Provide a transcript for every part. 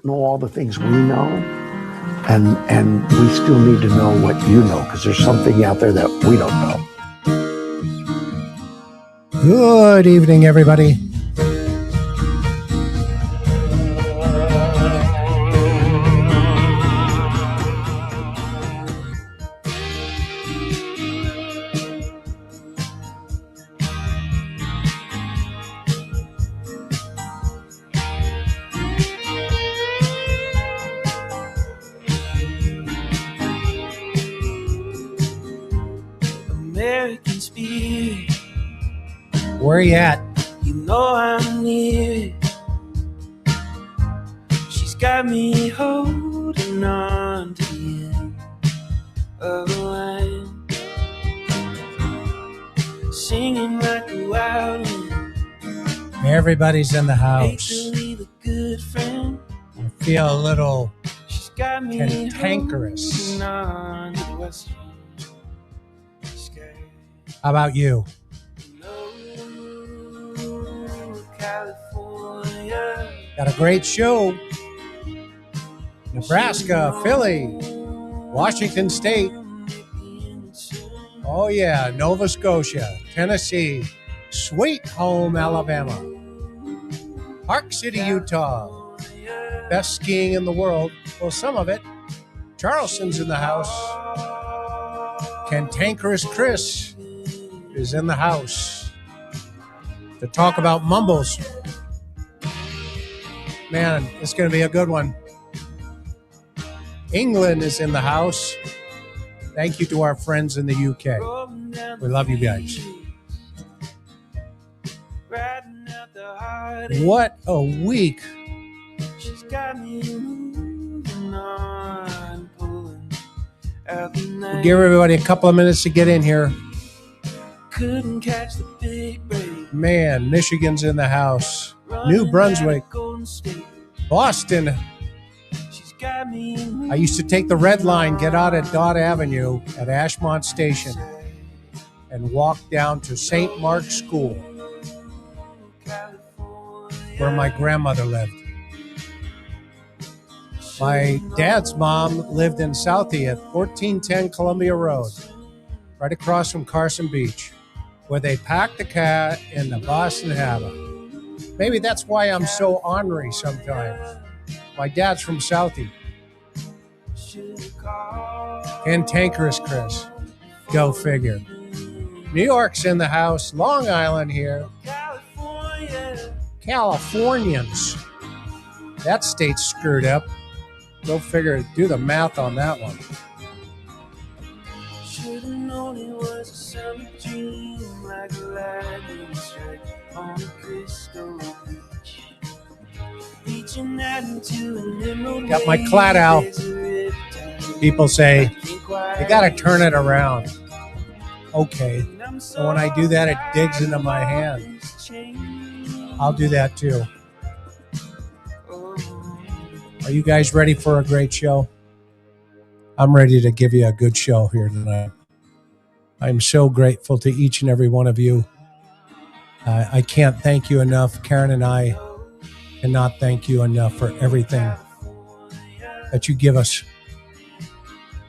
Know all the things we know, and we still need to know what you know, because there's something out there that we don't know. Good evening, everybody. American spirit, Where are you at? you know I'm near. She's got me holding on to the end of the line, singing like a wild wind. Everybody's in the Hate to house. leave a good friend. I feel a little She's got me cantankerous. holding on to the western sky. How about you? California. Got a great show. Nebraska, Philly, Washington State. Oh yeah, Nova Scotia, Tennessee, Sweet Home, Alabama, Park City, Utah. Best skiing in the world. Well, some of it. Charleston's in the house. Cantankerous Chris is in the house to talk about mumbles. Man, it's going to be a good one. England is in the house. Thank you to our friends in the UK. We love you guys. What a week. She's got me moving on, pulling out the We'll night. give everybody a couple of minutes to get in here. Couldn't catch the big break. Man, Michigan's in the house. New Brunswick, Boston. She's got me I used to take the red line, get out at Dodd Avenue at Ashmont Station, and walk down to St. Mark's School, where my grandmother lived. My dad's mom lived in Southie at 1410 Columbia Road, right across from Carson Beach, where they packed the cat in the Boston Harbor. Maybe that's why I'm so ornery sometimes. My dad's from Southie. Cantankerous Chris. Go figure. New York's in the house. Long Island here. Californians. That state's screwed up. Go figure. Do the math on that one. Should've known it was a summer dream, like a lightning strike on a crystal beach. Reaching out into an emerald. Got my clat out. People say, you got to turn it around. Okay. So when I do that, it digs into my hand. I'll do that too. Are you guys ready for a great show? I'm ready to give you a good show here tonight. I'm so grateful to each and every one of you. I can't thank you enough. Karen and I cannot thank you enough for everything that you give us.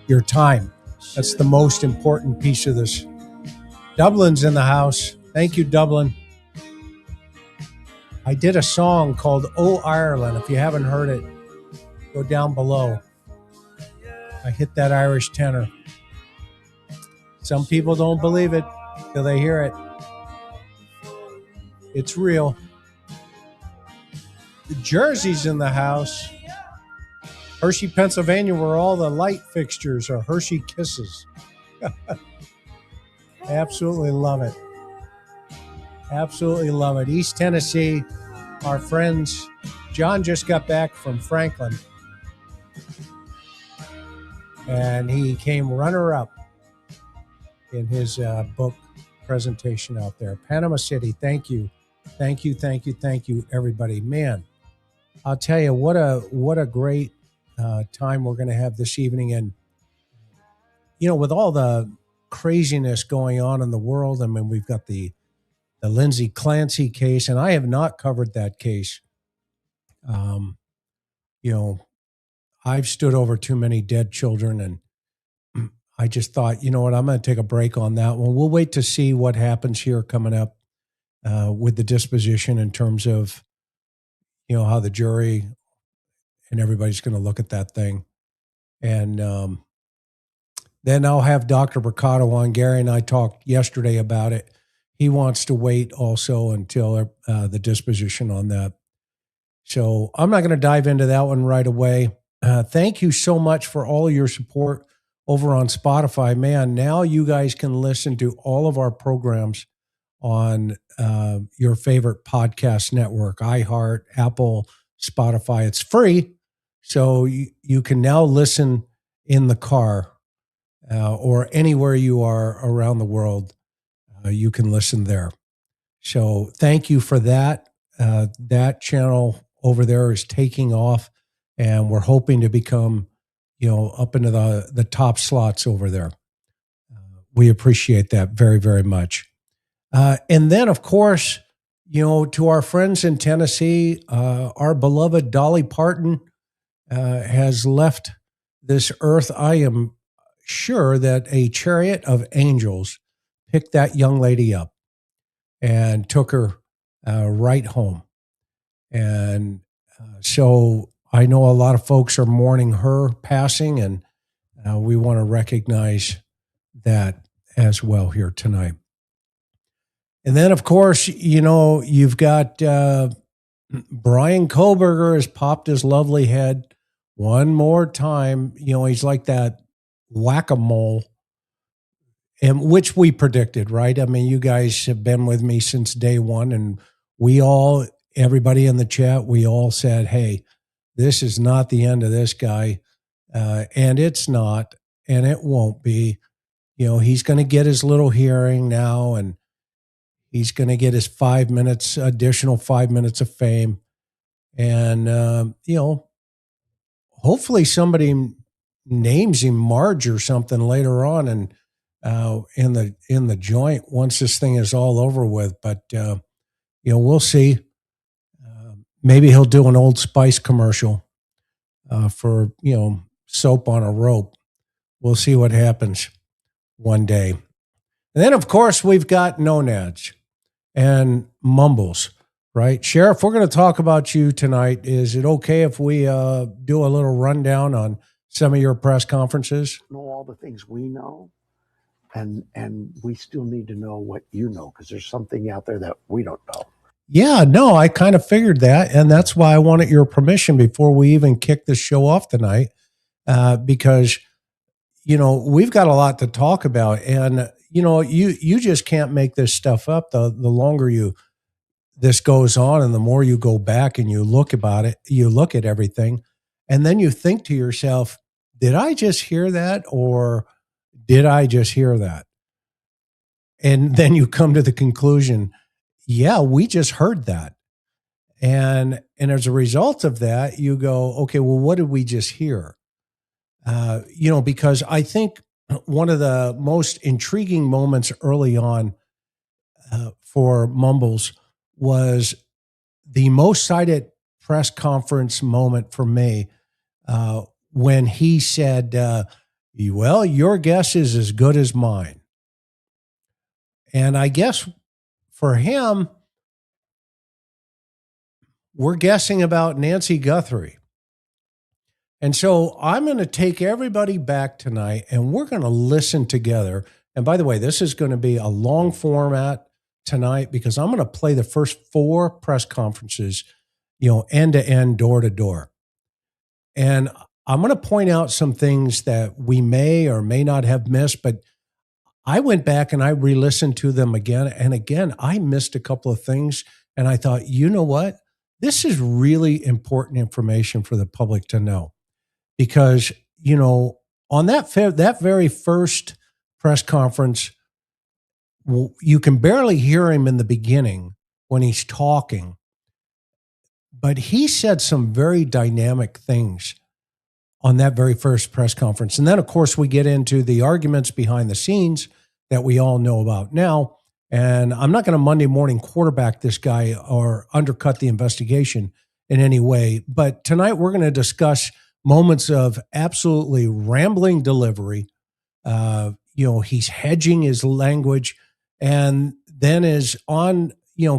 Your time. That's the most important piece of this. Dublin's in the house. Thank you, Dublin. I did a song called "Oh Ireland." If you haven't heard it, go down below. I hit that Irish tenor. Some people don't believe it till they hear it. It's real. The Jersey's in the house. Hershey, Pennsylvania, where all the light fixtures are Hershey Kisses. Absolutely love it. Absolutely love it. East Tennessee, our friends. John just got back from Franklin, and he came runner-up in his book presentation out there. Panama City, thank you. Thank you, thank you, thank you, everybody. Man, I'll tell you, what a great time we're going to have this evening. And, you know, with all the craziness going on in the world, I mean, we've got the Lindsay Clancy case, and I have not covered that case. You know, I've stood over too many dead children, and I just thought, you know what, I'm going to take a break on that one. We'll wait to see what happens here coming up with the disposition in terms of, you know, how the jury and everybody's going to look at that thing. And then I'll have Dr. Mercado on. Gary and I talked yesterday about it. He wants to wait also until the disposition on that. So I'm not going to dive into that one right away. Thank you so much for all of your support over on Spotify. Man, now you guys can listen to all of our programs on your favorite podcast network, iHeart, Apple, Spotify. It's free. So you can now listen in the car or anywhere you are around the world. You can listen there. So thank you for that. That channel over there is taking off, and we're hoping to become, you know, up into the top slots over there. We appreciate that very, very much. And then, of course, you know, to our friends in Tennessee, our beloved Dolly Parton has left this earth. I am sure that a chariot of angels picked that young lady up and took her right home. And so I know a lot of folks are mourning her passing, and we want to recognize that as well here tonight. And then, of course, you know, you've got Brian Koberger has popped his lovely head one more time. You know, he's like that whack-a-mole, and which we predicted, right? I mean, you guys have been with me since day one, and everybody in the chat, we all said, hey, this is not the end of this guy. And it's not, and it won't be. You know, he's going to get his little hearing now, and he's going to get his additional 5 minutes of fame. And, you know, hopefully somebody names him Marge or something later on, and in the joint once this thing is all over with. But, you know, we'll see. Maybe he'll do an Old Spice commercial for, you know, soap on a rope. We'll see what happens one day. And then, of course, we've got Nonads and Mumbles, right? Sheriff, we're going to talk about you tonight. Is it okay if we do a little rundown on some of your press conferences? Know all the things we know, and we still need to know what you know, because there's something out there that we don't know. Yeah, no, I kind of figured that, and that's why I wanted your permission before we even kick this show off tonight, because, you know, we've got a lot to talk about, and, you know, you just can't make this stuff up. The longer this goes on, and the more you go back and you look at everything, and then you think to yourself, did I just hear that, or did I just hear that? And then you come to the conclusion, yeah, we just heard that. And as a result of that, you go, okay, well, what did we just hear? You know, because I think one of the most intriguing moments early on for Mumbles was the most cited press conference moment for me when he said, well, your guess is as good as mine. And I guess for him, we're guessing about Nancy Guthrie. And so I'm going to take everybody back tonight and we're going to listen together. And by the way, this is going to be a long format tonight because I'm going to play the first 4 press conferences, end to end, door to door. And I'm going to point out some things that we may or may not have missed, but I went back and I re-listened to them again. And again, I missed a couple of things. And I thought, you know what? This is really important information for the public to know. Because, on that very first press conference, you can barely hear him in the beginning when he's talking. But he said some very dynamic things on that very first press conference. And then, of course, we get into the arguments behind the scenes that we all know about now. And I'm not going to Monday morning quarterback this guy or undercut the investigation in any way. But tonight we're going to discuss moments of absolutely rambling delivery. He's hedging his language, and then is on,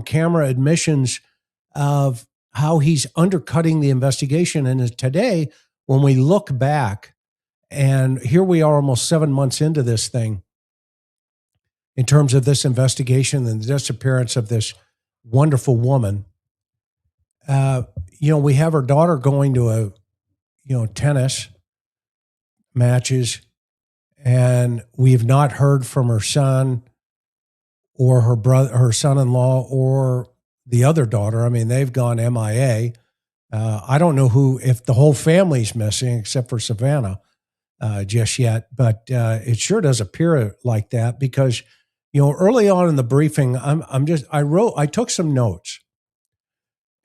camera admissions of how he's undercutting the investigation. And today, when we look back, and here we are almost 7 months into this thing, in terms of this investigation and the disappearance of this wonderful woman, we have her daughter going to tennis matches, and we've not heard from her son or her brother, her son-in-law, or the other daughter. I mean, they've gone MIA. I don't know if the whole family's missing except for Savannah just yet, but it sure does appear like that because, early on in the briefing, I took some notes,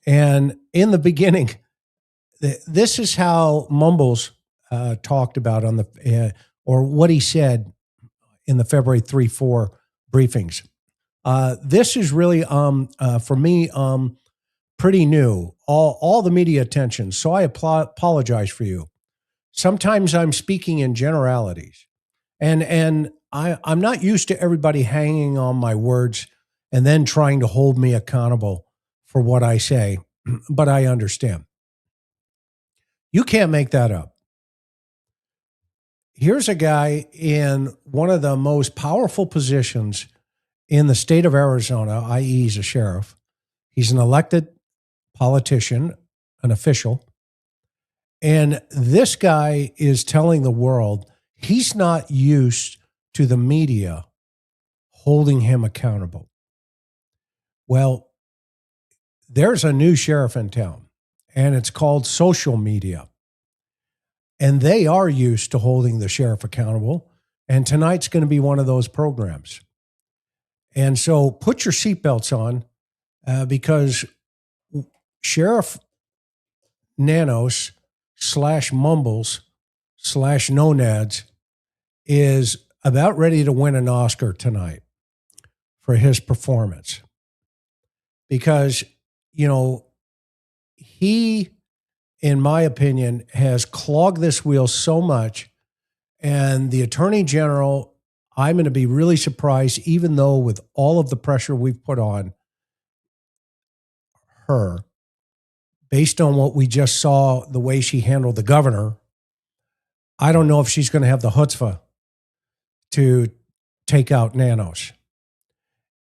and in the beginning, this is how Mumbles talked about on or what he said in the February 3-4 briefings. This is really, for me, pretty new. All the media attention. So I apologize for you. Sometimes I'm speaking in generalities, and I'm not used to everybody hanging on my words and then trying to hold me accountable for what I say, but I understand. You can't make that up. Here's a guy in one of the most powerful positions in the state of Arizona, i.e. he's a sheriff. He's an elected politician, an official. And this guy is telling the world he's not used to the media holding him accountable. Well, there's a new sheriff in town, and it's called social media. And they are used to holding the sheriff accountable. And tonight's going to be one of those programs. And so put your seatbelts on because Sheriff Nanos /Mumbles /Nonads is about ready to win an Oscar tonight for his performance. Because, he, in my opinion, has clogged this wheel so much. And the Attorney General, I'm going to be really surprised, even though with all of the pressure we've put on her, based on what we just saw, the way she handled the governor, I don't know if she's going to have the chutzpah to take out Nanos,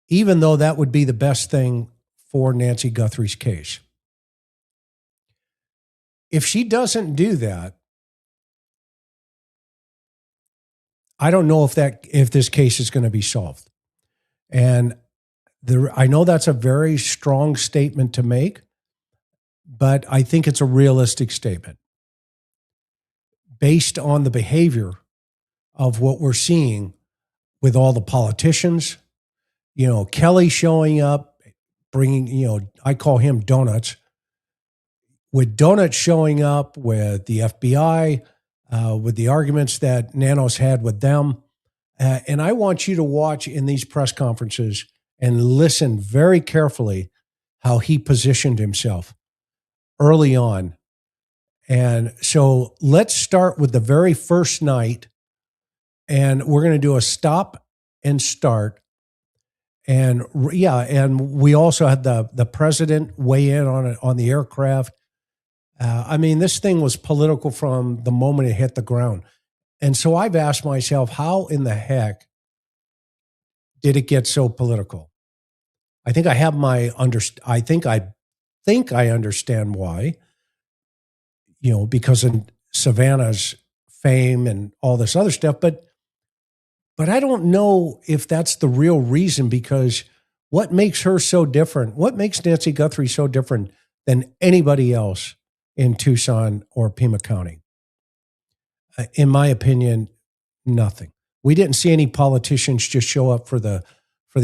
even though that would be the best thing for Nancy Guthrie's case. If she doesn't do that, I don't know if this case is going to be solved. And I know that's a very strong statement to make, but I think it's a realistic statement based on the behavior of what we're seeing with all the politicians. Kelly showing up, bringing, I call him donuts, with donuts showing up, with the FBI, with the arguments that Nanos had with them. And I want you to watch in these press conferences and listen very carefully how he positioned himself early on. And so let's start with the very first night, and we're going to do a stop and start. And yeah, and we also had the president weigh in on it, on the aircraft. I mean, this thing was political from the moment it hit the ground. And so I've asked myself, how in the heck did it get so political? I think I have my I understand why. Because of Savannah's fame and all this other stuff, but I don't know if that's the real reason, because what makes her so different? What makes Nancy Guthrie so different than anybody else in Tucson or Pima County? In my opinion, nothing. We didn't see any politicians just show up for the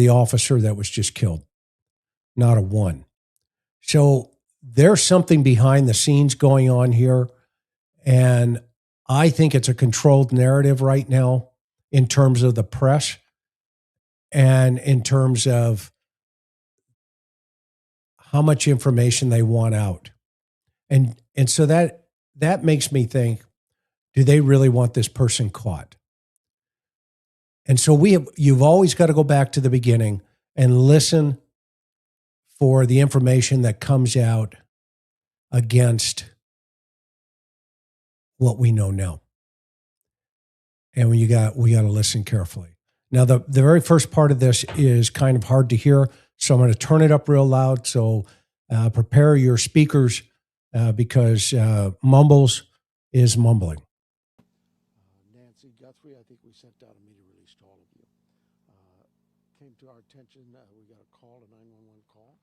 officer that was just killed. Not a one. So there's something behind the scenes going on here. And I think it's a controlled narrative right now in terms of the press and in terms of how much information they want out. And so that makes me think, do they really want this person caught? And so you've always got to go back to the beginning and listen for the information that comes out against what we know now. And we got to listen carefully. Now, the very first part of this is kind of hard to hear, so I'm going to turn it up real loud. So prepare your speakers because mumbles is mumbling. Nancy Guthrie, I think we sent out a media release to all of you. Came to our attention, we got a call, a 911 call,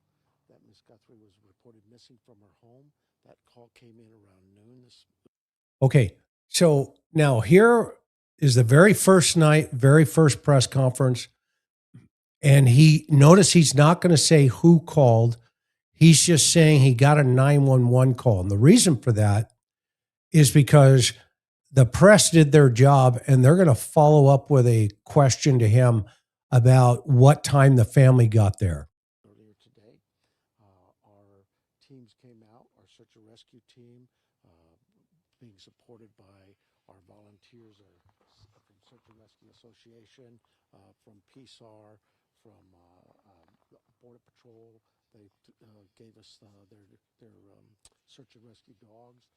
that Miss Guthrie was reported missing from her home. That call came in around noon. Okay, so now here is the very first night, very first press conference. And he's not going to say who called. He's just saying he got a 911 call. And the reason for that is because the press did their job and they're going to follow up with a question to him about what time the family got there. Earlier today, our teams came out, our search and rescue team, being supported by our volunteers from Search and Rescue Association, from PSAR, from Border Patrol. They gave us their search and rescue dogs.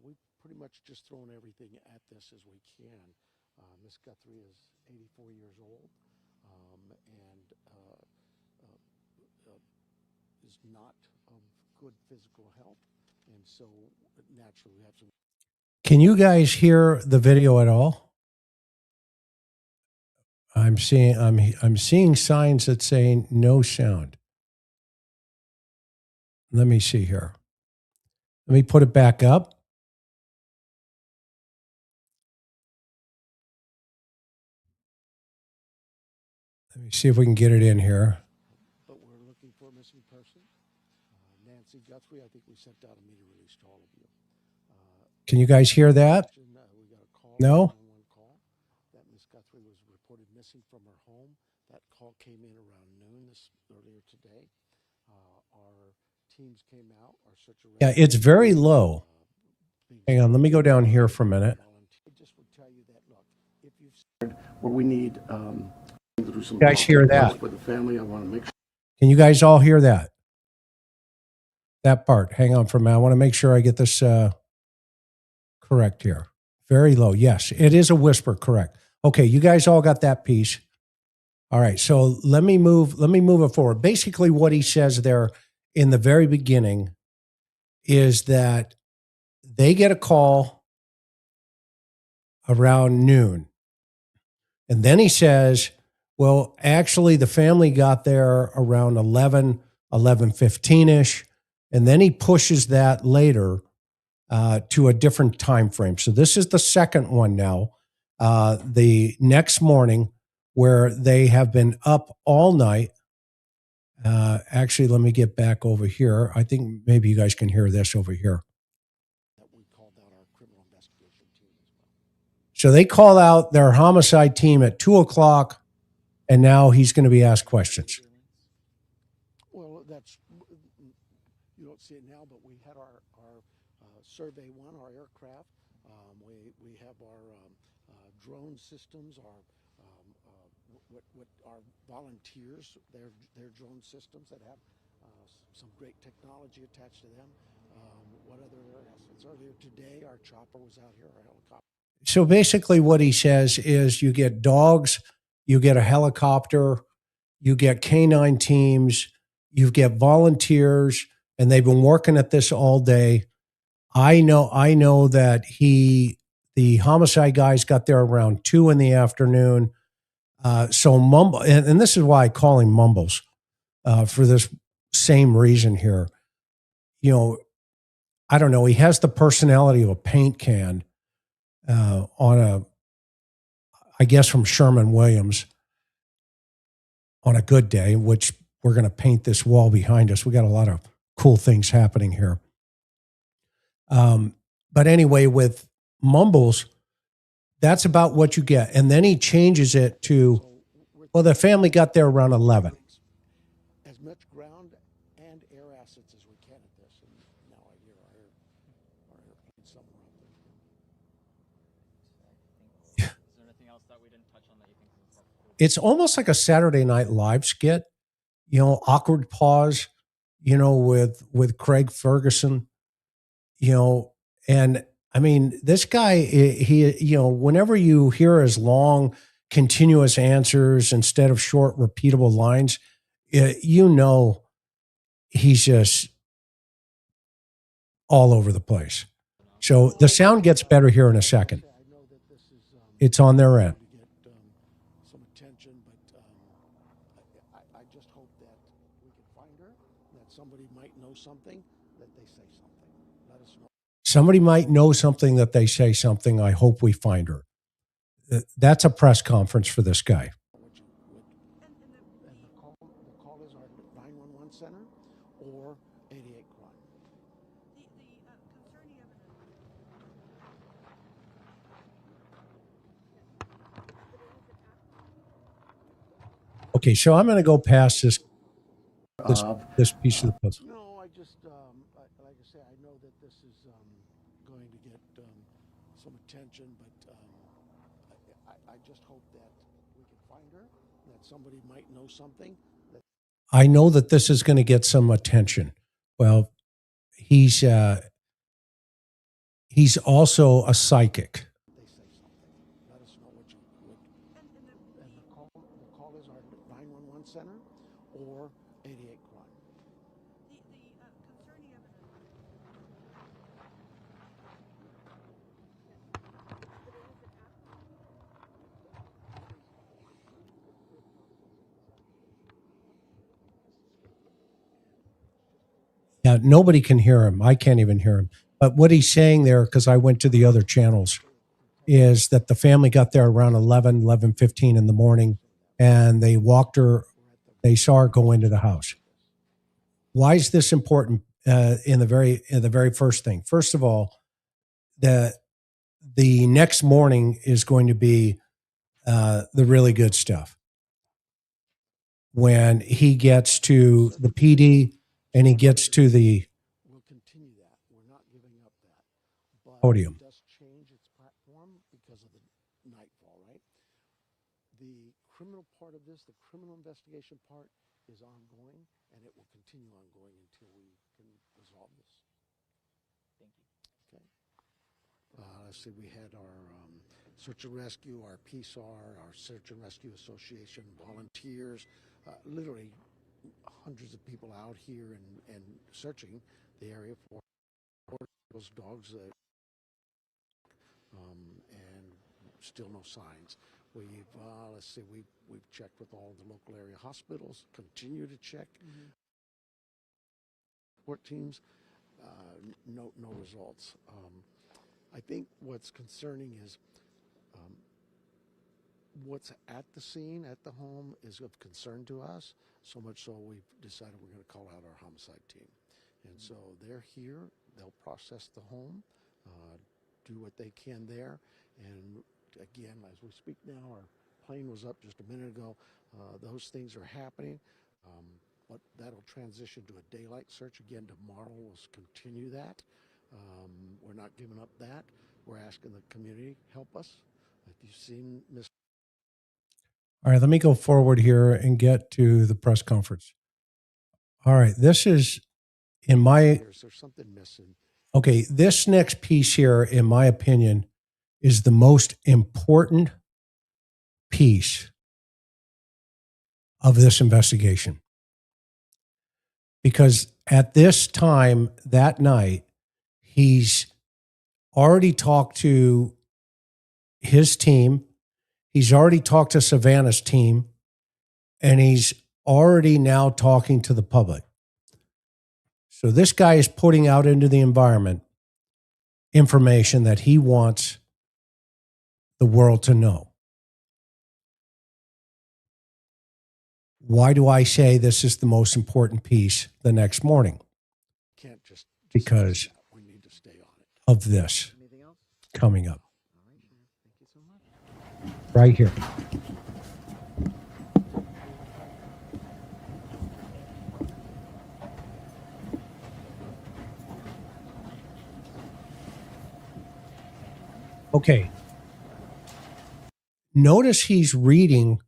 We've pretty much just thrown everything at this as we can. Miss Guthrie is 84 years old and is not of good physical health. And so naturally we have some. Can you guys hear the video at all? I'm seeing signs that say no sound. Let me see here. Let me put it back up. Let me see if we can get it in here. But we're looking for a missing person. Nancy Guthrie, I think we sent out a media release to all of you. Can you guys hear that? We got a call, No? call that Miss Guthrie was reported missing from her home. That call came in around noon earlier today. Our teams came out, our search and rescue. Yeah, it's very low. Hang on, let me go down here for a minute. I just would tell you that, look, if you've where we need through some. You guys hear that? For the family, I want to make sure. Can you guys all hear that? That part. Hang on for a minute. I want to make sure I get this correct here. Very low. Yes, it is a whisper. Correct. Okay, you guys all got that piece. All right, so let me move it forward. Basically, what he says there in the very beginning is that they get a call around noon. And then he says, well, actually, the family got there around 11:15-ish. And then he pushes that later to a different time frame. So this is the second one now. The next morning, where they have been up all night. Actually, let me get back over here. I think maybe you guys can hear this over here. We called out our criminal investigation team as well. So they call out their homicide team at 2:00, and now he's going to be asked questions. Well, you don't see it now, but we had our survey one, our aircraft. We have our drone systems, our what our volunteers, their drone systems that have some great technology attached to them. What other assets? Earlier today, our chopper was out here, our helicopter. So basically, what he says is you get dogs, you get a helicopter, you get canine teams, you get volunteers, and they've been working at this all day. I know that the homicide guys got there around 2 in the afternoon. So Mumble, and this is why I call him Mumbles, for this same reason here. You know, I don't know. He has the personality of a paint can I guess from Sherman-Williams on a good day, which we're going to paint this wall behind us. We got a lot of cool things happening here. But anyway, with Mumbles, that's about what you get. And then he changes it to, well, the family got there around 11. As much ground and air assets as we can at this. And now I hear our airplane somewhere out there. Is there anything else that we didn't touch on that you think is important? It's almost like a Saturday Night Live skit, you know, awkward pause, you know, with Craig Ferguson, you know, and I mean, this guy, he, you know, whenever you hear his long, continuous answers instead of short, repeatable lines, you know, he's just all over the place. So the sound gets better here in a second. It's on their end. Some attention, but I just hope that we can find her, that somebody might know something, that they say something. Let us know. Somebody might know something that they say something. I hope we find her. That's a press conference for this guy. And the call is our 911 center or 88 crime. Okay, so I'm going to go past this piece of the puzzle. No, I just, like I say, I know that this is going to get some attention, but I just hope that we can find her, that somebody might know something. I know that this is going to get some attention. Well, he's also a psychic. They say something. Let us know what you would. And the call is our 911 center or 88 crime. Yeah, nobody can hear him. I can't even hear him. But what he's saying there, because I went to the other channels, is that the family got there around 11:15 in the morning, and they walked her, they saw her go into the house. Why is this important in the very first thing? First of all, the next morning is going to be the really good stuff. When he gets to the PD and he gets to the We'll continue that. We're not giving up that. But podium. it does change its platform because of the nightfall, right? The criminal part of this, the criminal investigation part, is ongoing, and it will continue ongoing until we can resolve this. Thank you. Okay. Let's see, we had our search and rescue, our PSAR, our search and rescue association, volunteers, literally hundreds of people out here and searching the area for those dogs and still no signs. We've let's see, we've checked with all the local area hospitals, continue to check. Support teams, no results. I think what's concerning is what's at the scene, at the home, is of concern to us, so much so we've decided we're going to call out our homicide team. And so they're here, they'll process the home, do what they can there, and again, as we speak now, our plane was up just a minute ago. Those things are happening, but that'll transition to a daylight search. Again, tomorrow we'll continue that. We're not giving up that. We're asking the community help us. If you've seen Miss, All right, let me go forward here and get to the press conference. All right, this is in my, There's something missing. okay, this next piece here, in my opinion, is the most important piece of this investigation. Because at this time, that night, he's already talked to his team. He's already talked to Savannah's team, and he's already now talking to the public. So this guy is putting out into the environment information that he wants the world to know. Why do I say this is the most important piece the next morning? Can't just Because that. We need to stay on it. of this Anything else? coming up All right, Sheriff. Thank you so much. right here. Okay. Notice he's reading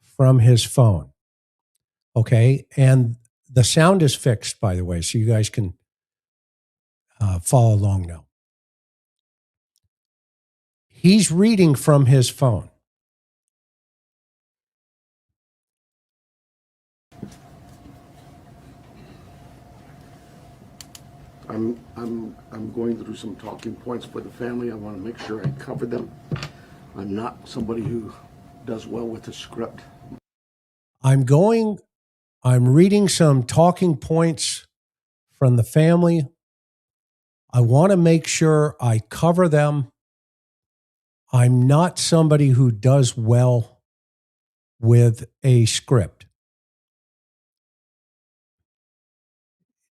from his phone. Okay. And the sound is fixed, by the way, so you guys can follow along now. He's reading from his phone. I'm going through some talking points for the family. I want to make sure I cover them. I'm not somebody who does well with a script. I'm reading some talking points from the family. I want to make sure I cover them. I'm not somebody who does well with a script.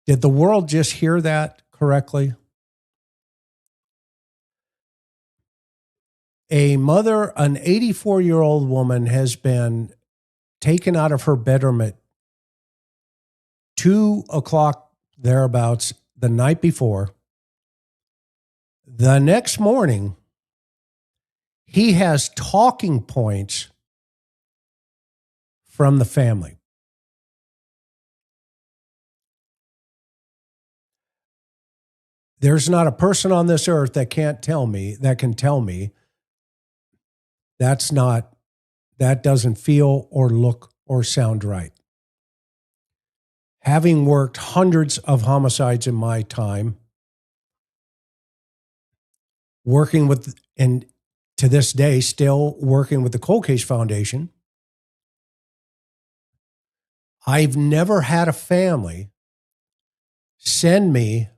Did the world just hear that correctly? A mother, an 84-year-old woman, has been taken out of her bedroom at 2:00 thereabouts the night before. The next morning, he has talking points from the family. There's not a person on this earth that can tell me that doesn't feel or look or sound right. Having worked hundreds of homicides in my time, working with, and to this day, still working with the Cold Case Foundation, I've never had a family send me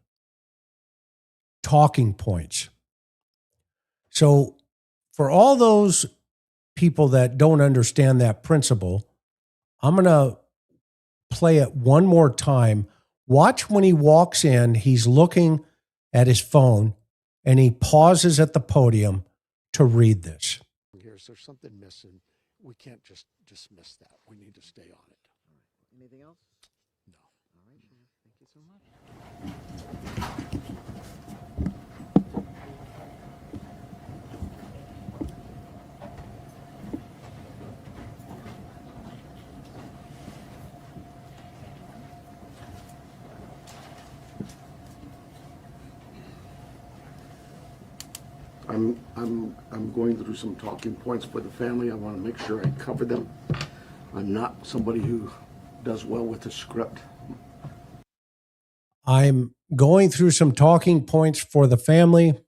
talking points. So for all those people that don't understand that principle, I'm going to play it one more time. Watch when he walks in, he's looking at his phone and he pauses at the podium to read this. There's something missing. We can't just dismiss that. We need to stay on it. Anything else? No. All right, Sheriff. Thank you so much. I'm going through some talking points for the family. I want to make sure I cover them. I'm not somebody who does well with a script. I'm going through some talking points for the family.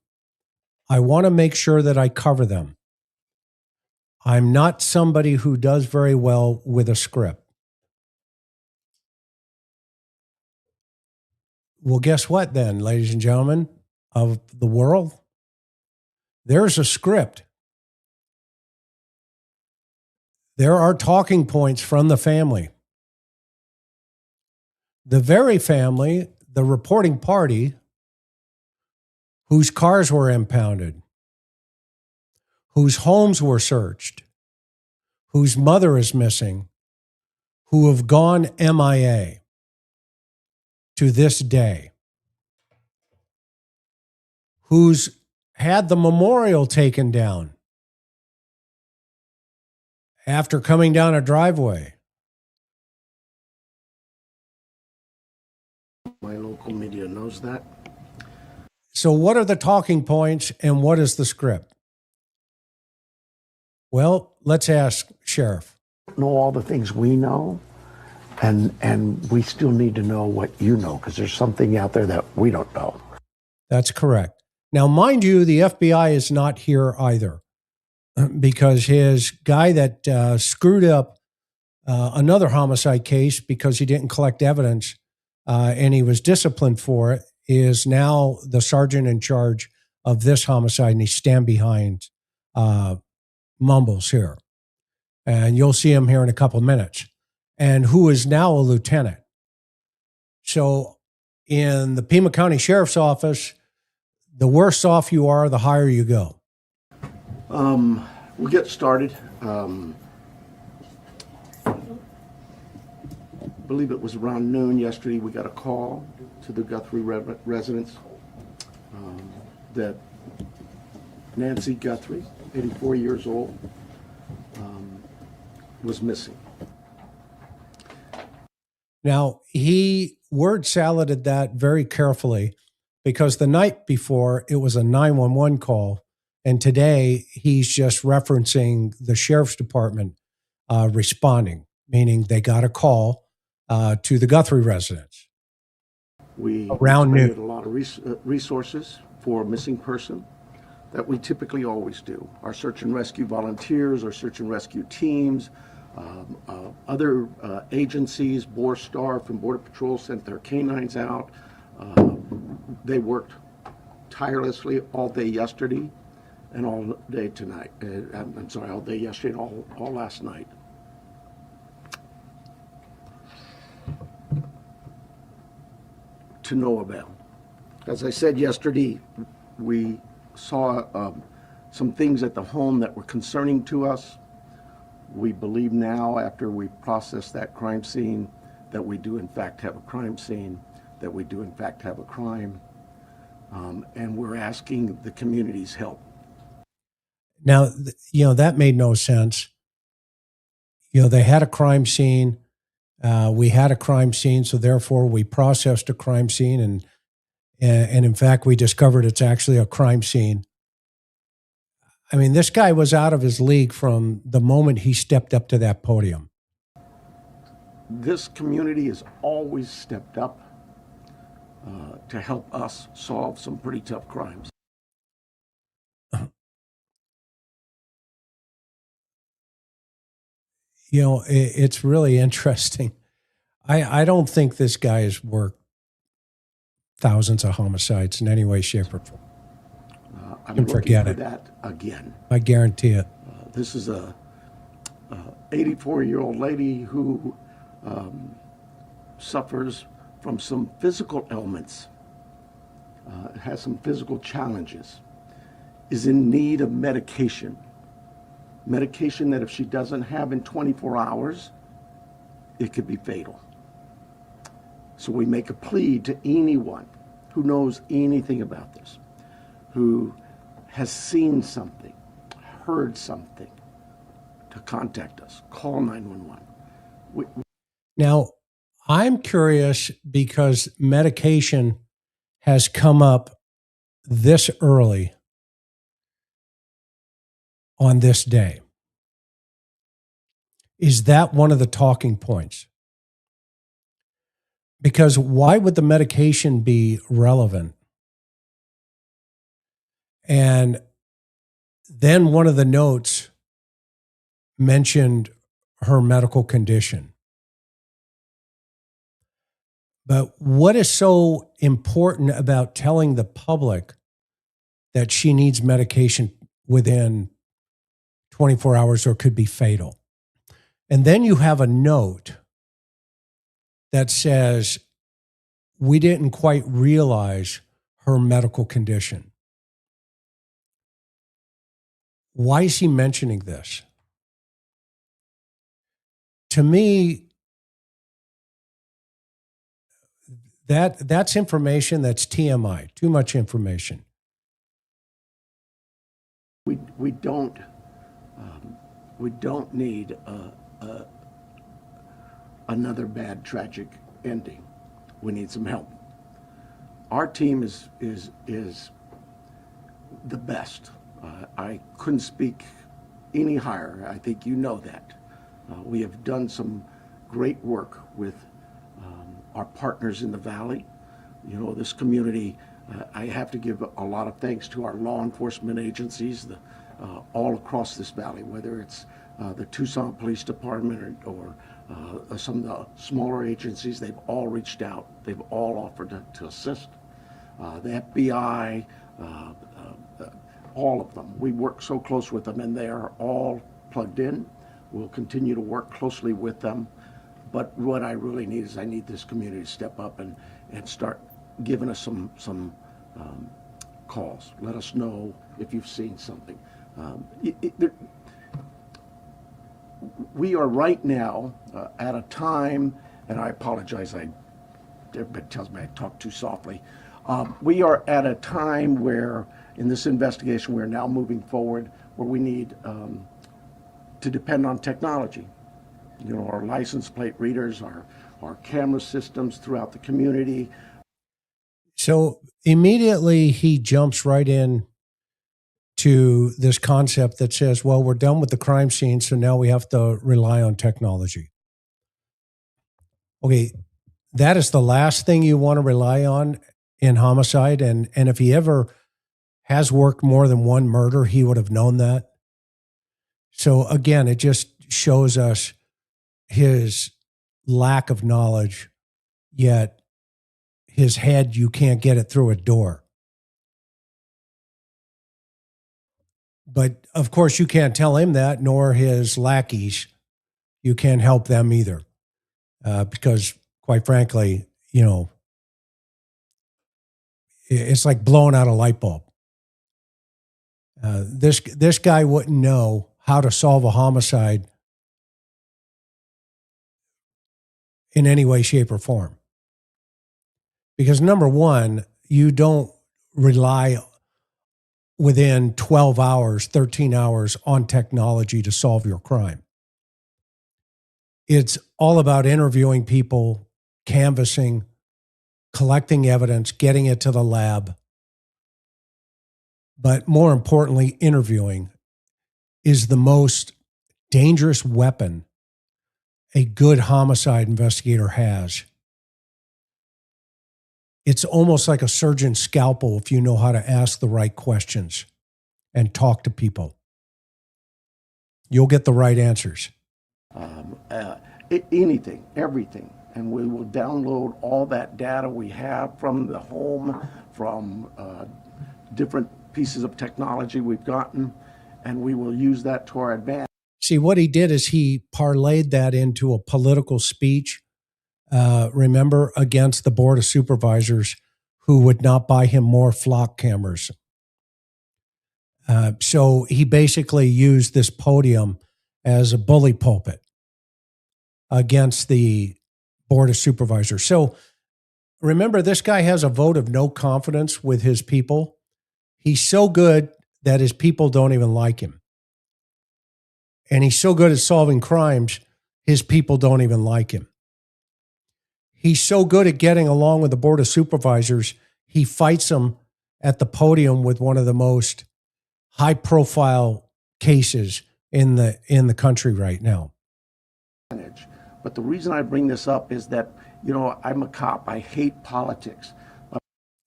I want to make sure that I cover them. I'm not somebody who does very well with a script. Well, guess what then, ladies and gentlemen of the world? There's a script. There are talking points from the family. The very family, the reporting party, whose cars were impounded, whose homes were searched, whose mother is missing, who have gone MIA to this day, who's had the memorial taken down after coming down a driveway. My local media knows that. So what are the talking points and what is the script? Well, let's ask Sheriff. Know all the things we know, and we still need to know what you know, because there's something out there that we don't know. That's correct. Now, mind you, the FBI is not here either, because his guy that screwed up another homicide case because he didn't collect evidence and he was disciplined for it is now the sergeant in charge of this homicide, and he's stand behind Mumbles here. And you'll see him here in a couple of minutes, and who is now a lieutenant. So in the Pima County Sheriff's Office, the worse off you are, the higher you go. We'll get started. I believe it was around noon yesterday, we got a call to the Guthrie residence that Nancy Guthrie, 84 years old, was missing. Now, he word saladed that very carefully, because the night before it was a 911 call, and today he's just referencing the sheriff's department responding, meaning they got a call to the Guthrie residence. We around expended noon. a lot of resources for a missing person that we typically always do. Our search and rescue volunteers, our search and rescue teams, other agencies, Borstar from Border Patrol sent their canines out. They worked tirelessly all day yesterday and all day tonight. I'm sorry, all day yesterday and all last night. To no avail. As I said yesterday, we saw some things at the home that were concerning to us. We believe now, after we process that crime scene, that we do in fact have a crime scene, that we do in fact have a crime, and we're asking the community's help. Now, that made no sense. They had a crime scene. We had a crime scene, so therefore we processed a crime scene, and in fact, we discovered it's actually a crime scene. I mean, this guy was out of his league from the moment he stepped up to that podium. This community has always stepped up to help us solve some pretty tough crimes. It's really interesting. I don't think this guy has worked thousands of homicides in any way, shape, or form. I'm And looking forget for it. that again. I guarantee it. This is a 84-year-old lady who suffers from some physical ailments, has some physical challenges, is in need of medication that if she doesn't have in 24 hours, it could be fatal. So we make a plea to anyone who knows anything about this, who has seen something, heard something, to contact us. Call 911. Now, I'm curious because medication has come up this early on this day. Is that one of the talking points? Because why would the medication be relevant? And then one of the notes mentioned her medical condition. But what is so important about telling the public that she needs medication within 24 hours or could be fatal? And then you have a note that says, we didn't quite realize her medical condition. Why is he mentioning this? To me, that's information that's TMI, too much information. We don't We don't need another bad, tragic ending. We need some help. Our team is the best. I couldn't speak any higher. I think you know that. We have done some great work with our partners in the Valley. You know, this community, I have to give a lot of thanks to our law enforcement agencies all across this valley, whether it's the Tucson Police Department or some of the smaller agencies. They've all reached out. They've all offered to assist. The FBI, all of them. We work so close with them, and they are all plugged in. We'll continue to work closely with them. But what I really need is I need this community to step up and start giving us some calls. Let us know if you've seen something. We are right now at a time, and I apologize, everybody tells me I talk too softly. We are at a time where, in this investigation, we're now moving forward where we need to depend on technology. You know, our license plate readers, our camera systems throughout the community. So immediately he jumps right in to this concept that says, well, we're done with the crime scene, so now we have to rely on technology. Okay, that is the last thing you want to rely on in homicide. And if he ever has worked more than one murder, he would have known that. So again, it just shows us his lack of knowledge, yet his head, you can't get it through a door. But of course, you can't tell him that, nor his lackeys. You can't help them either. Because quite frankly, you know, it's like blowing out a light bulb. This guy wouldn't know how to solve a homicide in any way, shape, or form. Because number one, you don't rely within 12 hours, 13 hours on technology to solve your crime. It's all about interviewing people, canvassing, collecting evidence, getting it to the lab. But more importantly, interviewing is the most dangerous weapon a good homicide investigator has. It's almost like a surgeon's scalpel if you know how to ask the right questions and talk to people. You'll get the right answers. Anything, everything. And we will download all that data we have from the home, from different pieces of technology we've gotten, and we will use that to our advantage. See, what he did is he parlayed that into a political speech, remember, against the Board of Supervisors who would not buy him more flock cameras. So he basically used this podium as a bully pulpit against the Board of Supervisors. So remember, this guy has a vote of no confidence with his people. He's so good that his people don't even like him. And he's so good at solving crimes, his people don't even like him. He's so good at getting along with the Board of Supervisors, he fights them at the podium with one of the most high-profile cases in the country right now. But the reason I bring this up is that, you know, I'm a cop. I hate politics.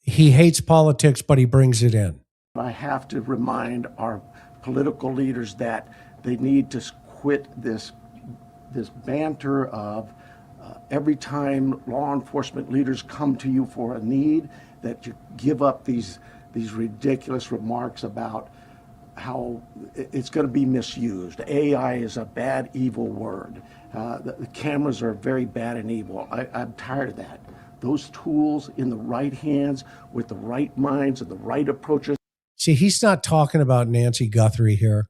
He hates politics, but he brings it in. I have to remind our political leaders that they need to quit this banter of every time law enforcement leaders come to you for a need, that you give up these ridiculous remarks about how it's going to be misused. AI is a bad, evil word. The cameras are very bad and evil. I'm tired of that. Those tools in the right hands with the right minds and the right approaches. See, he's not talking about Nancy Guthrie here.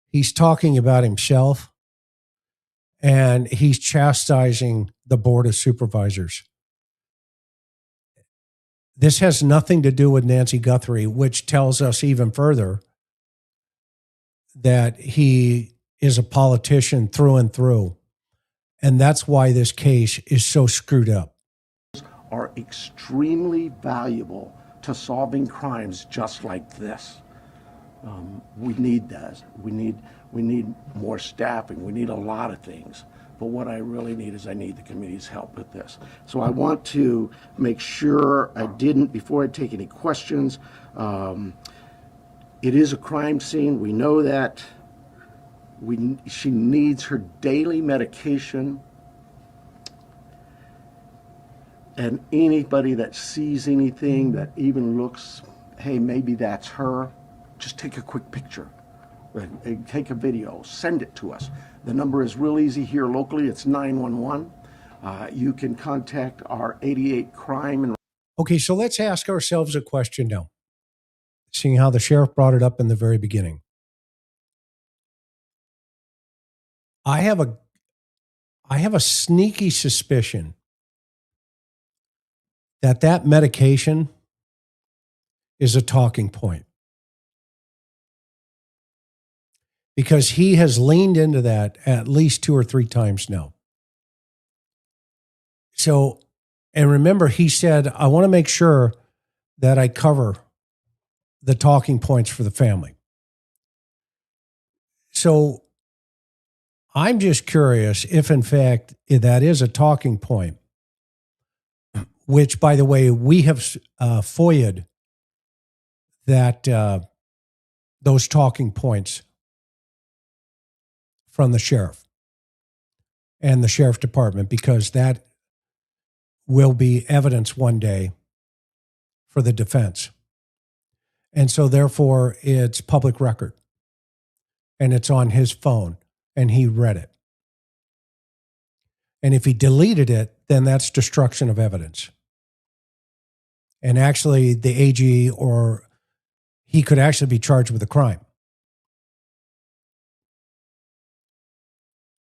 He's talking about himself, and he's chastising the Board of Supervisors. This has nothing to do with Nancy Guthrie, which tells us even further that he is a politician through and through. And that's why this case is so screwed up. Are extremely valuable to solving crimes just like this. We need that. We need more staffing. We need a lot of things. But what I really need is I need the community's help with this. So I want to make sure before I take any questions, it is a crime scene. We know that. She needs her daily medication. And anybody that sees anything that even looks, hey, maybe that's her, just take a quick picture. Take a video, send it to us. The number is real easy here locally. It's 911. You can contact our 88 crime and... Okay, so let's ask ourselves a question now, seeing how the sheriff brought it up in the very beginning. I have a sneaky suspicion that medication is a talking point, because he has leaned into that at least 2 or 3 times now. So, and remember, he said, I want to make sure that I cover the talking points for the family. So I'm just curious if, in fact, that is a talking point, which, by the way, we have FOIA'd that those talking points from the sheriff and the sheriff department, because that will be evidence one day for the defense. And so therefore it's public record and it's on his phone and he read it. And if he deleted it, then that's destruction of evidence. And actually the AG, or he could actually be charged with a crime.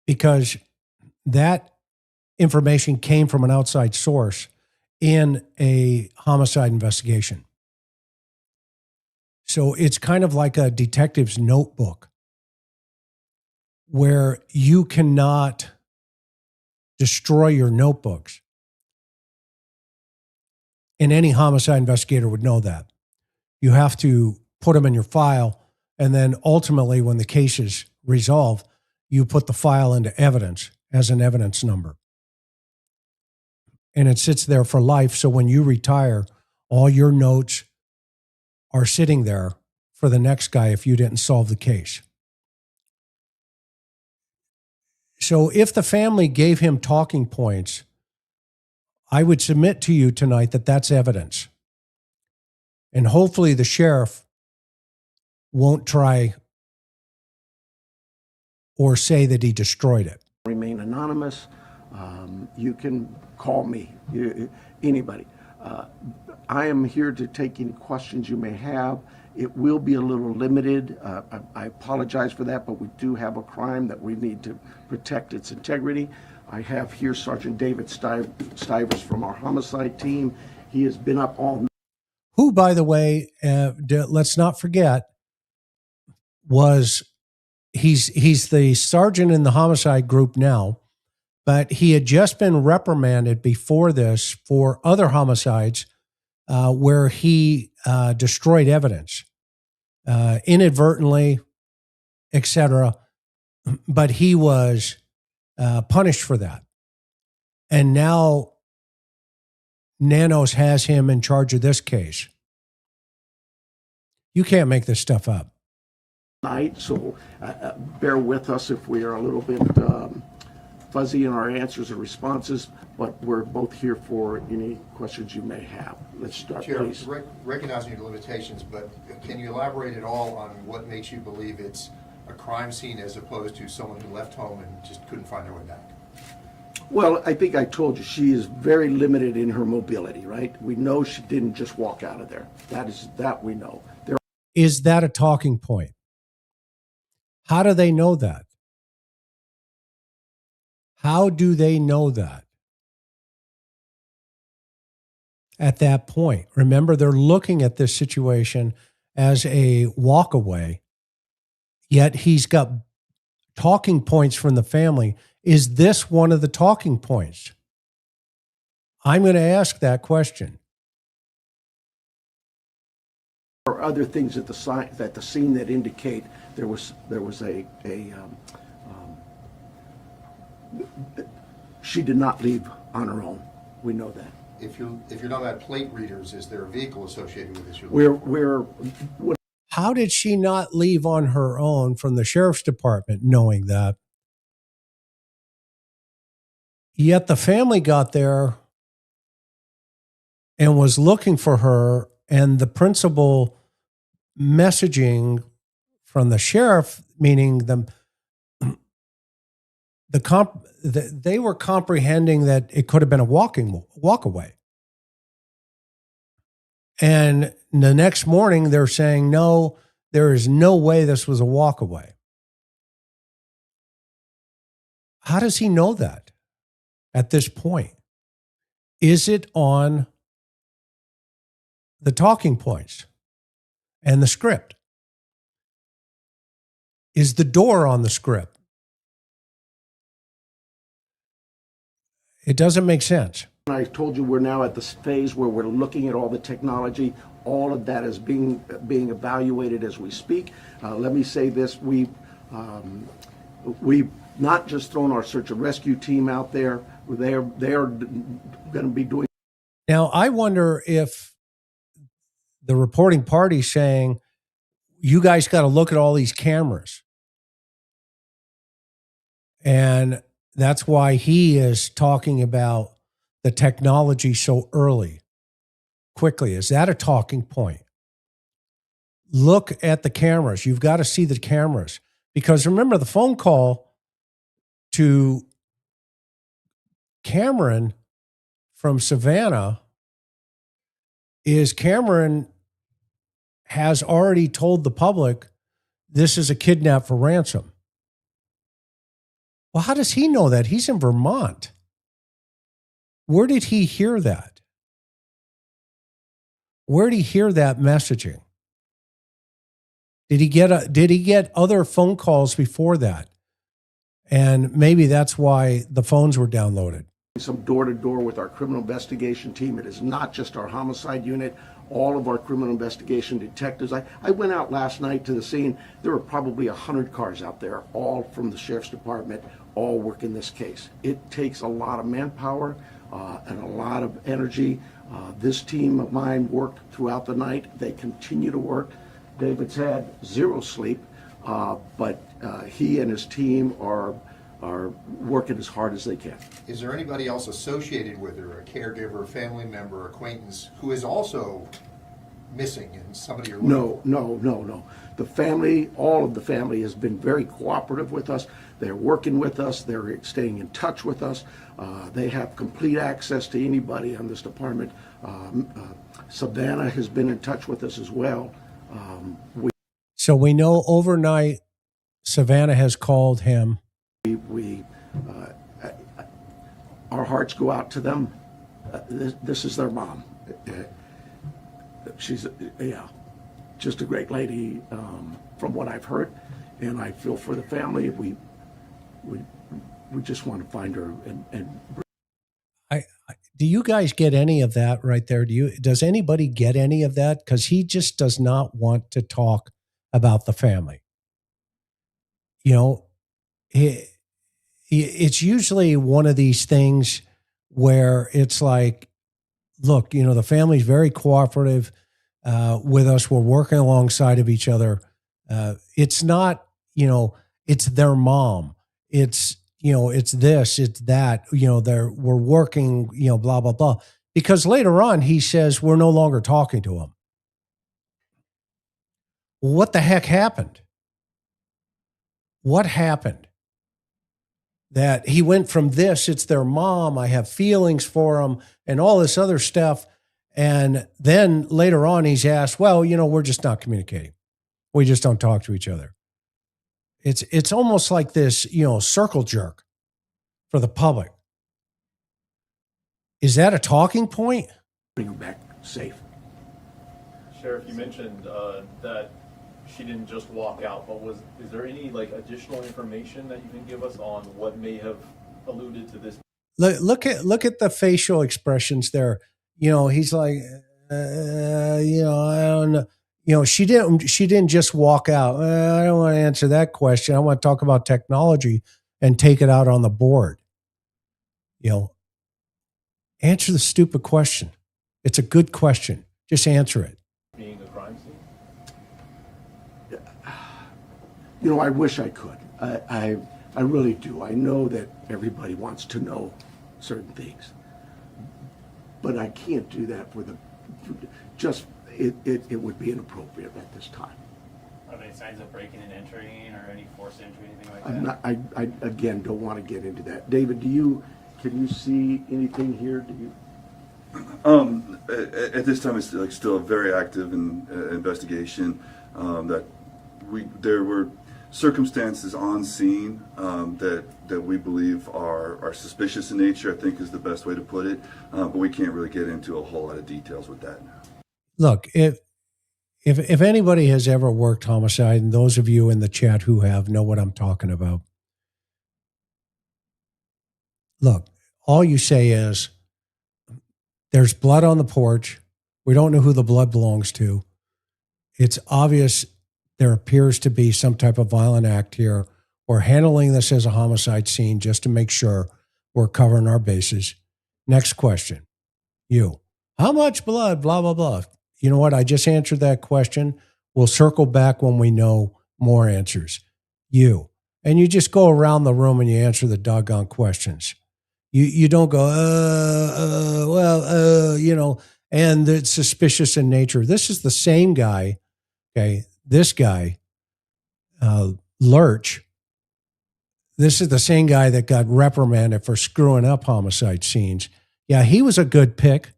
Because that information came from an outside source in a homicide investigation. So it's kind of like a detective's notebook where you cannot destroy your notebooks. And any homicide investigator would know that. You have to put them in your file, and then ultimately when the case is resolved, you put the file into evidence as an evidence number. And it sits there for life. So when you retire, all your notes are sitting there for the next guy if you didn't solve the case. So if the family gave him talking points, I would submit to you tonight that that's evidence. And hopefully the sheriff won't try or say that he destroyed it. Remain anonymous. You can call me, anybody. I am here to take any questions you may have. It will be a little limited. I apologize for that, but we do have a crime that we need to protect its integrity. I have here Sergeant David Stivers from our homicide team. He has been up all night. Who, by the way, let's not forget, he's the sergeant in the homicide group now, but he had just been reprimanded before this for other homicides where he destroyed evidence inadvertently, etc. But he was punished for that. And now Nanos has him in charge of this case. You can't make this stuff up. So bear with us if we are a little bit fuzzy in our answers and responses, but we're both here for any questions you may have. Let's start, Chair, please. Recognizing your limitations, but can you elaborate at all on what makes you believe it's a crime scene as opposed to someone who left home and just couldn't find their way back? Well, I think I told you, she is very limited in her mobility, right? We know she didn't just walk out of there. That we know. Is that a talking point? How do they know that? How do they know that? At that point, remember, they're looking at this situation as a walk away, yet he's got talking points from the family. Is this one of the talking points? I'm going to ask that question. Or other things at the scene that indicate there was she did not leave on her own. We know that. If you're talking about plate readers, is there a vehicle associated with this? How did she not leave on her own from the sheriff's department knowing that? Yet the family got there and was looking for her, and the principal messaging from the sheriff, meaning they were comprehending that it could have been a walk away. And the next morning they're saying, no, there is no way this was a walk away. How does he know that at this point? Is it on the talking points and the script? Is the door on the script? It doesn't make sense. I told you we're now at this phase where we're looking at all the technology. All of that is being evaluated as we speak. Let me say this: we've not just thrown our search and rescue team out there. They're going to be doing. Now, I wonder if the reporting party saying, you guys got to look at all these cameras. And that's why he is talking about the technology so early, quickly. Is that a talking point? Look at the cameras. You've got to see the cameras. Because remember, the phone call to Cameron from Savannah is Cameron has already told the public this is a kidnap for ransom. Well, how does he know that? He's in Vermont. Where did he hear that? Where did he hear that messaging? Did he get other phone calls before that? And maybe that's why the phones were downloaded. Some door-to-door with our criminal investigation team. It is not just our homicide unit. All of our criminal investigation detectives. I went out last night to the scene. There were probably 100 cars out there, all from the sheriff's department, all working this case. It takes a lot of manpower and a lot of energy. This team of mine worked throughout the night. They continue to work. David's had zero sleep, but he and his team are working as hard as they can. Is there anybody else associated with her, a caregiver, family member, acquaintance, who is also missing and somebody you're looking for? No. The family, all of the family has been very cooperative with us. They're working with us. They're staying in touch with us. They have complete access to anybody on this department. Savannah has been in touch with us as well. So we know overnight Savannah has called him. Our hearts go out to them. This is their mom. She's just a great lady from what I've heard, and I feel for the family. We just want to find her and do you guys get any of that right there? Does anybody get any of that? Because he just does not want to talk about the family. You know, it's usually one of these things where it's like, look, you know, the family's very cooperative with us. We're working alongside of each other. It's not, you know, it's their mom. It's, you know, it's this, it's that, you know, we're working, you know, blah, blah, blah. Because later on, he says, we're no longer talking to him. What the heck happened? What happened? That he went from this, it's their mom, I have feelings for them, and all this other stuff. And then later on, he's asked, well, you know, we're just not communicating. We just don't talk to each other. It's almost like this, you know, circle jerk for the public. Is that a talking point? bring her back safe. Sheriff, you mentioned that she didn't just walk out, but is there any like additional information that you can give us on what may have alluded to this? Look at the facial expressions there. You know, he's like, you know, I don't know. You know, she didn't just walk out. I don't want to answer that question. I want to talk about technology and take it out on the board. You know, answer the stupid question. It's a good question. Just answer it. Being a crime scene? You know, I wish I could. I really do. I know that everybody wants to know certain things, but I can't do that for it would be inappropriate at this time. Are there any signs of breaking and entering or any forced entry, anything like I'm that? not, I again don't want to get into that. David, can you see anything here? Do you? At this time, it's like still a very active investigation. There were circumstances on scene that we believe are suspicious in nature, I think is the best way to put it. But we can't really get into a whole lot of details with that. Look, if anybody has ever worked homicide, and those of you in the chat who have know what I'm talking about. Look, all you say is there's blood on the porch. We don't know who the blood belongs to. It's obvious there appears to be some type of violent act here. We're handling this as a homicide scene just to make sure we're covering our bases. Next question. You. How much blood? Blah, blah, blah. You know what? I just answered that question. We'll circle back when we know more answers. You. And you just go around the room and you answer the doggone questions. You don't go, you know, and it's suspicious in nature. This is the same guy, okay? This guy, Lurch, this is the same guy that got reprimanded for screwing up homicide scenes. Yeah, he was a good pick.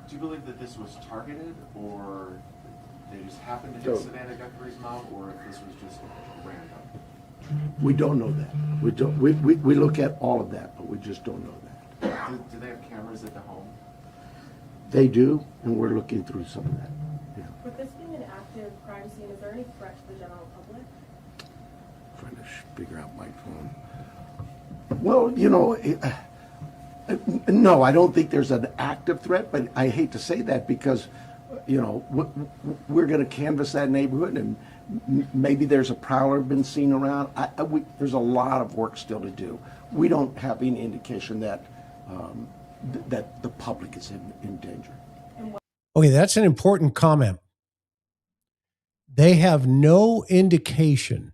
Do you believe that this was targeted, or they just happened to hit Savannah Guthrie's mom, or if this was just random? We don't know that. We don't. We look at all of that, but we just don't know that. Do they have cameras at the home? They do, and we're looking through some of that. Yeah. With this being an active crime scene, is there any threat to the general public? Trying to figure out my phone. Well, you know, no, I don't think there's an active threat, but I hate to say that because, you know, we're going to canvass that neighborhood, and maybe there's a prowler been seen around. There's a lot of work still to do. We don't have any indication that that the public is in danger. Okay, that's an important comment. They have no indication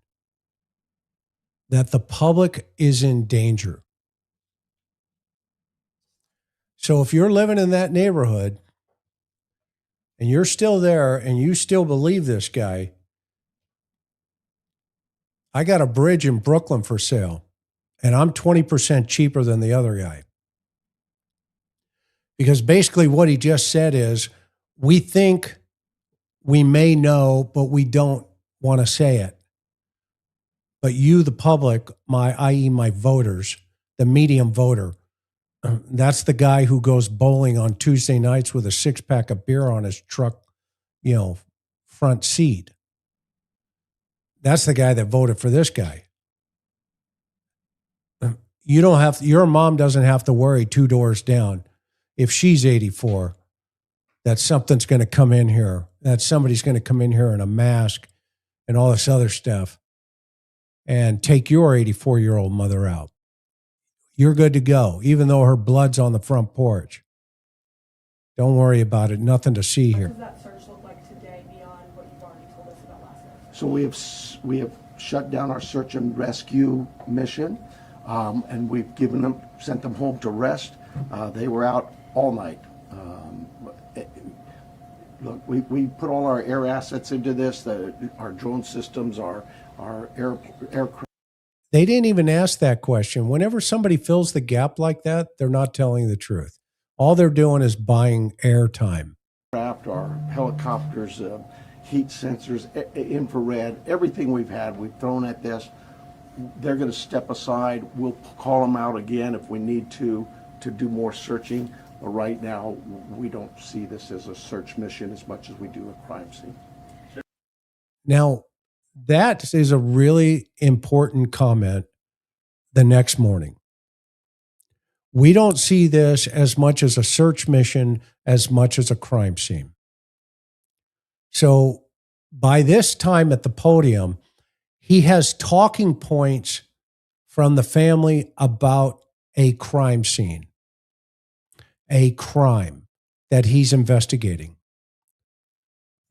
that the public is in danger. So if you're living in that neighborhood and you're still there and you still believe this guy, I got a bridge in Brooklyn for sale and I'm 20% cheaper than the other guy. Because basically what he just said is, we think we may know, but we don't want to say it. But you, the public, i.e. my voters, the medium voter, that's the guy who goes bowling on Tuesday nights with a 6-pack of beer on his truck, you know, front seat. That's the guy that voted for this guy. You don't have, your mom doesn't have to worry 2 doors down. If she's 84, that something's going to come in here, that somebody's going to come in here in a mask and all this other stuff and take your 84-year-old mother out. You're good to go, even though her blood's on the front porch. Don't worry about it. Nothing to see here. What does that search look like today beyond what you've already told us about last night? So we have shut down our search and rescue mission, and we've sent them home to rest. They were out all night. Look, we put all our air assets into this, our drone systems, our aircraft. They didn't even ask that question. Whenever somebody fills the gap like that, they're not telling the truth. All they're doing is buying airtime. Our helicopters, heat sensors, infrared, everything we've thrown at this. They're going to step aside. We'll call them out again if we need to do more searching. But right now, we don't see this as a search mission as much as we do a crime scene. Now, that is a really important comment the next morning. We don't see this as much as a search mission as much as a crime scene. So by this time at the podium, he has talking points from the family about a crime scene, a crime that he's investigating.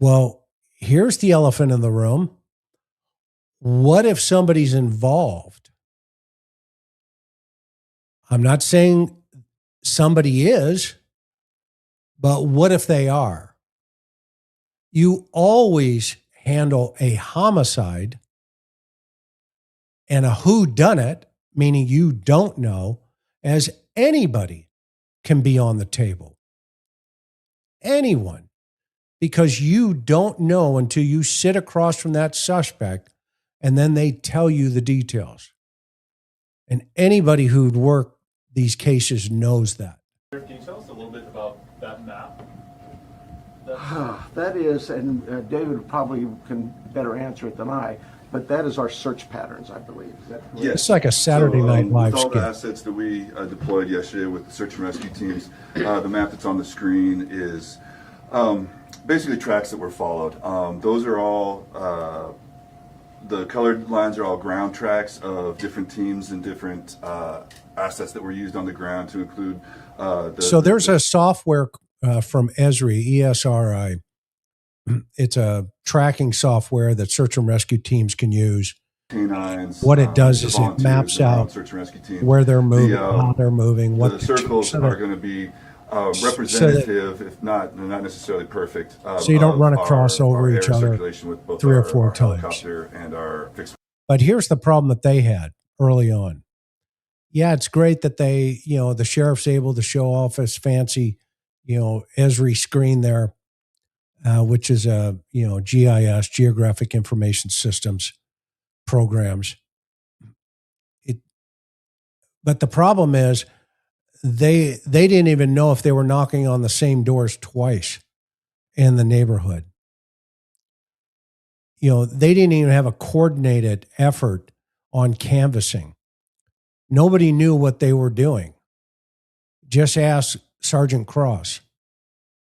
Well, here's the elephant in the room. What if somebody's involved? I'm not saying somebody is, but what if they are? You always handle a homicide and a whodunit, meaning you don't know, as anybody can be on the table. Anyone. Because you don't know until you sit across from that suspect and then they tell you the details. And anybody who'd worked these cases knows that. Can you tell us a little bit about that map? That is, and David probably can better answer it than I, but that is our search patterns, I believe. Is that correct? It's like a Saturday Night Live with all the skit. assets that we deployed yesterday with the search and rescue teams, the map that's on the screen is basically tracks that were followed. Those are all, the colored lines are all ground tracks of different teams and different assets that were used on the ground to include there's a software from Esri, ESRI. It's a tracking software that search and rescue teams can use. canines. What it does is it maps out search and rescue team. where they're moving, how they're moving, what the circles are going to be representative, if not necessarily perfect. So you don't run across over each other with both 3 or 4 our times. helicopter and our fixed. But here's the problem that they had early on. Yeah, it's great that they, the sheriff's able to show off his fancy, Esri screen there, which is a, GIS, Geographic Information Systems programs. But the problem is they didn't even know if they were knocking on the same doors twice in the neighborhood. They didn't even have a coordinated effort on canvassing. Nobody knew what they were doing. Just ask Sergeant Cross.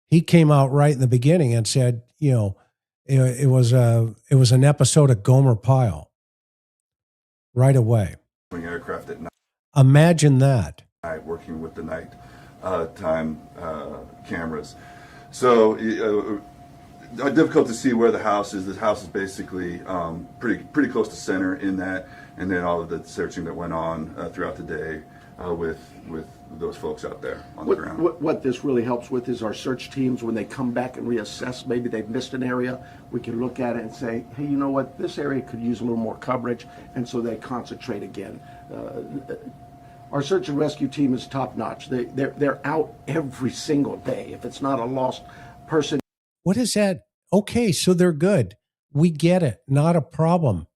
He came out right in the beginning and said, it was an episode of Gomer Pyle right away. Aircraft at night. Imagine that. Working with the night time cameras. So difficult to see where the house is. The house is basically pretty close to center in that, and then all of the searching that went on throughout the day with those folks out there on the ground. What this really helps with is our search teams, when they come back and reassess, maybe they've missed an area, we can look at it and say, hey, you know what, this area could use a little more coverage, and so they concentrate again. Our search and rescue team is top notch. They're out every single day. If it's not a lost person. What is that? Okay, so they're good. We get it. Not a problem.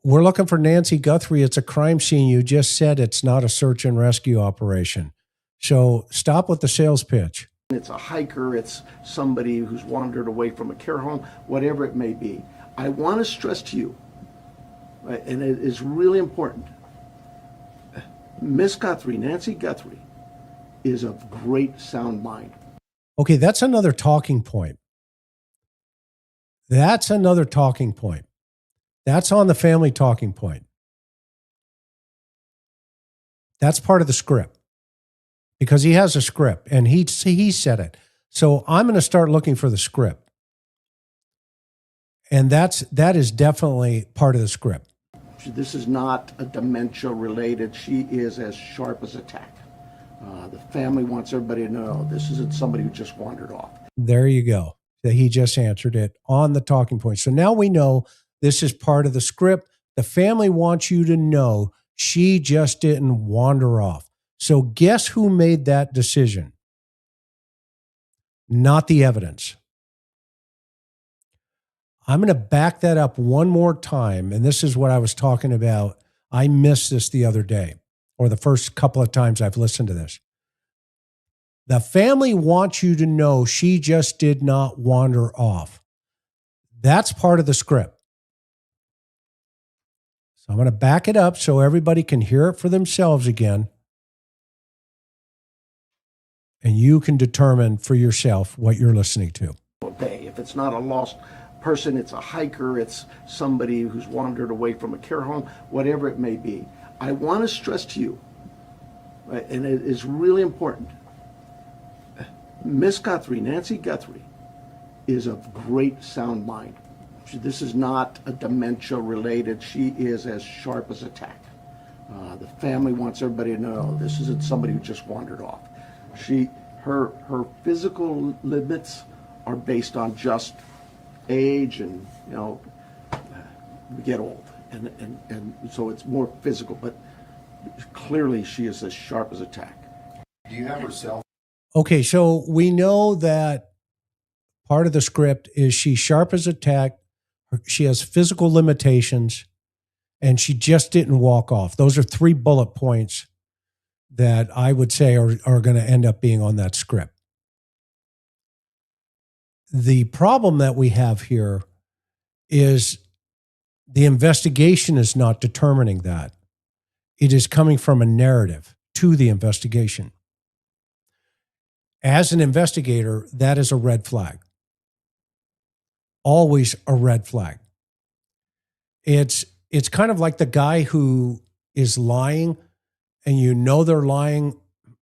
We're looking for Nancy Guthrie. It's a crime scene. You just said it's not a search and rescue operation. So stop with the sales pitch. It's a hiker. It's somebody who's wandered away from a care home, whatever it may be. I want to stress to you, right, and it is really important, Miss Guthrie, Nancy Guthrie, is of great sound mind. Okay, that's another talking point. That's another talking point. That's on the family talking point. That's part of the script because he has a script and he said it. So I'm going to start looking for the script. And that is definitely part of the script. This is not a dementia related. She is as sharp as a tack. The family wants everybody to know this isn't somebody who just wandered off. There you go. He just answered it on the talking point. So now we know this is part of the script. The family wants you to know she just didn't wander off. So guess who made that decision? Not the evidence. I'm going to back that up one more time. And this is what I was talking about. I missed this the other day, or the first couple of times I've listened to this. The family wants you to know she just did not wander off. That's part of the script. So I'm going to back it up so everybody can hear it for themselves again. And you can determine for yourself what you're listening to. Day. If it's not a lost person, it's a hiker, it's somebody who's wandered away from a care home, whatever it may be. I want to stress to you, right, and it is really important, Miss Guthrie, Nancy Guthrie, is of great sound mind. This is not a dementia related. She is as sharp as a tack. The family wants everybody to know this isn't somebody who just wandered off. Her physical limits are based on just age, and we get old, and so it's more physical. But clearly, she is as sharp as a tack. Do you have her cell? Okay, so we know that part of the script is she's sharp as a tack. She has physical limitations, and she just didn't walk off. Those are 3 bullet points that I would say are going to end up being on that script. The problem that we have here is the investigation is not determining that. It is coming from a narrative to the investigation. As an investigator, that is a red flag. Always a red flag. It's kind of like the guy who is lying, and you know they're lying,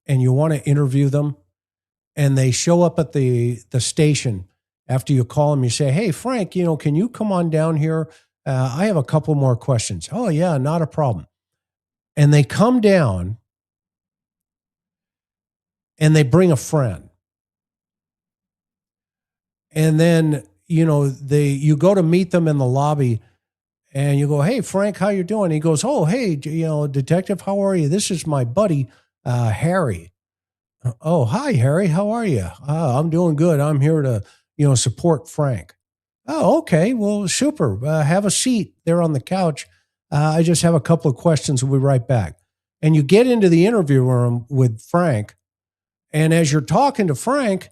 and you want to interview them, and they show up at the station after you call them. You say, "Hey, Frank, can you come on down here? I have a couple more questions." "Oh, yeah, not a problem." And they come down, and they bring a friend. And then, you go to meet them in the lobby, and you go, "Hey, Frank, how you doing?" He goes, "Oh, hey, detective, how are you? This is my buddy, Harry." "Oh, hi, Harry. How are you?" "I'm doing good. I'm here to, support Frank." "Oh, okay. Well, super. Have a seat there on the couch. I just have a couple of questions. We'll be right back." And you get into the interview room with Frank. And as you're talking to Frank,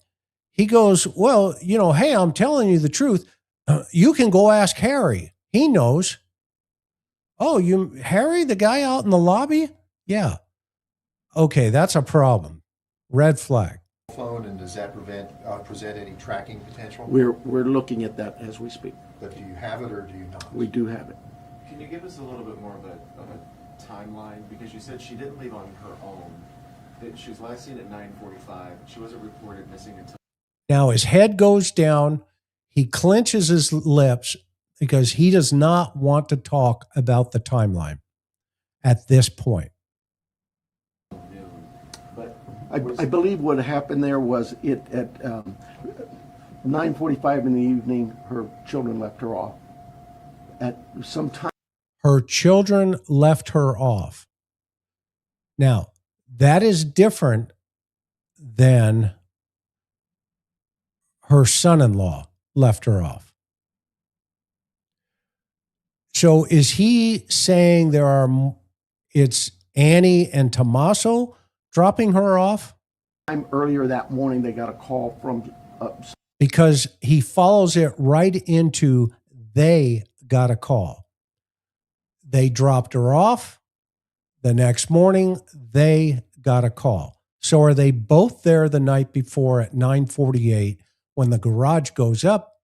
he goes, "Well, hey, I'm telling you the truth. You can go ask Harry. He knows." "Oh, Harry, the guy out in the lobby?" "Yeah." "Okay, that's a problem. Red flag." Phone, and does that present any tracking potential? We're looking at that as we speak. But do you have it or do you not? We do have it. Can you give us a little bit more of a timeline? Because you said she didn't leave on her own. She was last seen at 9:45. She wasn't reported missing until... Now his head goes down. He clenches his lips because he does not want to talk about the timeline at this point. I believe what happened there was at 9:45 in the evening, her children left her off. At some time, her children left her off. Now, that is different than her son-in-law left her off. So is he saying it's Annie and Tommaso dropping her off? Earlier that morning, they got a call from... because he follows it right into they got a call. They dropped her off. The next morning, they got a call. So are they both there the night before at 9:48 when the garage goes up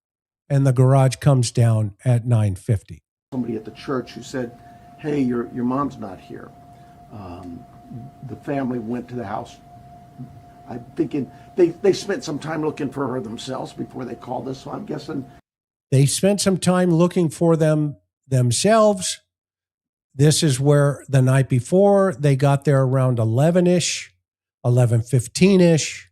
and the garage comes down at 9:50? Somebody at the church who said, "Hey, your mom's not here." The family went to the house. I'm thinking they spent some time looking for her themselves before they called us, so I'm guessing... They spent some time looking for them themselves. This is where the night before they got there around 11-ish, 11:15-ish.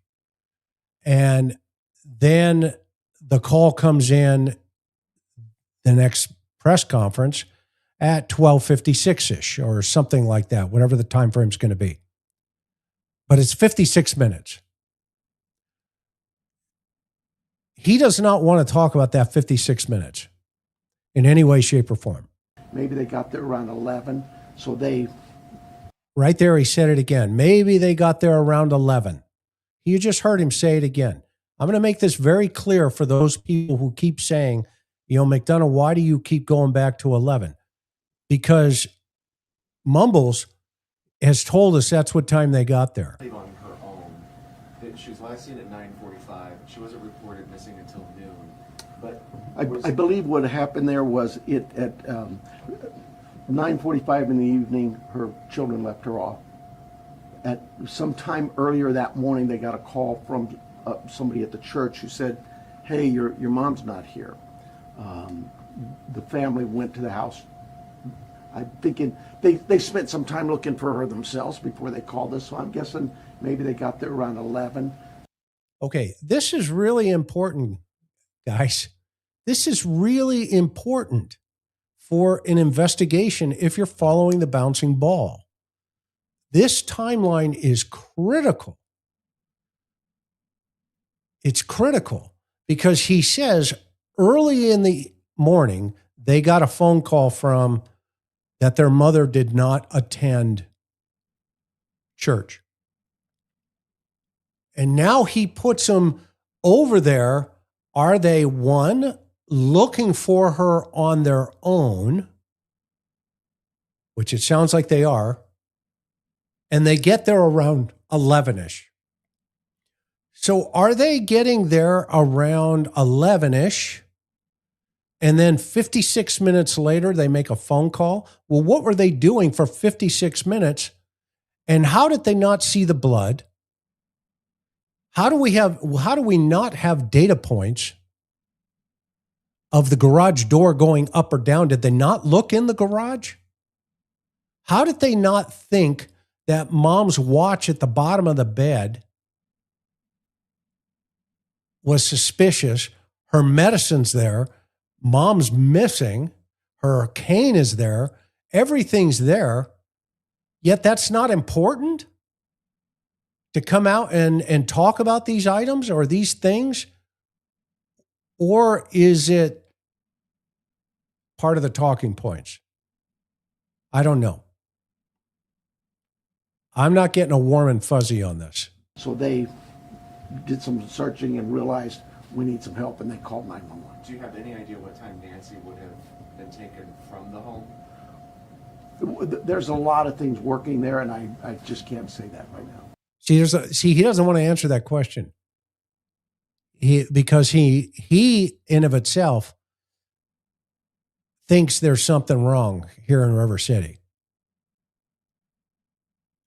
And then the call comes in the next press conference at 12:56-ish or something like that, whatever the time frame is going to be. But it's 56 minutes. He does not want to talk about that 56 minutes in any way, shape, or form. Maybe they got there around 11, so they... Right there, he said it again. Maybe they got there around 11. You just heard him say it again. I'm going to make this very clear for those people who keep saying McDonough, why do you keep going back to 11? Because Mumbles has told us that's what time they got there. On her own. She was last seen at 9:45. She wasn't reported missing until noon. But I believe what happened there was at 9:45 in the evening, her children left her off. At some time earlier that morning, they got a call from somebody at the church who said, "Hey, your mom's not here." The family went to the house. I'm thinking they spent some time looking for her themselves before they called us, so I'm guessing maybe they got there around 11. Okay, this is really important, guys. This is really important for an investigation if you're following the bouncing ball. This timeline is critical. It's critical because he says early in the morning, they got a phone call from that their mother did not attend church. And now he puts them over there. Are they, one, looking for her on their own, which it sounds like they are, and they get there around 11-ish. So are they getting there around 11-ish? And then 56 minutes later, they make a phone call. Well, what were they doing for 56 minutes? And how did they not see the blood? How do we not have data points of the garage door going up or down? Did they not look in the garage? How did they not think that mom's watch at the bottom of the bed was suspicious? Her medicine's there. Mom's missing. Her cane is there. Everything's there. Yet that's not important to come out and talk about these items or these things? Or is it part of the talking points? I don't know. I'm not getting a warm and fuzzy on this. So they did some searching and realized we need some help, and they called 911. do you have any idea what time Nancy would have been taken from the home? There's a lot of things working there, and I just can't say that right now. See, he doesn't want to answer that question. Because he in of itself thinks there's something wrong here in River City.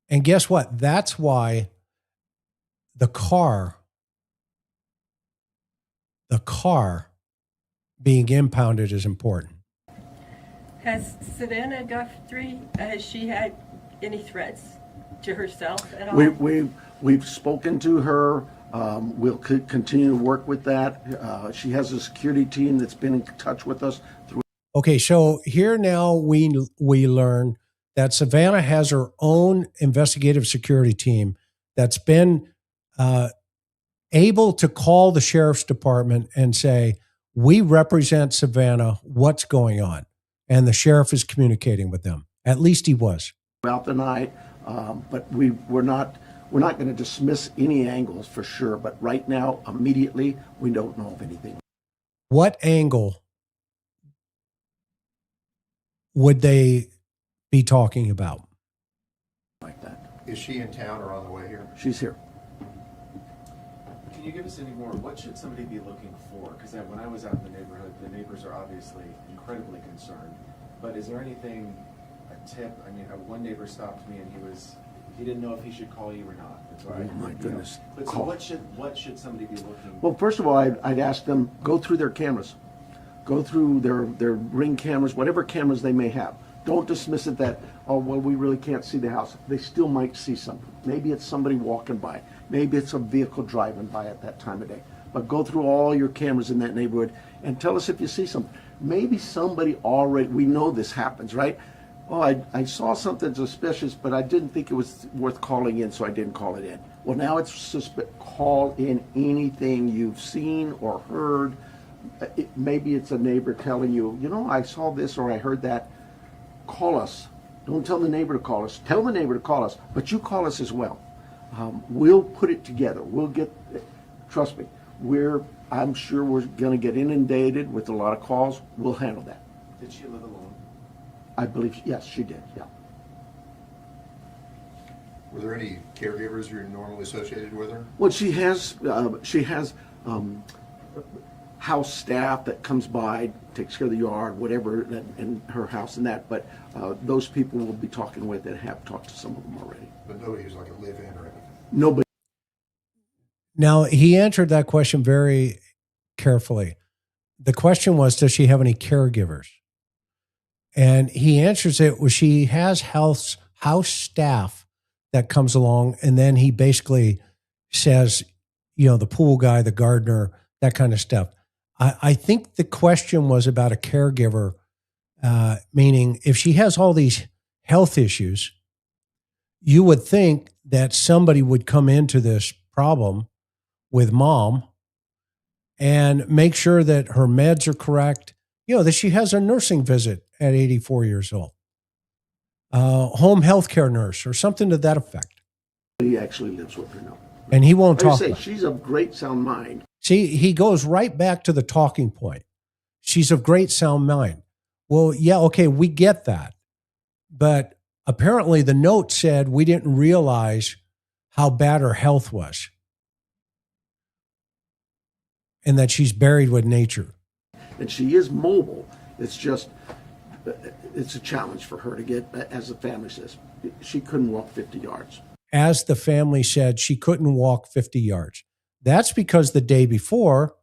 And guess what? That's why the car being impounded is important. Has Savannah Guthrie, has she had any threats to herself at all? We've spoken to her. We'll continue to work with that. She has a security team that's been in touch with us. Okay, so here now we learn that Savannah has her own investigative security team that's been able to call the sheriff's department and say, we represent Savannah, what's going on? And the sheriff is communicating with them. At least he was. Throughout the night, but we're not going to dismiss any angles for sure. But right now, immediately, we don't know of anything. What angle would they be talking about? Like that. Is she in town or on the way here? She's here. Can you give us any more? What should somebody be looking for? Because when I was out in the neighborhood, the neighbors are obviously incredibly concerned. But is there anything, a tip? I mean, one neighbor stopped me and he didn't know if he should call you or not. That's why my goodness. But so what should somebody be looking? Well, first of all, I'd ask them, go through their cameras. Go through their Ring cameras, whatever cameras they may have. Don't dismiss it that, oh, well, we really can't see the house. They still might see something. Maybe it's somebody walking by. Maybe it's a vehicle driving by at that time of day. But go through all your cameras in that neighborhood and tell us if you see something. Maybe somebody already, we know this happens, right? Oh, I saw something suspicious, but I didn't think it was worth calling in, so I didn't call it in. Well, now it's call in anything you've seen or heard. Maybe it's a neighbor telling you, I saw this or I heard that. Call us. Don't tell the neighbor to call us. Tell the neighbor to call us, but you call us as well. We'll put it together. We'll get, trust me, we're I'm sure we're going to get inundated with a lot of calls. We'll handle that. Did she live alone? I believe, yes, she did, yeah. Were there any caregivers who are normally associated with her? Well, she has house staff that comes by, takes care of the yard, whatever, in her house and that, but those people we'll be talking with and have talked to some of them already. But nobody who's like a live-in or anything? Nobody. Now, he answered that question very carefully. The question was, does she have any caregivers? And he answers it, well, she has house staff that comes along, and then he basically says, you know, the pool guy, the gardener, that kind of stuff. I think the question was about a caregiver, meaning if she has all these health issues, you would think that somebody would come into this problem with mom and make sure that her meds are correct, you know, that she has a nursing visit at 84 years old, home health care nurse or something to that effect. He actually lives with her now. And he won't talk. Like I say, she's of great sound mind. See, he goes right back to the talking point. She's of great sound mind. Well, yeah, okay, we get that. But apparently the note said we didn't realize how bad her health was and that she's buried with nature. And she is mobile. It's just, it's a challenge for her to get, as the family says, she couldn't walk 50 yards. As the family said, she couldn't walk 50 yards. That's because the day before,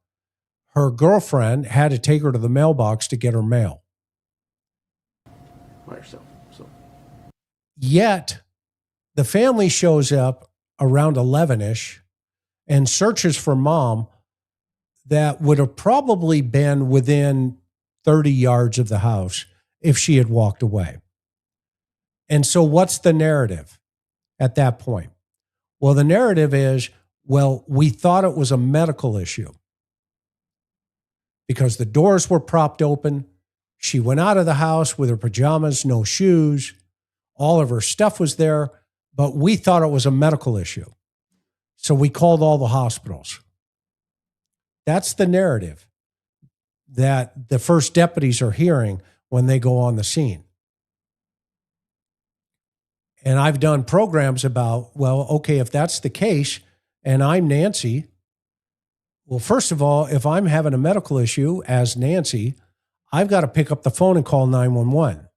her girlfriend had to take her to the mailbox to get her mail. By herself. So. Yet, the family shows up around 11-ish and searches for mom that would have probably been within 30 yards of the house if she had walked away. And so what's the narrative at that point? Well, the narrative is, well, we thought it was a medical issue because the doors were propped open. She went out of the house with her pajamas, no shoes. All of her stuff was there, but we thought it was a medical issue. So we called all the hospitals. That's the narrative that the first deputies are hearing when they go on the scene. And I've done programs about, well, okay, if that's the case, and I'm Nancy, well, first of all, if I'm having a medical issue as Nancy, I've got to pick up the phone and call 911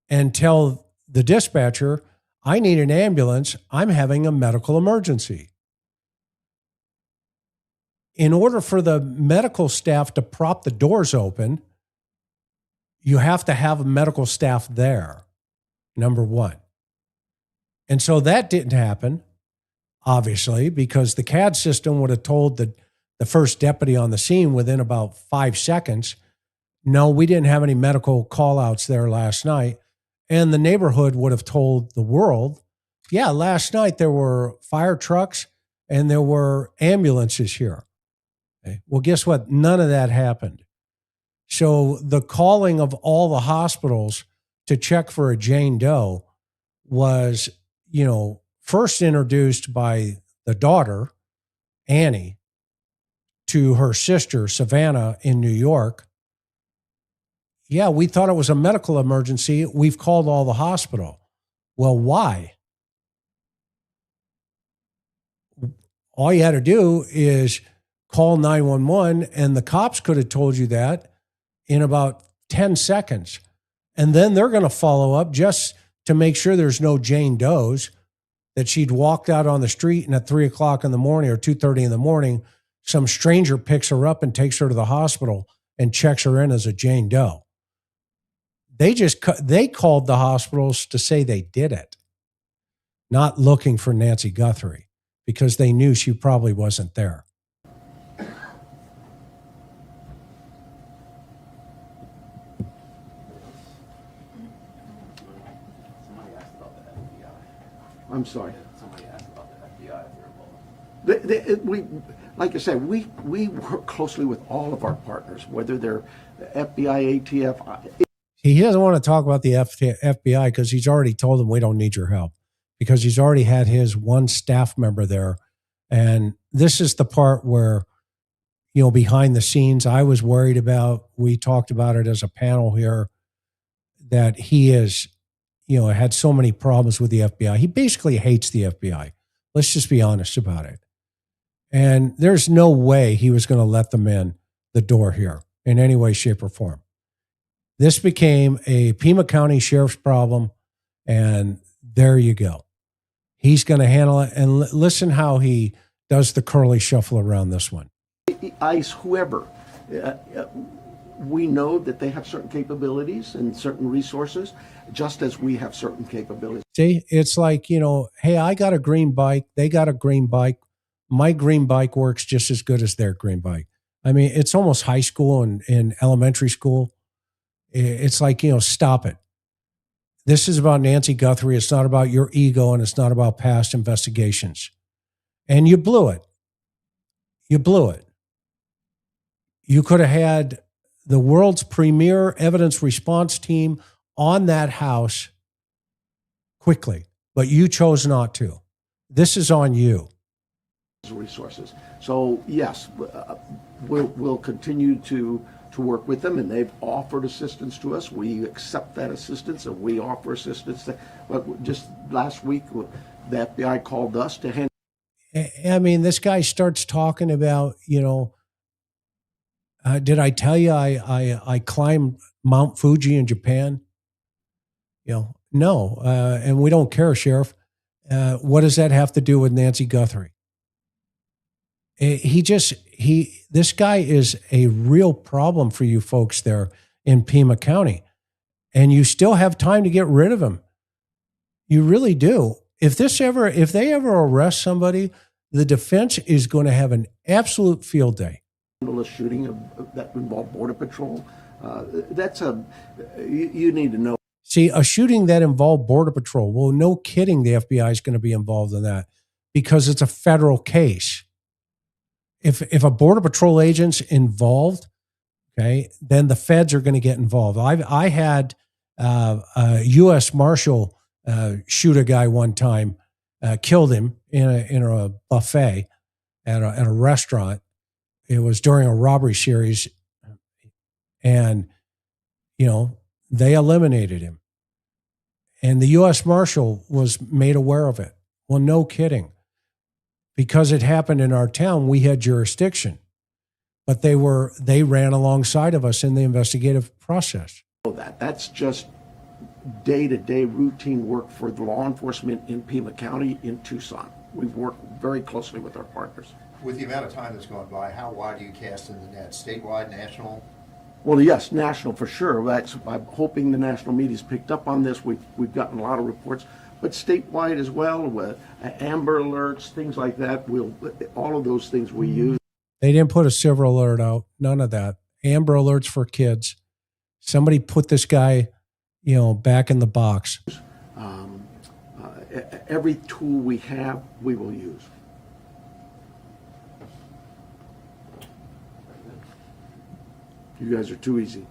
and tell the dispatcher, I need an ambulance. I'm having a medical emergency. In order for the medical staff to prop the doors open, you have to have medical staff there, number one. And so that didn't happen, obviously, because the CAD system would have told the first deputy on the scene within about 5 seconds, no, we didn't have any medical call-outs there last night. And the neighborhood would have told the world, yeah, last night there were fire trucks and there were ambulances here. Okay. Well, guess what? None of that happened. So the calling of all the hospitals to check for a Jane Doe was, you know, first introduced by the daughter, Annie, to her sister, Savannah, in New York. Yeah, we thought it was a medical emergency. We've called all the hospital. Well, why? All you had to do is call 911, and the cops could have told you that in about 10 seconds. And then they're going to follow up just to make sure there's no Jane Does, that she'd walked out on the street and at 3 o'clock in the morning or 2:30 in the morning, some stranger picks her up and takes her to the hospital and checks her in as a Jane Doe. They called the hospitals to say they did it, not looking for Nancy Guthrie, because they knew she probably wasn't there. Somebody asked about the FBI. I'm sorry. Somebody asked about the FBI if you're involved. Like I said, we work closely with all of our partners, whether they're FBI, ATF. He doesn't want to talk about the FBI because he's already told them we don't need your help, because he's already had his one staff member there. And this is the part where behind the scenes, I was worried about, we talked about it as a panel here, that he is, had so many problems with the FBI. He basically hates the FBI. Let's just be honest about it. And there's no way he was going to let them in the door here in any way, shape, or form. This became a Pima County Sheriff's problem, and there you go. He's going to handle it. And listen how he does the curly shuffle around this one. ICE, whoever, we know that they have certain capabilities and certain resources, just as we have certain capabilities. See, it's like, hey, I got a green bike. They got a green bike. My green bike works just as good as their green bike. I mean, it's almost high school and elementary school. It's like, stop it. This is about Nancy Guthrie. It's not about your ego, and it's not about past investigations. And you blew it. You blew it. You could have had the world's premier evidence response team on that house quickly, but you chose not to. This is on you. Resources. So yes, we'll continue to work with them, and they've offered assistance to us. We accept that assistance, and we offer assistance. But just last week, the FBI called us to hand. I mean, this guy starts talking about, did I tell you I climbed Mount Fuji in Japan? No, and we don't care, Sheriff. What does that have to do with Nancy Guthrie? This guy is a real problem for you folks there in Pima County, and you still have time to get rid of him. You really do. If they ever arrest somebody, the defense is going to have an absolute field day. A shooting that involved Border Patrol. You need to know. See, a shooting that involved Border Patrol. Well, no kidding, the FBI is going to be involved in that because it's a federal case. If a Border Patrol agent's involved, okay, then the feds are going to get involved. I had a U.S. Marshal shoot a guy one time, killed him in a buffet at a restaurant. It was during a robbery series, and they eliminated him. And the U.S. Marshal was made aware of it. Well, no kidding. Because it happened in our town, we had jurisdiction, but they ran alongside of us in the investigative process. That's just day-to-day routine work for the law enforcement in Pima County in Tucson. We've worked very closely with our partners. With the amount of time that's gone by, how wide do you cast in the net? Statewide, national? Well, yes, national for sure. I'm hoping the national media's picked up on this. We've gotten a lot of reports. But statewide as well, with Amber Alerts, things like that, all of those things we use. They didn't put a silver alert out. None of that. Amber Alerts for kids. Somebody put this guy, back in the box. Every tool we have, we will use. You guys are too easy.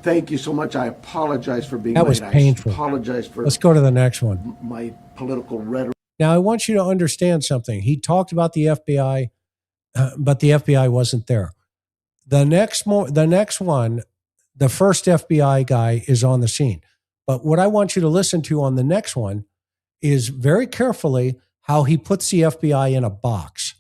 Thank you so much. I apologize for being late. That was painful. I apologize for. Let's go to the next one. My political rhetoric. Now, I want you to understand something. He talked about the FBI, but the FBI wasn't there. The next one, the first FBI guy is on the scene. But what I want you to listen to on the next one is very carefully how he puts the FBI in a box,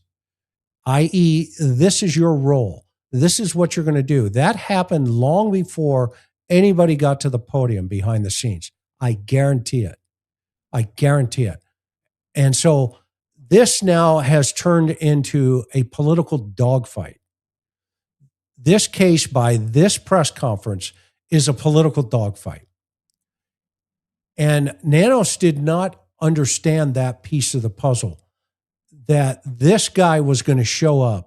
i.e., this is your role. This is what you're going to do. That happened long before anybody got to the podium behind the scenes. I guarantee it. I guarantee it. And so this now has turned into a political dogfight. This case by this press conference is a political dogfight. And Nanos did not understand that piece of the puzzle, that this guy was going to show up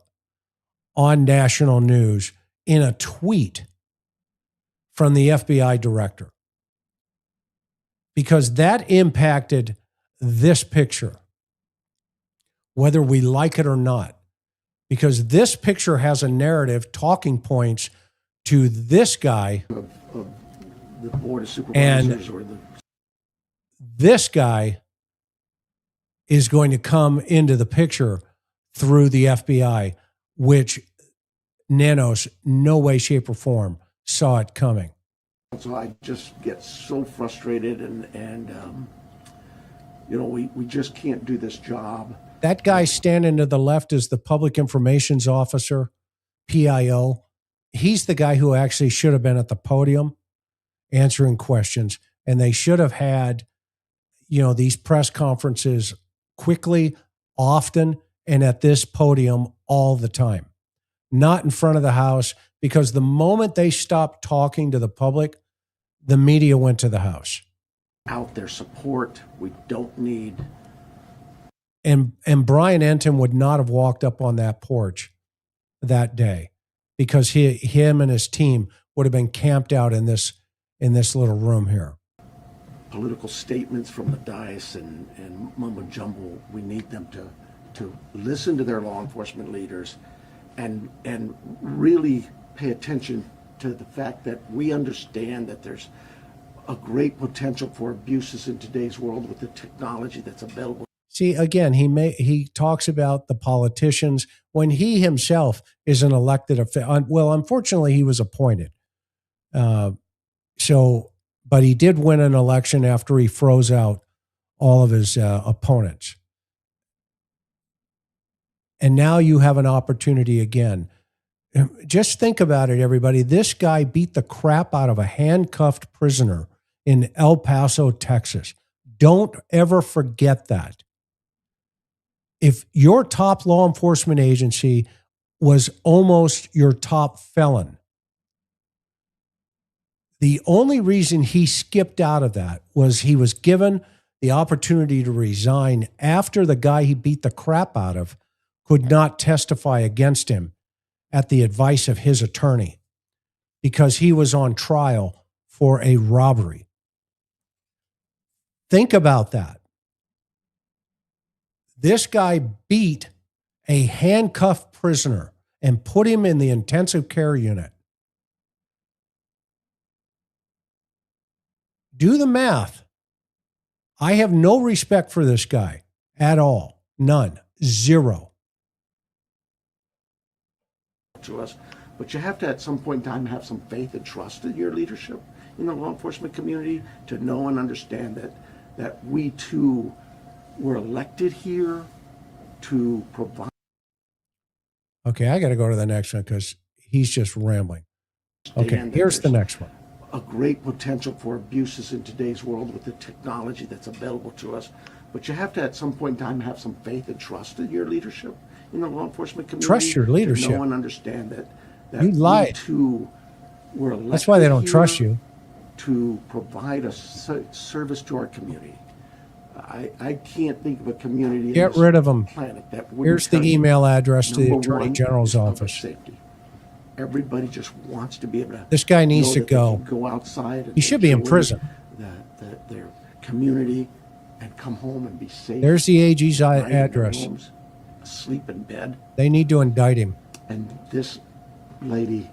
on national news in a tweet from the FBI director, because that impacted this picture, whether we like it or not, because this picture has a narrative, talking points to this guy of the Board of Supervisors, and this guy is going to come into the picture through the FBI, which Nanos, no way, shape, or form saw it coming. So I just get so frustrated, and you know, we just can't do this job. That guy standing to the left is the Public Information's Officer, PIO. He's the guy who actually should have been at the podium answering questions, and they should have had, you know, these press conferences quickly, often, and at this podium all the time. Not in front of the House, because the moment they stopped talking to the public, the media went to the House. Out their support, we don't need. And Brian Enton would not have walked up on that porch that day, because him and his team would have been camped out in this little room here. Political statements from the dais and mumbo jumbo. We need them to listen to their law enforcement leaders and really pay attention to the fact that we understand that there's a great potential for abuses in today's world with the technology that's available. See, again, he talks about the politicians when he himself is an elected official. Well, unfortunately, he was appointed. But he did win an election after he froze out all of his opponents. And now you have an opportunity again. Just think about it, everybody. This guy beat the crap out of a handcuffed prisoner in El Paso, Texas. Don't ever forget that. If your top law enforcement agency was almost your top felon, the only reason he skipped out of that was he was given the opportunity to resign after the guy he beat the crap out of could not testify against him at the advice of his attorney because he was on trial for a robbery. Think about that. This guy beat a handcuffed prisoner and put him in the intensive care unit. Do the math. I have no respect for this guy at all. None. Zero. To us, but you have to at some point in time have some faith and trust in your leadership in the law enforcement community to know and understand that we too were elected here to provide. Okay, I got to go to the next one because he's just rambling. Okay, here's the next one. A great potential for abuses in today's world with the technology that's available to us, but you have to at some point in time have some faith and trust in your leadership in the law enforcement community. Trust your leadership. To know and understand that you lied. We too were elected. That's why they don't trust you. To provide a service to our community. I can't think of a community. Get rid of them. Planet that here's the email address to the Attorney General's office. Safety. Everybody just wants to be able to. This guy needs to go. Go outside. And he should be in prison. Their community and come home and be safe. There's the AG's address. Sleep in bed. They need to indict him. And this lady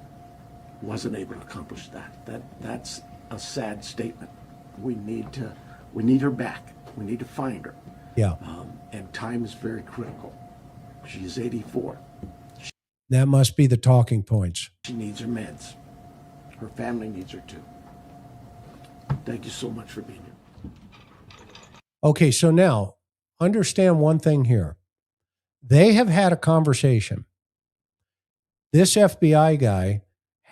wasn't able to accomplish that. That's a sad statement. We need her back. We need to find her. Yeah. And time is very critical. She's 84. That must be the talking points. She needs her meds. Her family needs her too. Thank you so much for being here. Okay, so now understand one thing here. They have had a conversation. This FBI guy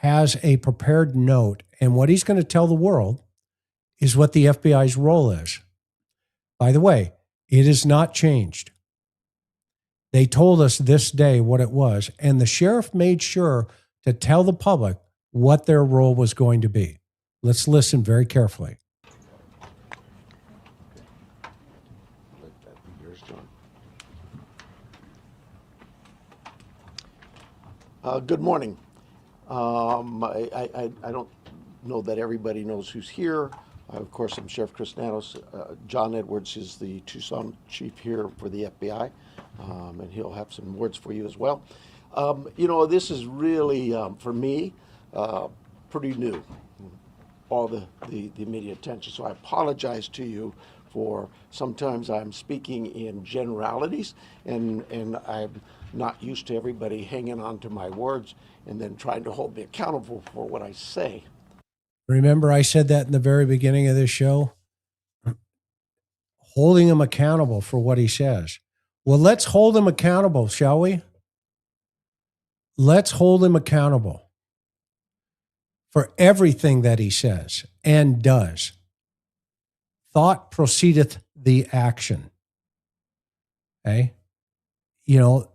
has a prepared note, and what he's going to tell the world is what the FBI's role is. By the way, it has not changed. They told us this day what it was, and the sheriff made sure to tell the public what their role was going to be. Let's listen very carefully. Good morning. I don't know that everybody knows who's here. Of course, I'm Sheriff Chris Nanos. John Edwards is the Tucson chief here for the FBI, and he'll have some words for you as well. This is really, for me, pretty new, all the media attention. So I apologize to you for sometimes I'm speaking in generalities, and I'm not used to everybody hanging on to my words and then trying to hold me accountable for what I say. Remember, I said that in the very beginning of this show? Holding him accountable for what he says. Well, let's hold him accountable, shall we? Let's hold him accountable for everything that he says and does. Thought proceedeth the action. Okay? You know,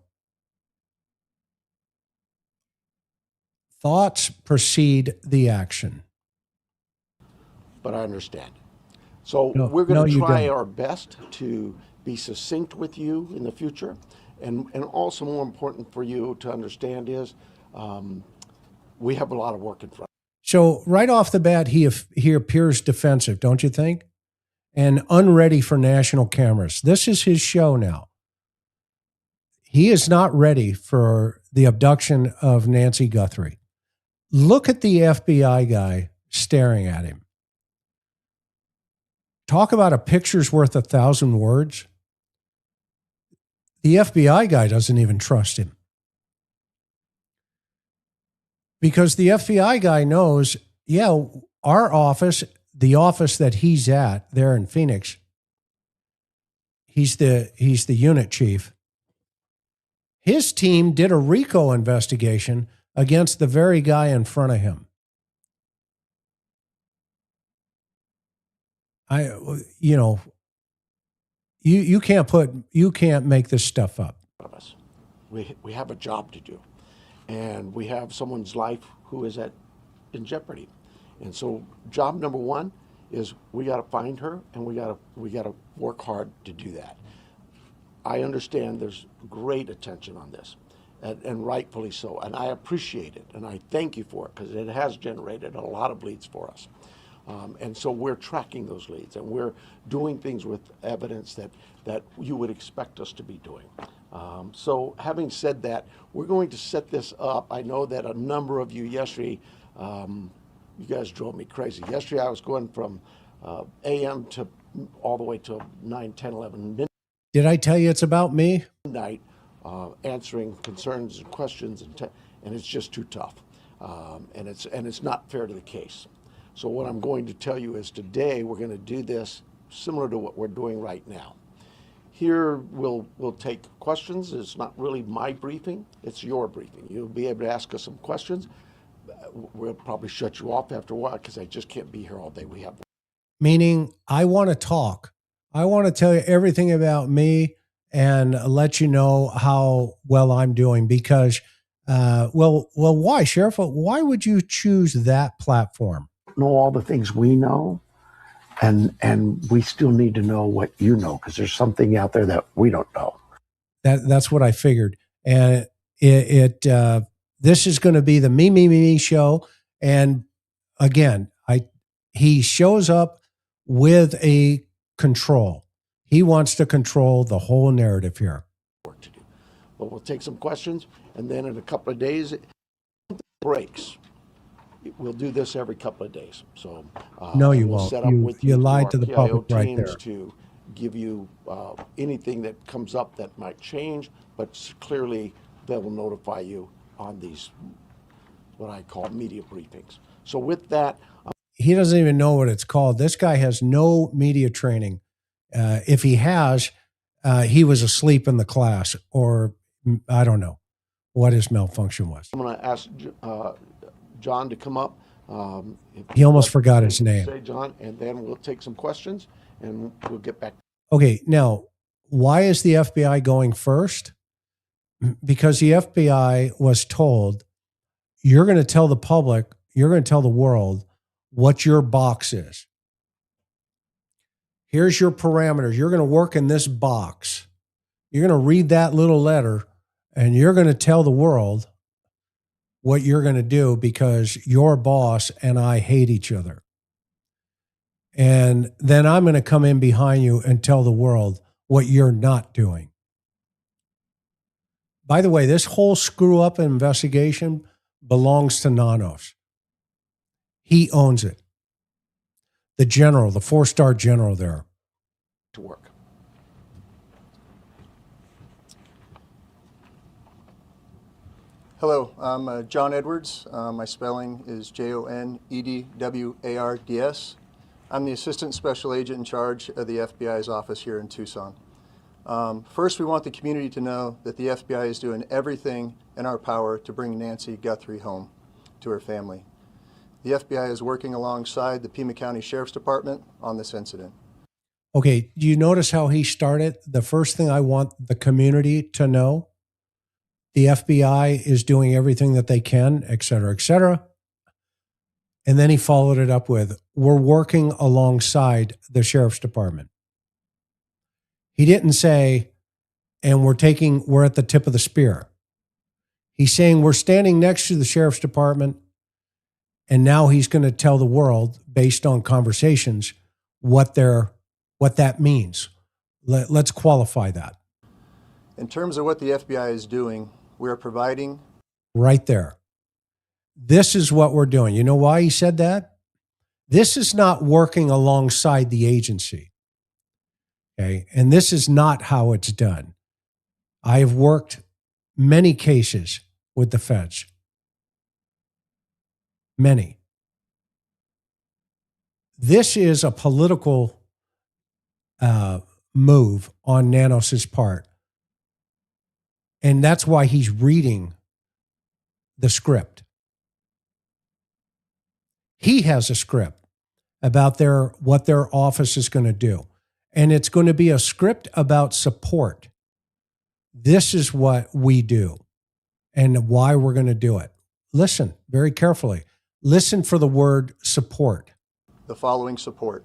thoughts precede the action. But I understand. So No, we're going to you try don't. our best to be succinct with you in the future. And also more important for you to understand is we have a lot of work in front. So right off the bat, he appears defensive, don't you think? And unready for national cameras. This is his show now. He is not ready for the abduction of Nancy Guthrie. Look at the FBI guy staring at him. Talk about a picture's worth 1,000 words. The FBI guy doesn't even trust him. Because the FBI guy knows, yeah, our office, the office that he's at there in Phoenix, he's the unit chief. His team did a RICO investigation against the very guy in front of him. You can't make this stuff up. We have a job to do, and we have someone's life who is in jeopardy. And so job number one is we got to find her, and we got to work hard to do that. I understand there's great attention on this, and rightfully so, and I appreciate it, and I thank you for it, because it has generated a lot of leads for us. And so we're tracking those leads, and we're doing things with evidence that you would expect us to be doing. So having said that, we're going to set this up. I know that a number of you yesterday, you guys drove me crazy. Yesterday I was going from AM to all the way to 9, 10, 11 midnight. Did I tell you it's about me? Answering concerns and questions, and it's just too tough, and it's not fair to the case. So what I'm going to tell you is today we're going to do this similar to what we're doing right now. Here we'll take questions. It's not really my briefing, it's your briefing. You'll be able to ask us some questions. We'll probably shut you off after a while because I just can't be here all day. We have. Meaning I want to talk. I want to tell you everything about me and let you know how well I'm doing because, why, Sheriff? Why would you choose that platform? Know all the things we know, and we still need to know what you know because there's something out there that we don't know. That's what I figured, and this is going to be the me show. And again, he shows up with a control. He wants to control the whole narrative here. Work to do, but we'll take some questions, and then in a couple of days, breaks. We'll do this every couple of days. So no, you we'll won't. set up with you lied to the PIO public right teams there. To give you anything that comes up that might change, but clearly they will notify you on these what I call media briefings. So with that, he doesn't even know what it's called. This guy has no media training. If he has, he was asleep in the class, or I don't know what his malfunction was. I'm going to ask John to come up. He almost forgot his name. Say John, and then we'll take some questions, and we'll get back. Okay, now, why is the FBI going first? Because the FBI was told, you're going to tell the public, you're going to tell the world what your box is. Here's your parameters. You're going to work in this box. You're going to read that little letter, and you're going to tell the world what you're going to do because your boss and I hate each other. And then I'm going to come in behind you and tell the world what you're not doing. By the way, this whole screw-up investigation belongs to Nanos. He owns it. The general, the 4-star general there. to work. Hello, I'm John Edwards. My spelling is Jonedwards. I'm the Assistant Special Agent in charge of the FBI's office here in Tucson. First, we want the community to know that the FBI is doing everything in our power to bring Nancy Guthrie home to her family. The FBI is working alongside the Pima County Sheriff's Department on this incident. Okay, do you notice how he started? The first thing I want the community to know, the FBI is doing everything that they can, et cetera, et cetera. And then he followed it up with, we're working alongside the Sheriff's Department. He didn't say, and we're at the tip of the spear. He's saying we're standing next to the Sheriff's Department, and now he's going to tell the world, based on conversations, what that means. Let's qualify that. In terms of what the FBI is doing, we are providing... Right there. This is what we're doing. You know why he said that? This is not working alongside the agency. Okay, and this is not how it's done. I have worked many cases with the feds. Many. This is a political move on Nanos' part. And that's why he's reading the script. He has a script about what their office is going to do. And it's going to be a script about support. This is what we do and why we're going to do it. Listen very carefully. Listen for the word support. The following support.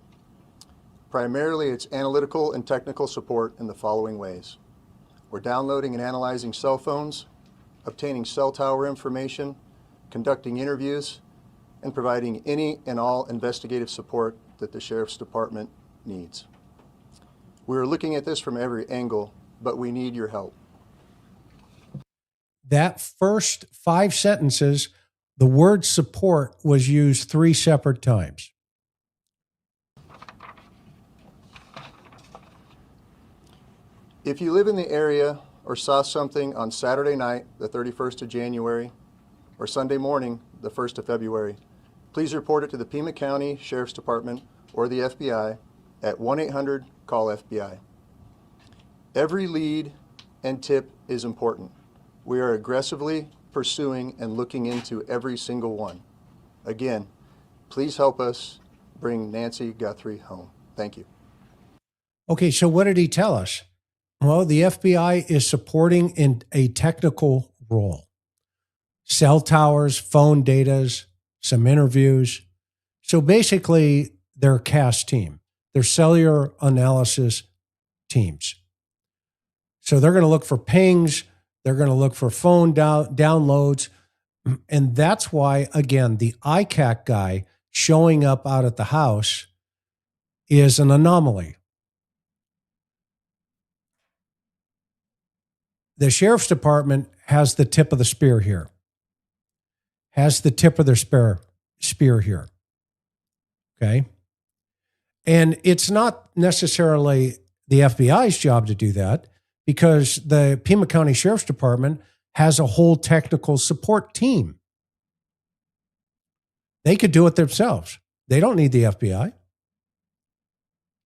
Primarily, it's analytical and technical support in the following ways. We're downloading and analyzing cell phones, obtaining cell tower information, conducting interviews, and providing any and all investigative support that the Sheriff's Department needs. We are looking at this from every angle, but we need your help. That first 5 sentences, the word support was used 3 separate times. If you live in the area or saw something on Saturday night, the 31st of January, or Sunday morning, the 1st of February, please report it to the Pima County Sheriff's Department or the FBI at 1-800-CALL-FBI. Every lead and tip is important. We are aggressively pursuing and looking into every single one. Again, please help us bring Nancy Guthrie home. Thank you. Okay, so what did he tell us? Well, the FBI is supporting in a technical role. Cell towers, phone datas, some interviews. So basically, they're a CAS team. They're cellular analysis teams. So they're going to look for pings. They're going to look for phone downloads. And that's why, again, the ICAC guy showing up out at the house is an anomaly. The Sheriff's Department has the tip of the spear here. Has the tip of their spear here. Okay? And it's not necessarily the FBI's job to do that, because the Pima County Sheriff's Department has a whole technical support team. They could do it themselves. They don't need the FBI.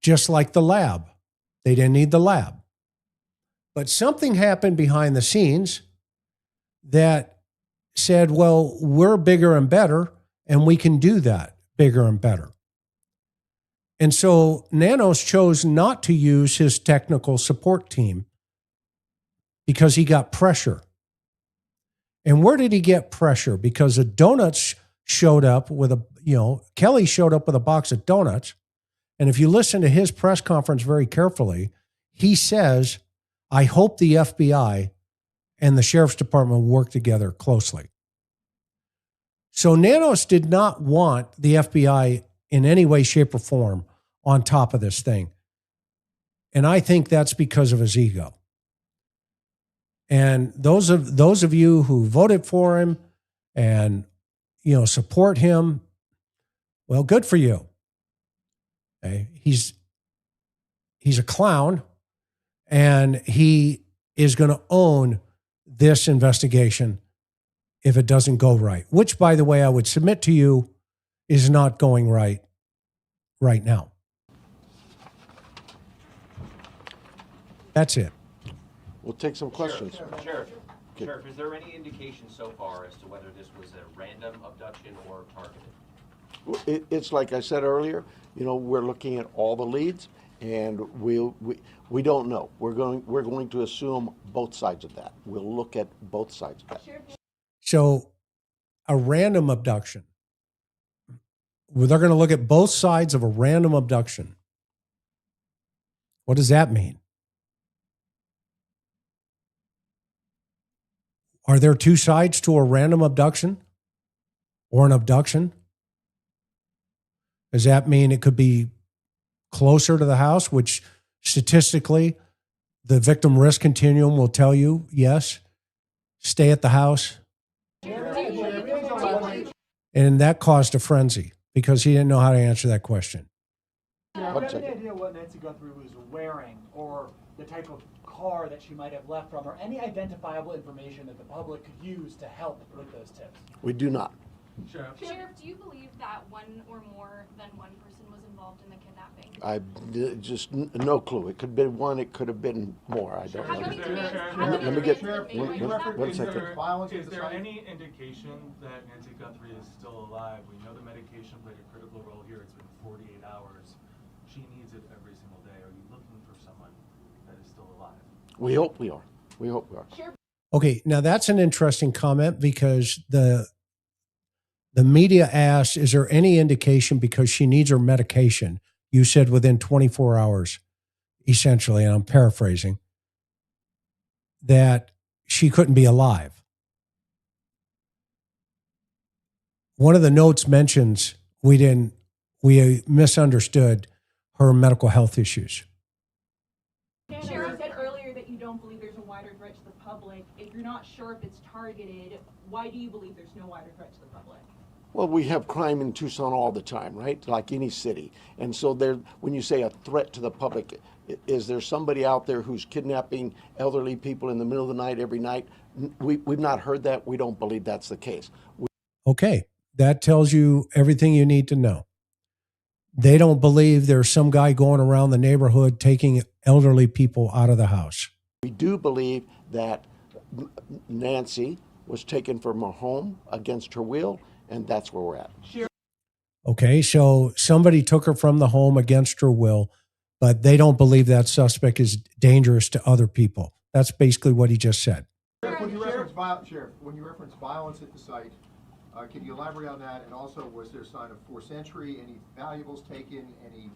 Just like the lab. They didn't need the lab. But something happened behind the scenes that said, well, we're bigger and better, and we can do that bigger and better. And so Nanos chose not to use his technical support team because he got pressure. And where did he get pressure? Because the donuts showed up with Kelly showed up with a box of donuts. And if you listen to his press conference very carefully, he says, I hope the FBI and the Sheriff's Department work together closely. So Nanos did not want the FBI in any way, shape, or form on top of this thing. And I think that's because of his ego. And those of you who voted for him and support him, well, good for you. Okay? He's he's a clown, and he is going to own this investigation if it doesn't go right, which, by the way, I would submit to you is not going right now. That's it. We'll take some questions. Sheriff, is there any indication so far as to whether this was a random abduction or targeted? It's like I said earlier, we're looking at all the leads, and we don't know. We're going to assume both sides of that. We'll look at both sides of that. So a random abduction, they're going to look at both sides of a random abduction. What does that mean? Are there two sides to a random abduction or an abduction? Does that mean it could be closer to the house, which statistically the victim risk continuum will tell you, yes, stay at the house? And that caused a frenzy because he didn't know how to answer that question. Do you have any idea what Nancy Guthrie was wearing or the type of car that she might have left from, or any identifiable information that the public could use to help with those tips? We do not. Sheriff, do you believe that one or more than one person was involved in the kidnapping? I just no clue. It could have been one. It could have been more. I don't know. Let me get one second. Is there any indication that Nancy Guthrie is still alive? We know the medication played a critical role here. It's been 48 hours. She needs it every single day. Are you looking for someone that is still alive? We hope we are. We hope we are. Okay, now that's an interesting comment because the media asked, is there any indication because she needs her medication? You said within 24 hours, essentially, and I'm paraphrasing, that she couldn't be alive. One of the notes mentions we misunderstood her medical health issues. Sheriff, you said earlier that you don't believe there's a wider threat to the public. If you're not sure if it's targeted, why do you believe there's no wider threat to the public? Well, we have crime in Tucson all the time, right? Like any city. And so when you say a threat to the public, is there somebody out there who's kidnapping elderly people in the middle of the night every night? We've not heard that. We don't believe that's the case. Okay, that tells you everything you need to know. They don't believe there's some guy going around the neighborhood taking elderly people out of the house. We do believe that Nancy was taken from her home against her will, and that's where we're at. Okay, so somebody took her from the home against her will, but they don't believe that suspect is dangerous to other people. That's basically what he just said. When you reference violence at the site, can you elaborate on that? And also, was there a sign of forced entry, any valuables taken, any...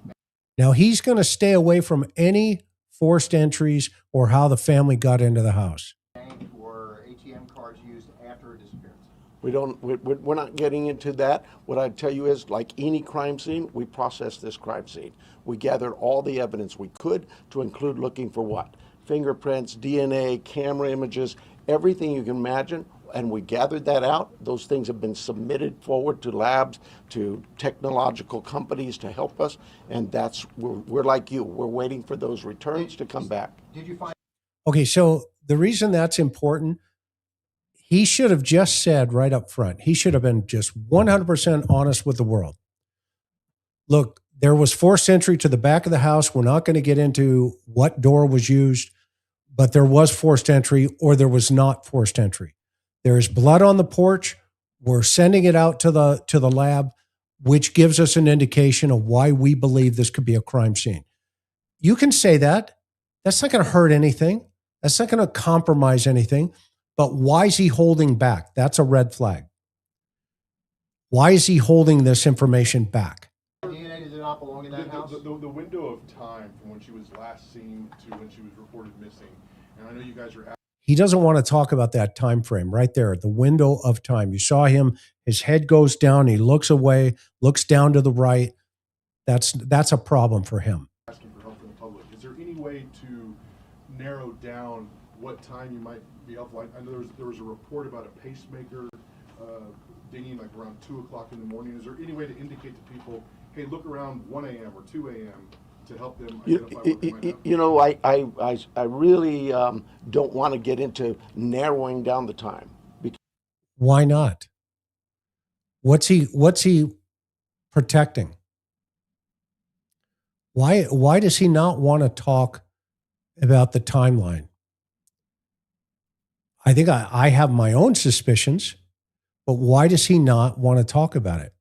Now, he's going to stay away from any forced entries or how the family got into the house. Bank or ATM cards used after a disappearance? We're not getting into that. What I'd tell you is, like any crime scene, we processed this crime scene. We gathered all the evidence we could to include looking for what? Fingerprints, DNA, camera images, everything you can imagine. And we gathered that out. Those things have been submitted forward to labs, to technological companies to help us. And we're like you. We're waiting for those returns to come back. Did you find... Okay, so the reason that's important, he should have just said right up front, he should have been just 100% honest with the world. Look, there was forced entry to the back of the house. We're not going to get into what door was used, but there was forced entry or there was not forced entry. There is blood on the porch. We're sending it out to the lab, which gives us an indication of why we believe this could be a crime scene. You can say that. That's not going to hurt anything. That's not going to compromise anything. But why is he holding back? That's a red flag. Why is he holding this information back? DNA did not belong in that house? The window of time from when she was last seen to when she was reported missing, and I know you guys are... He doesn't want to talk about that time frame right there, the window of time. You saw him, his head goes down, he looks away, looks down to the right. That's a problem for him. Asking for help from the public. Is there any way to narrow down what time you might be up? Like, I know there was a report about a pacemaker dinging like around 2 o'clock in the morning. Is there any way to indicate to people, hey, look around 1 a.m. or 2 a.m. to help them identify what they might have? You know, I really don't want to get into narrowing down the time. Why not? What's he protecting? Why does he not want to talk about the timeline? I think I have my own suspicions, but why does he not want to talk about it?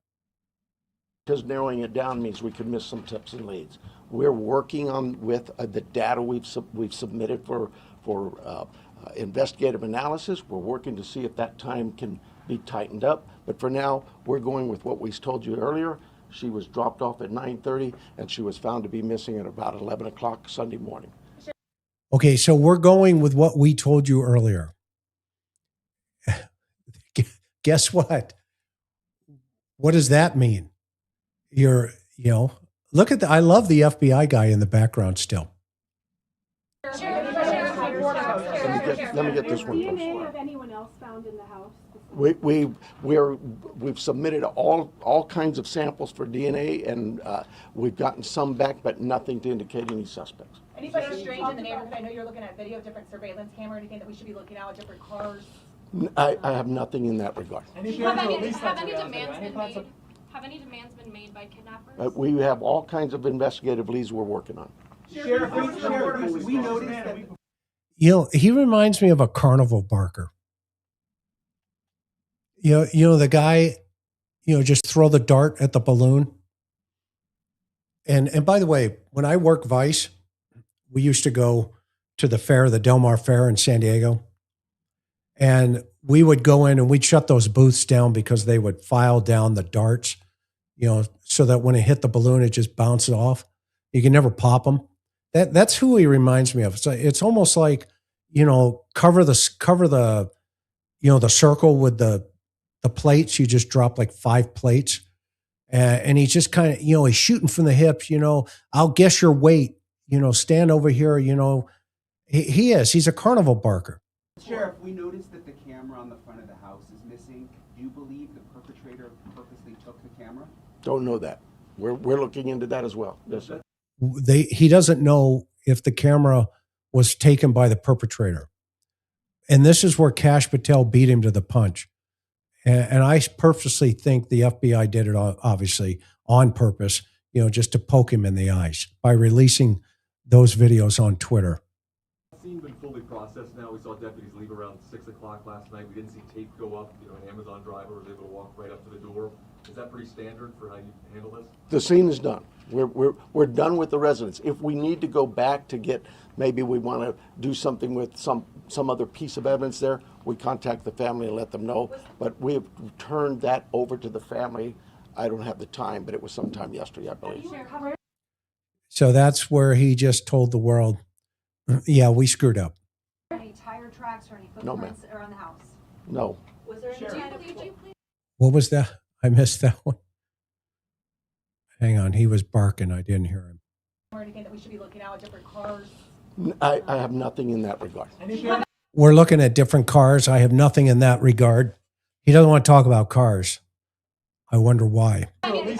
Because narrowing it down means we could miss some tips and leads. We're working on with the data we've submitted for investigative analysis. We're working to see if that time can be tightened up. But for now, we're going with what we told you earlier. She was dropped off at 9:30, and she was found to be missing at about 11 o'clock Sunday morning. Okay, so we're going with what we told you earlier. Guess what? What does that mean? Look at I love the FBI guy in the background still. Let me get this one first. DNA of anyone else found in the house? We've submitted all kinds of samples for DNA, and we've gotten some back, but nothing to indicate any suspects. Anybody strange in the neighborhood? I know you're looking at video, different surveillance camera, anything that we should be looking at with different cars? I have nothing in that regard. Have any demands been made by kidnappers? We have all kinds of investigative leads we're working on. Sheriff, we noticed that. He reminds me of a carnival barker. The guy, just throw the dart at the balloon. And by the way, when I worked Vice, we used to go to the fair, the Del Mar Fair in San Diego. And we would go in and we'd shut those booths down because they would file down the darts, so that when it hit the balloon, it just bounces off. You can never pop them. That's who he reminds me of. So it's almost like, cover the circle with the plates. You just drop like 5 plates. And he's just kind of, he's shooting from the hips, I'll guess your weight, stand over here, he's a carnival barker. Sheriff, we noticed that the camera on the front of the house is missing. Do you believe the perpetrator purposely took the camera? Don't know that. We're looking into that as well. Yes, sir. He doesn't know if the camera was taken by the perpetrator. And this is where Kash Patel beat him to the punch. And I purposely think the FBI did it, obviously, on purpose, just to poke him in the eyes by releasing those videos on Twitter. Scene been fully processed now. We saw deputies leave around 6 o'clock last night. We didn't see tape go up. An Amazon driver was able to walk right up to the door. Is that pretty standard for how you handle this? The scene is done. We're done with the residents. If we need to go back to get, maybe we want to do something with some other piece of evidence there, we contact the family and let them know. But we have turned that over to the family. I don't have the time, but it was sometime yesterday, I believe. So that's where he just told the world, yeah, we screwed up. Any tire tracks or any No, ma'am. footprints around the house? No. Was there any? What was that? I missed that one. Hang on, he was barking. I didn't hear him. Or anything that we should be looking at with different cars? I have nothing in that regard. We're looking at different cars. I have nothing in that regard. He doesn't want to talk about cars. I wonder why. Have any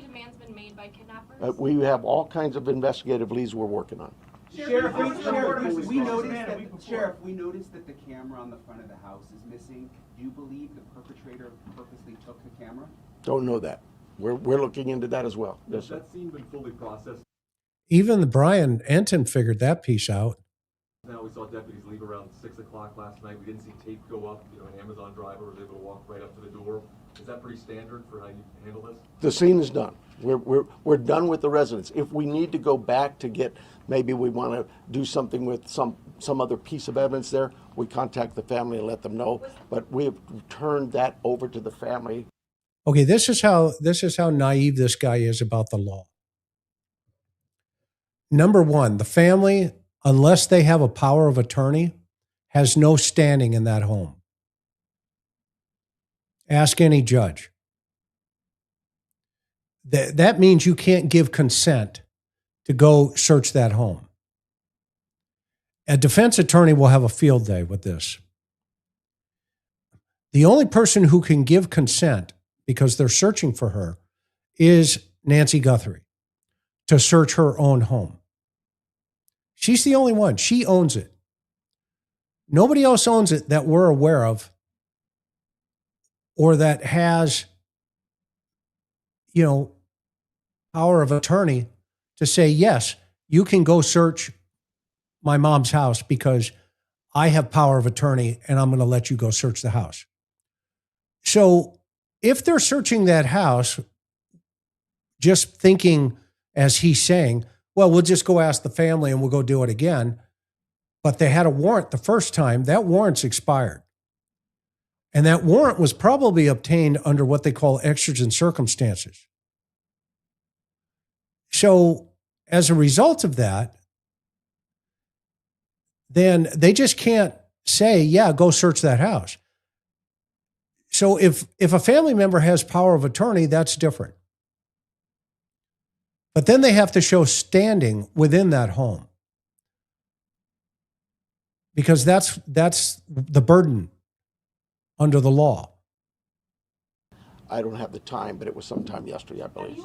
demands been made by kidnappers? We have all kinds of investigative leads we're working on. Sheriff, we noticed that the camera on the front of the house is missing. Do you believe the perpetrator purposely took the camera? Don't know that. We're looking into that as well. Yes, sir. That scene been fully processed. Even the Brian Enton figured that piece out. Now we saw deputies leave around 6 o'clock last night. We didn't see tape go up. An Amazon driver was able to walk right up to the door. Is that pretty standard for how you handle this? The scene is done. We're done with the residents. If we need to go back to get, maybe we want to do something with some other piece of evidence there, we contact the family and let them know. But we have turned that over to the family. Okay, this is how naive this guy is about the law. Number one, the family, unless they have a power of attorney, has no standing in that home. Ask any judge. That means you can't give consent to go search that home. A defense attorney will have a field day with this. The only person who can give consent, because they're searching for her, is Nancy Guthrie. to search her own home. She's the only one. She owns it. Nobody else owns it that we're aware of or that has, power of attorney to say, yes, you can go search my mom's house because I have power of attorney and I'm going to let you go search the house. So if they're searching that house, just thinking, as he's saying, well, we'll just go ask the family and we'll go do it again. But they had a warrant the first time. That warrant's expired. And that warrant was probably obtained under what they call exigent circumstances. So as a result of that, then they just can't say, yeah, go search that house. So if a family member has power of attorney, that's different. But then they have to show standing within that home. Because that's the burden under the law. I don't have the time, but it was sometime yesterday, I believe.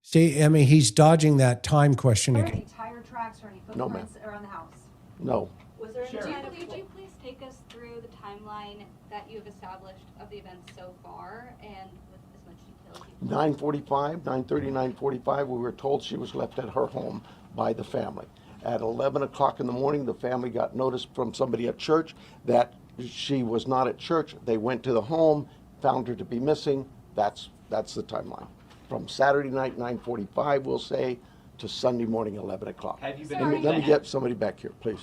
See, I mean, he's dodging that time question again. Any tire tracks or any No, ma'am. footprints around the house? No. Was there any kind of Could you please take us through the timeline that you've established of the events so far and with as much detail as you can? 9:45, 9:30, 9:45, we were told she was left at her home by the family. At 11 o'clock in the morning, the family got notice from somebody at church that she was not at church. They went to the home, found her to be missing. That's the timeline. From Saturday night, 9:45, we'll say, to Sunday morning, 11 o'clock. Have you been Let me get somebody back here, please.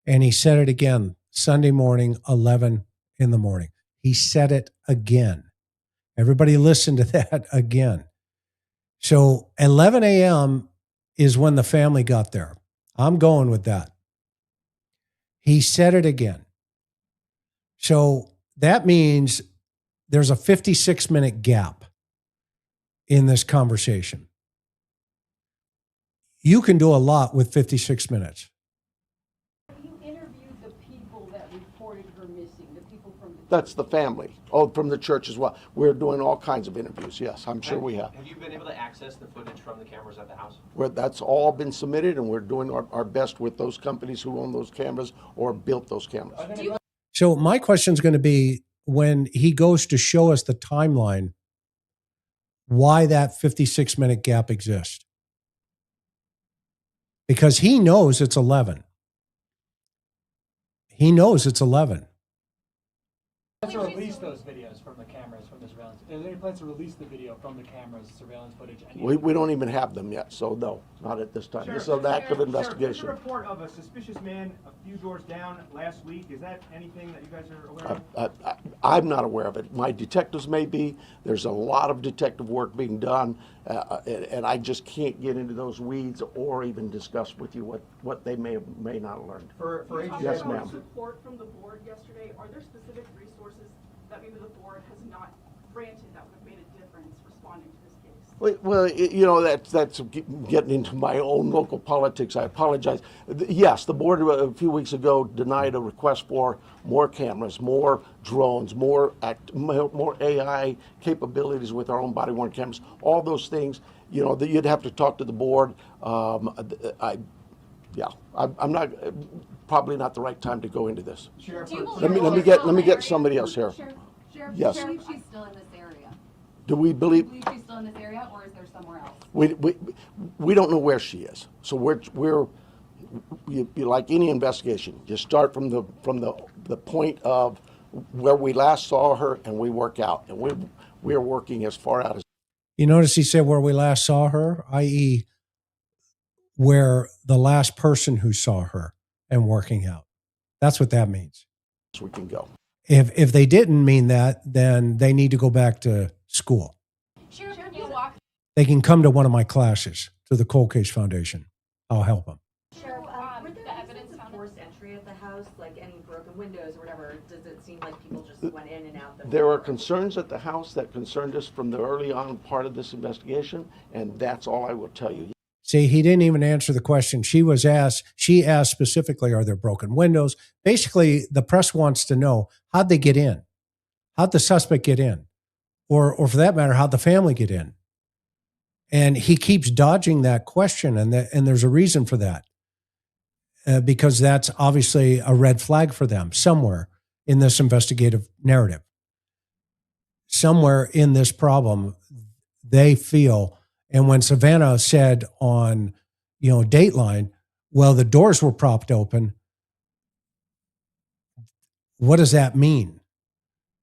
And he said it again, Sunday morning, 11 in the morning. He said it again. Everybody listen to that again. So 11 a.m. is when the family got there. I'm going with that. He said it again. So that means there's a 56-minute gap in this conversation. You can do a lot with 56 minutes. You interviewed the people that reported her missing, the people from the That's the family. Oh, from the church as well. We're doing all kinds of interviews. Yes, I'm sure we have. Have you been able to access the footage from the cameras at the house? That's all been submitted, and we're doing our best with those companies who own those cameras or built those cameras. So my question is going to be, when he goes to show us the timeline, why that 56-minute gap exists. Because he knows it's 11. He knows it's 11. To release those videos from the cameras, from the surveillance. Is there any plans to release the video from the cameras, surveillance footage? We don't even have them yet, so no, not at this time. This is an active investigation. There's a report of a suspicious man a few doors down last week. Is that anything that you guys are aware of? I'm not aware of it. My detectives may be. There's a lot of detective work being done, and I just can't get into those weeds or even discuss with you what they may not have learned. Yes, ma'am. Report from the board yesterday. Are there specific resources that maybe the board has not granted that would have made a difference responding to this case? Well, that's getting into my own local politics. I apologize. Yes, the board a few weeks ago denied a request for more cameras, more drones, more AI capabilities with our own body-worn cameras. All those things, you'd have to talk to the board. I'm not probably not the right time to go into this. Let me get somebody else here. Sheriff, Yes. do you believe she's still in this area? Do we believe? Do you believe she's still in this area, or is there somewhere else? We don't know where she is. So we're like any investigation. You start from the point of where we last saw her, and we work out, and we're working as far out as. You notice he said where we last saw her, i.e., where the last person who saw her and working out. That's what that means. We can go. If they didn't mean that, then they need to go back to school. Sheriff, can you walk? They can come to one of my classes, to the Cold Case Foundation. I'll help them. Sheriff, were there the evidence found forced entry at the house, like any broken windows or whatever? Does it seem like people just went in and out? There are concerns at the house that concerned us from the early on part of this investigation, and that's all I will tell you. See, he didn't even answer the question. She asked specifically, are there broken windows? Basically, the press wants to know, how'd they get in? How'd the suspect get in? Or for that matter, how'd the family get in? And he keeps dodging that question, and there's a reason for that. Because that's obviously a red flag for them somewhere in this investigative narrative. Somewhere in this problem, they feel, and when Savannah said on, Dateline, well, the doors were propped open, what does that mean?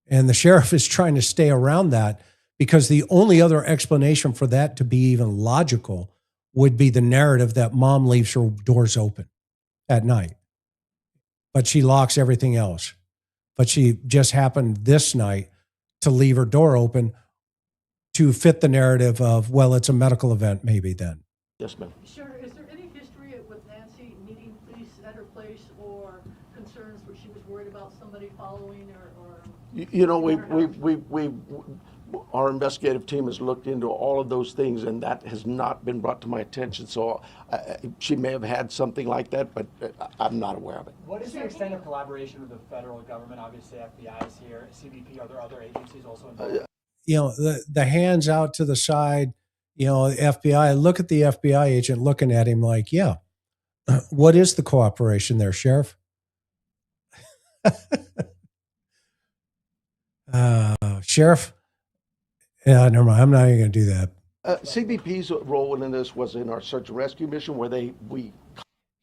And the sheriff is trying to stay around that because the only other explanation for that to be even logical would be the narrative that mom leaves her doors open at night, but she locks everything else. But she just happened this night to leave her door open to fit the narrative of, well, it's a medical event maybe then. Yes, ma'am. Sure. Is there any history with Nancy needing police at her place or concerns where she was worried about somebody following or Our investigative team has looked into all of those things, and that has not been brought to my attention. So she may have had something like that, but I'm not aware of it. What is the extent of collaboration with the federal government? Obviously, FBI is here, CBP, are there other agencies also involved? The hands out to the side, FBI, look at the FBI agent looking at him like, yeah, what is the cooperation there, Sheriff? Sheriff? Yeah, never mind. I'm not even going to do that. CBP's role in this was in our search and rescue mission where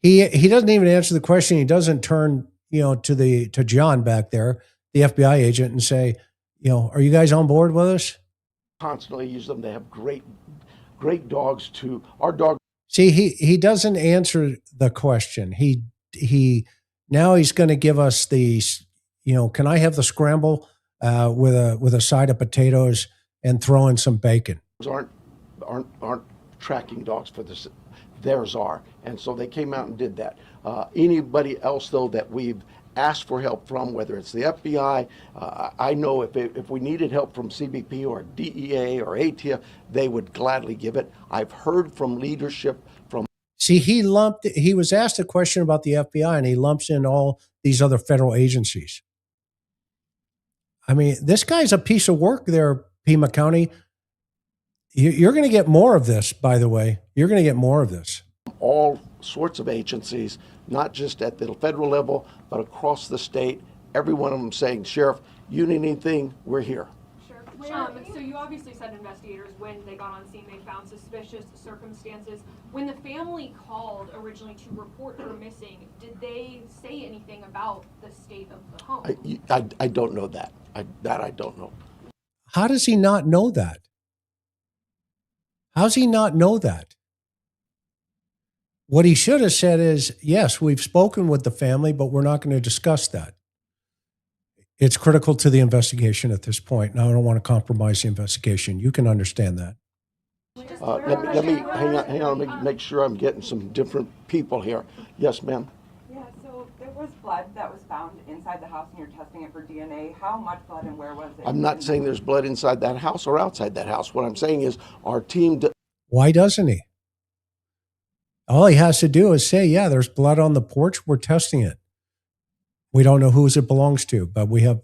He doesn't even answer the question. He doesn't turn, to John back there, the FBI agent, and say, are you guys on board with us? Constantly use them. They have great dogs too. Our dog. See, he doesn't answer the question. Now he's going to give us the, can I have the scramble with a side of potatoes and throw in some bacon? Aren't tracking dogs for this. Theirs are, and so they came out and did that. Anybody else though that we've asked for help from, whether it's the FBI, I know if we needed help from CBP or DEA or ATF, they would gladly give it. I've heard from leadership from. See, he was asked a question about the FBI, and he lumps in all these other federal agencies. I mean, this guy's a piece of work there, Pima County. You're going to get more of this, by the way. You're going to get more of this. All sorts of agencies, not just at the federal level, but across the state. Every one of them saying, Sheriff, you need anything, we're here. Sure. So you obviously said investigators, when they got on scene, they found suspicious circumstances. When the family called originally to report her missing, did they say anything about the state of the home? I don't know that. I don't know. How does he not know that? How's he not know that? What he should have said is, yes, we've spoken with the family, but we're not going to discuss that. It's critical to the investigation at this point, and I don't want to compromise the investigation. You can understand that. Let me hang on. Let me make sure I'm getting some different people here. Yes, ma'am. Yeah, so there was blood that was found inside the house, and you're testing it for DNA. How much blood and where was it? I'm not saying there's blood inside that house or outside that house. What I'm saying is our team. Why doesn't he? All he has to do is say, yeah, there's blood on the porch. We're testing it. We don't know whose it belongs to, but we have,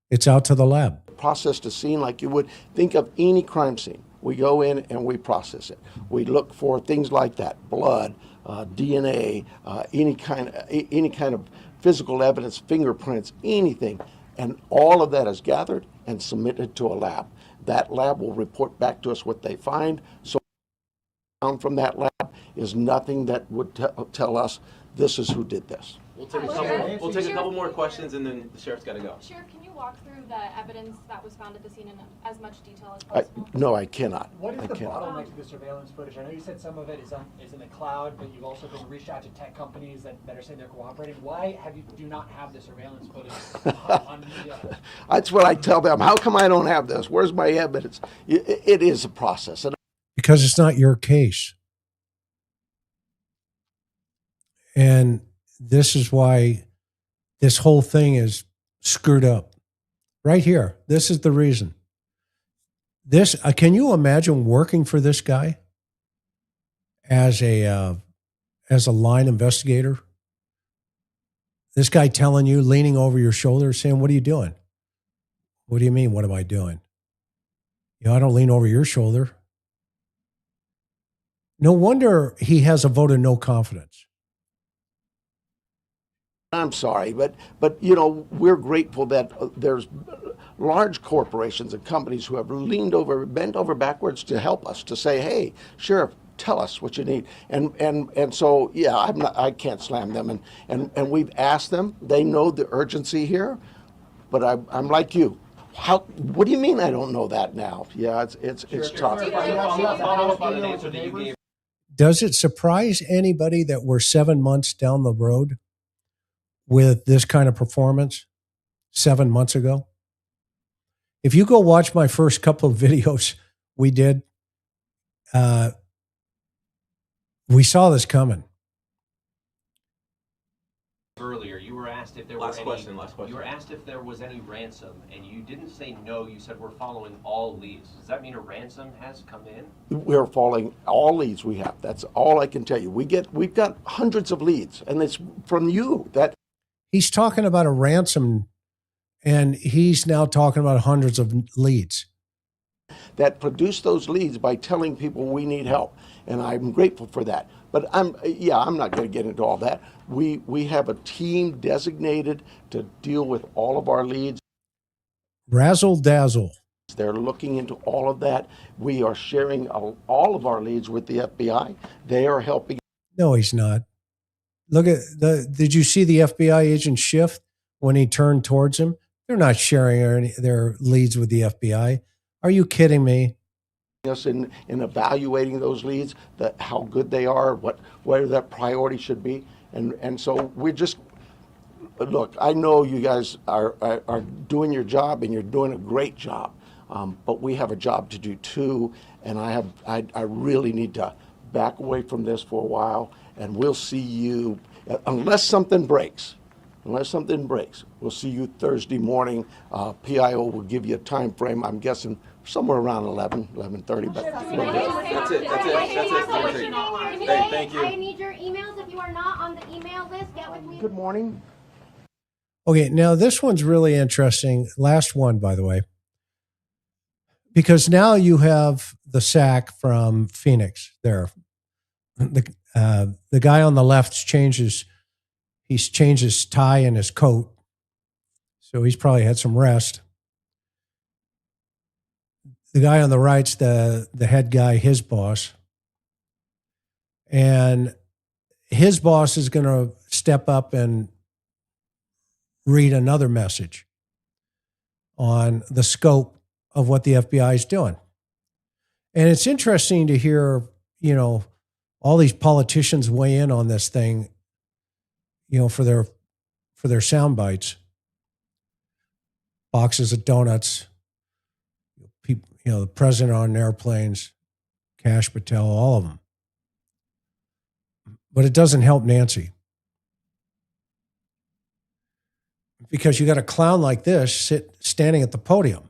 it's out to the lab. Process the scene like you would think of any crime scene. We go in and we process it. We look for things like that, blood, DNA, any kind of physical evidence, fingerprints, anything. And all of that is gathered and submitted to a lab. That lab will report back to us what they find. So found from that lab is nothing that would tell us this is who did this. We'll take a couple more questions, and then the sheriff's got to go. Sheriff, can you walk through the evidence that was found at the scene in as much detail as possible? No, I cannot. What is the bottleneck to the surveillance footage? I know you said some of it is in the cloud, but you've also been reached out to tech companies that are saying they're cooperating. Why do you not have the surveillance footage on media? That's what I tell them. How come I don't have this? Where's my evidence? It is a process. Because it's not your case. And this is why this whole thing is screwed up. Right here. This is the reason. Can you imagine working for this guy as a line investigator? This guy telling you, leaning over your shoulder, saying, what are you doing? What do you mean, what am I doing? I don't lean over your shoulder. No wonder he has a vote of no confidence. I'm sorry, but you know, we're grateful that there's large corporations and companies who have bent over backwards to help us, to say, hey, Sheriff, tell us what you need. And so, yeah, I can't slam them. And we've asked them. They know the urgency here, but I'm like you. What do you mean I don't know that now? Yeah, it's tough. Does it surprise anybody that we're 7 months down the road with this kind of performance 7 months ago? If you go watch my first couple of videos we did, we saw this coming. Earlier, you were asked if there Last were question. You were asked if there was any ransom, and you didn't say no. You said we're following all leads. Does that mean a ransom has come in? We're following all leads we have. That's all I can tell you. We've got hundreds of leads, and it's from you. That he's talking about a ransom, and he's now talking about hundreds of leads that produce those leads by telling people we need help, and I'm grateful for that. But I'm not going to get into all that. We have a team designated to deal with all of our leads. Razzle dazzle. They're looking into all of that. We are sharing all of our leads with the FBI. They are helping. No, he's not. Look at did you see the FBI agent shift when he turned towards him? They're not sharing their leads with the FBI. Are you kidding me? Us in evaluating those leads, how good they are, where that priority should be, and so we're just look. I know you guys are doing your job, and you're doing a great job, but we have a job to do too, and I really need to back away from this for a while, and we'll see you unless something breaks. We'll see you Thursday morning. PIO will give you a time frame. I'm guessing somewhere around 11:30. But That's it. Hey, thank you. I need your emails. If you are not on the email list, get with me. Good morning. Okay, now this one's really interesting. Last one, by the way, because now you have the sack from Phoenix there. The guy on the left's changed his tie and his coat, so he's probably had some rest. The guy on the right's the head guy, his boss. And his boss is going to step up and read another message on the scope of what the FBI is doing. And it's interesting to hear, you know, all these politicians weigh in on this thing, you know, for their sound bites. Boxes of donuts, people, you know, the president on airplanes, Kash Patel, all of them. But it doesn't help Nancy. Because you got a clown like this standing at the podium.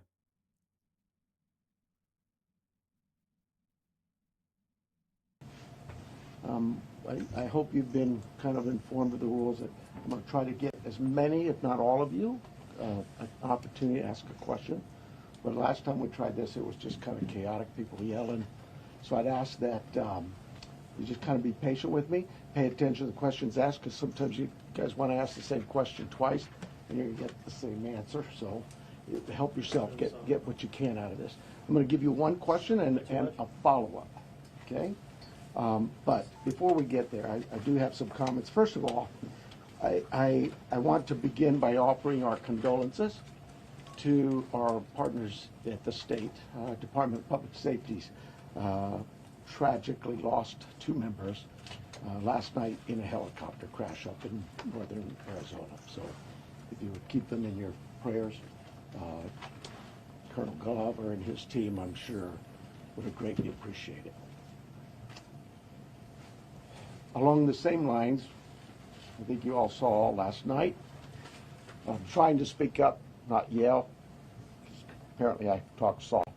I hope you've been kind of informed of the rules. I'm going to try to get as many, if not all of you, an opportunity to ask a question. But last time we tried this, it was just kind of chaotic, people yelling. So I'd ask that you just kind of be patient with me, pay attention to the questions asked, because sometimes you guys want to ask the same question twice, and you're going to get the same answer. So help yourself get what you can out of this. I'm going to give you one question and a follow-up, okay? But before we get there, I do have some comments. First of all, I want to begin by offering our condolences to our partners at the state. Department of Public Safety's tragically lost 2 members last night in a helicopter crash up in northern Arizona. So if you would keep them in your prayers, Colonel Glover and his team, I'm sure, would greatly appreciate it. Along the same lines, I think you all saw last night, I'm trying to speak up, not yell, because apparently I talk soft.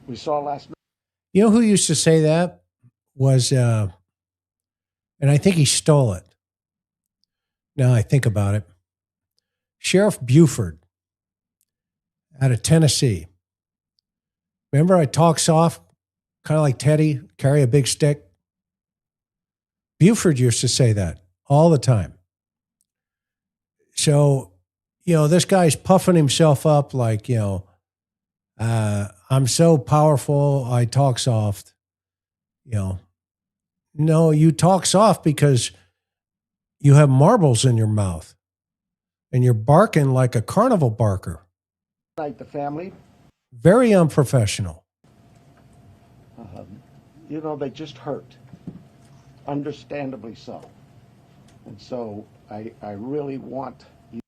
We saw last night. You know who used to say that? Was, and I think he stole it. Now I think about it. Sheriff Buford out of Tennessee Remember, I talk soft, kind of like Teddy, carry a big stick. Buford used to say that all the time. So, this guy's puffing himself up like, I'm so powerful, I talk soft. No, you talk soft because you have marbles in your mouth and you're barking like a carnival barker. Like the family, Very unprofessional. they just hurt, understandably so. And so I really want you.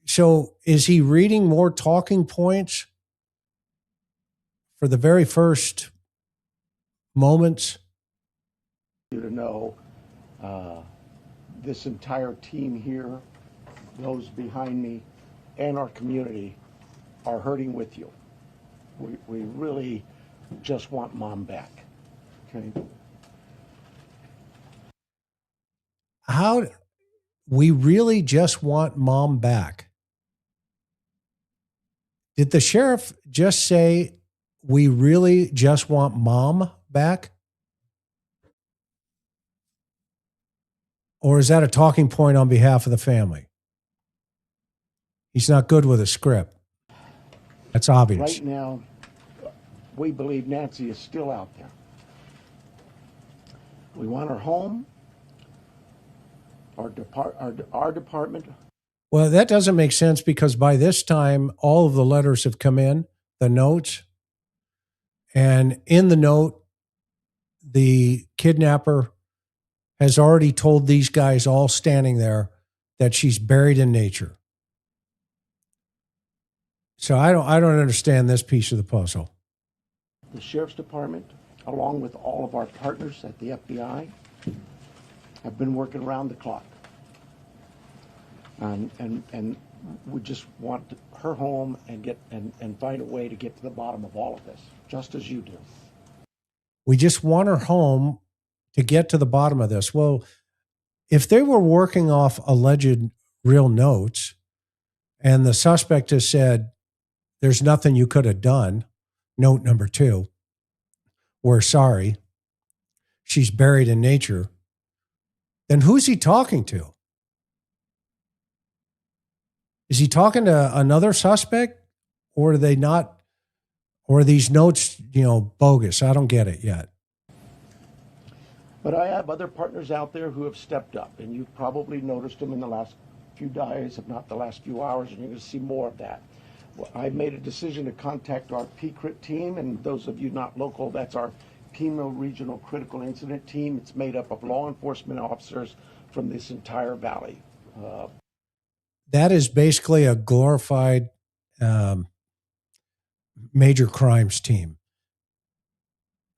So is he reading more talking points for the very first moments? You to know this entire team here, those behind me, and our community are hurting with you. We really just want Mom back. Okay. How we really just want Mom back? Did the sheriff just say we really just want Mom back? Or is that a talking point on behalf of the family? He's not good with a script. That's obvious. Right now, we believe Nancy is still out there. We want her home. Our department. Well, that doesn't make sense because by this time, all of the letters have come in, the notes. And in the note, the kidnapper has already told these guys all standing there that she's buried in nature. So I don't understand this piece of the puzzle. The sheriff's department, along with all of our partners at the FBI, have been working around the clock. And we just want her home and find a way to get to the bottom of all of this, just as you do. We just want her home to get to the bottom of this. Well, if they were working off alleged real notes and the suspect has said, there's nothing you could have done, note number 2, we're sorry, she's buried in nature, then who's he talking to? Is he talking to another suspect, or are they not, or are these notes, bogus? I don't get it yet. But I have other partners out there who have stepped up, and you've probably noticed them in the last few days, if not the last few hours, and you're going to see more of that. Well, I made a decision to contact our PCRIT team, and those of you not local, that's our Pima Regional Critical Incident Team. It's made up of law enforcement officers from this entire valley. That is basically a glorified major crimes team.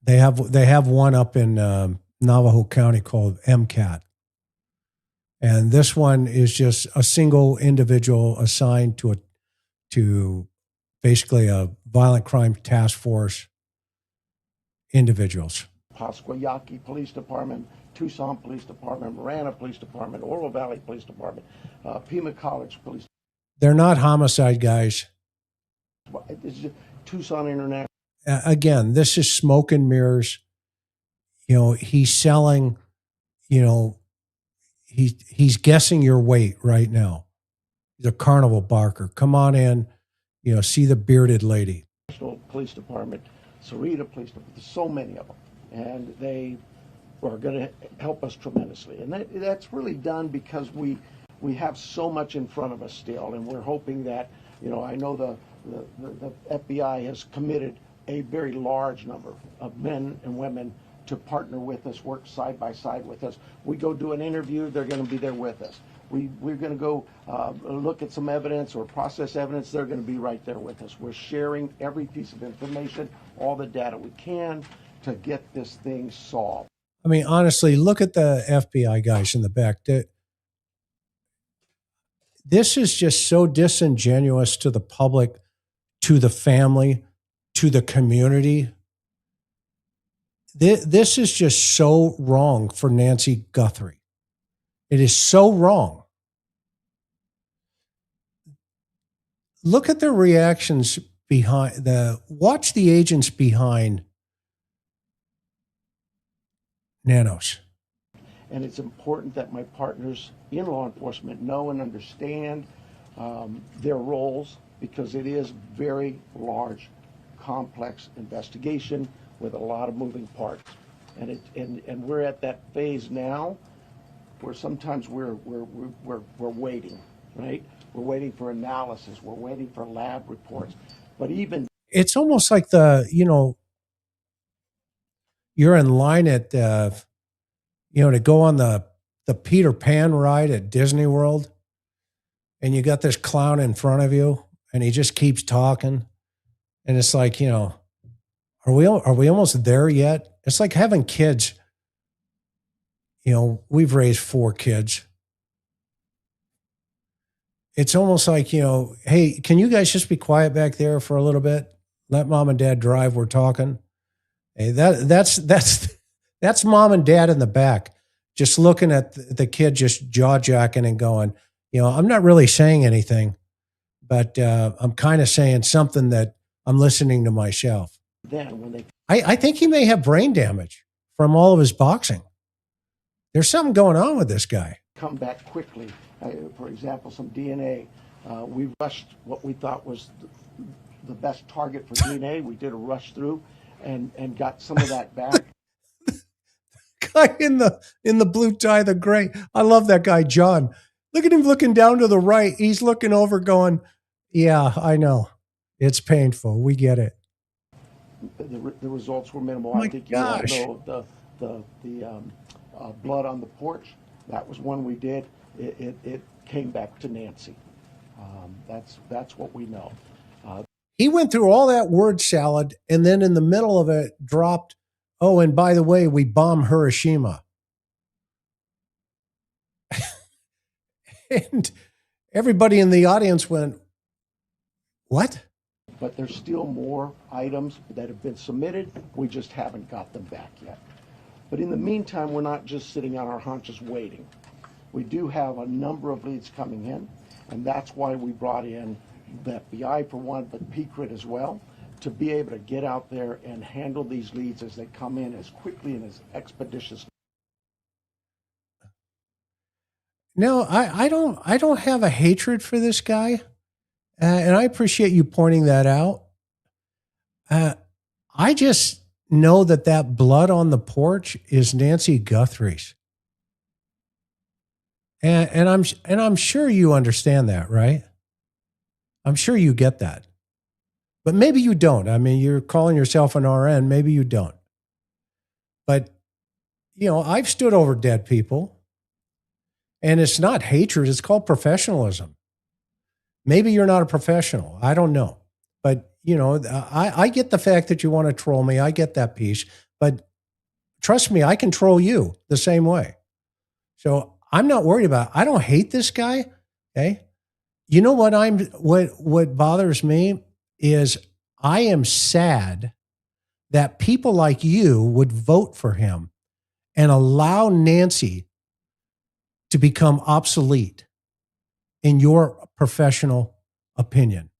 They have one up in Navajo County called MCAT. And this one is just a single individual assigned to basically a violent crime task force individuals. Pasquayaki Police Department, Tucson Police Department, Marana Police Department, Oro Valley Police Department, Pima College Police. They're not homicide guys. This is Tucson International. Again, this is smoke and mirrors. He's selling, he's guessing your weight right now. He's a carnival barker. Come on in, see the bearded lady. National Police Department, Sarita Police Department, there's so many of them. And they are going to help us tremendously. And that's really done because we have so much in front of us still. And we're hoping that, I know the FBI has committed a very large number of men and women to partner with us, work side by side with us. We go do an interview, they're going to be there with us. We're going to go look at some evidence or process evidence, they're going to be right there with us. We're sharing every piece of information, all the data we can to get this thing solved. I mean, honestly, look at the FBI guys in the back. This is just so disingenuous to the public, to the family, to the community. This is just so wrong for Nancy Guthrie. It is so wrong. Look at their reactions behind Nanos. And it's important that my partners in law enforcement know and understand their roles, because it is very large, complex investigation with a lot of moving parts. And we're at that phase now where sometimes we're waiting, right? We're waiting for analysis. We're waiting for lab reports. But even It's almost like you're in line at to go on the Peter Pan ride at Disney World, and you got this clown in front of you, and he just keeps talking, and it's like, are we almost there yet? It's like having kids. We've raised 4 kids. It's almost like, hey, can you guys just be quiet back there for a little bit? Let mom and dad drive. We're talking. Hey, that's mom and dad in the back, just looking at the kid, just jaw jacking and going, I'm not really saying anything, but I'm kind of saying something that I'm listening to myself. then when they I think he may have brain damage from all of his boxing. There's something going on with this guy. come back quickly, for example, some DNA, we rushed what we thought was the best target for DNA. We did a rush through and got some of that back. Guy in the blue tie, the gray. I love that guy, John. Look at him looking down to the right. He's looking over going, yeah, I know. It's painful. We get it. The results were minimal. Oh my I think gosh. you all know the blood on the porch. That was one we did. It came back to Nancy. That's what we know. He went through all that word salad and then in the middle of it dropped, oh, and by the way, we bombed Hiroshima. And everybody in the audience went, what? But there's still more items that have been submitted. We just haven't got them back yet. But in the meantime, we're not just sitting on our haunches waiting. We do have a number of leads coming in, and that's why we brought in the FBI for one, but PCRIT as well, to be able to get out there and handle these leads as they come in as quickly and as expeditiously. No, I don't have a hatred for this guy, and I appreciate you pointing that out. I just know that blood on the porch is Nancy Guthrie's, and I'm sure you understand that, right? I'm sure you get that, but maybe you don't. I mean, you're calling yourself an RN, maybe you don't, but I've stood over dead people. And it's not hatred, it's called professionalism. Maybe you're not a professional. I don't know. But, I get the fact that you want to troll me. I get that piece. But trust me, I control you the same way. So I'm not worried about it. I don't hate this guy. Okay. You know what bothers me is I am sad that people like you would vote for him and allow Nancy to become obsolete in your professional opinion,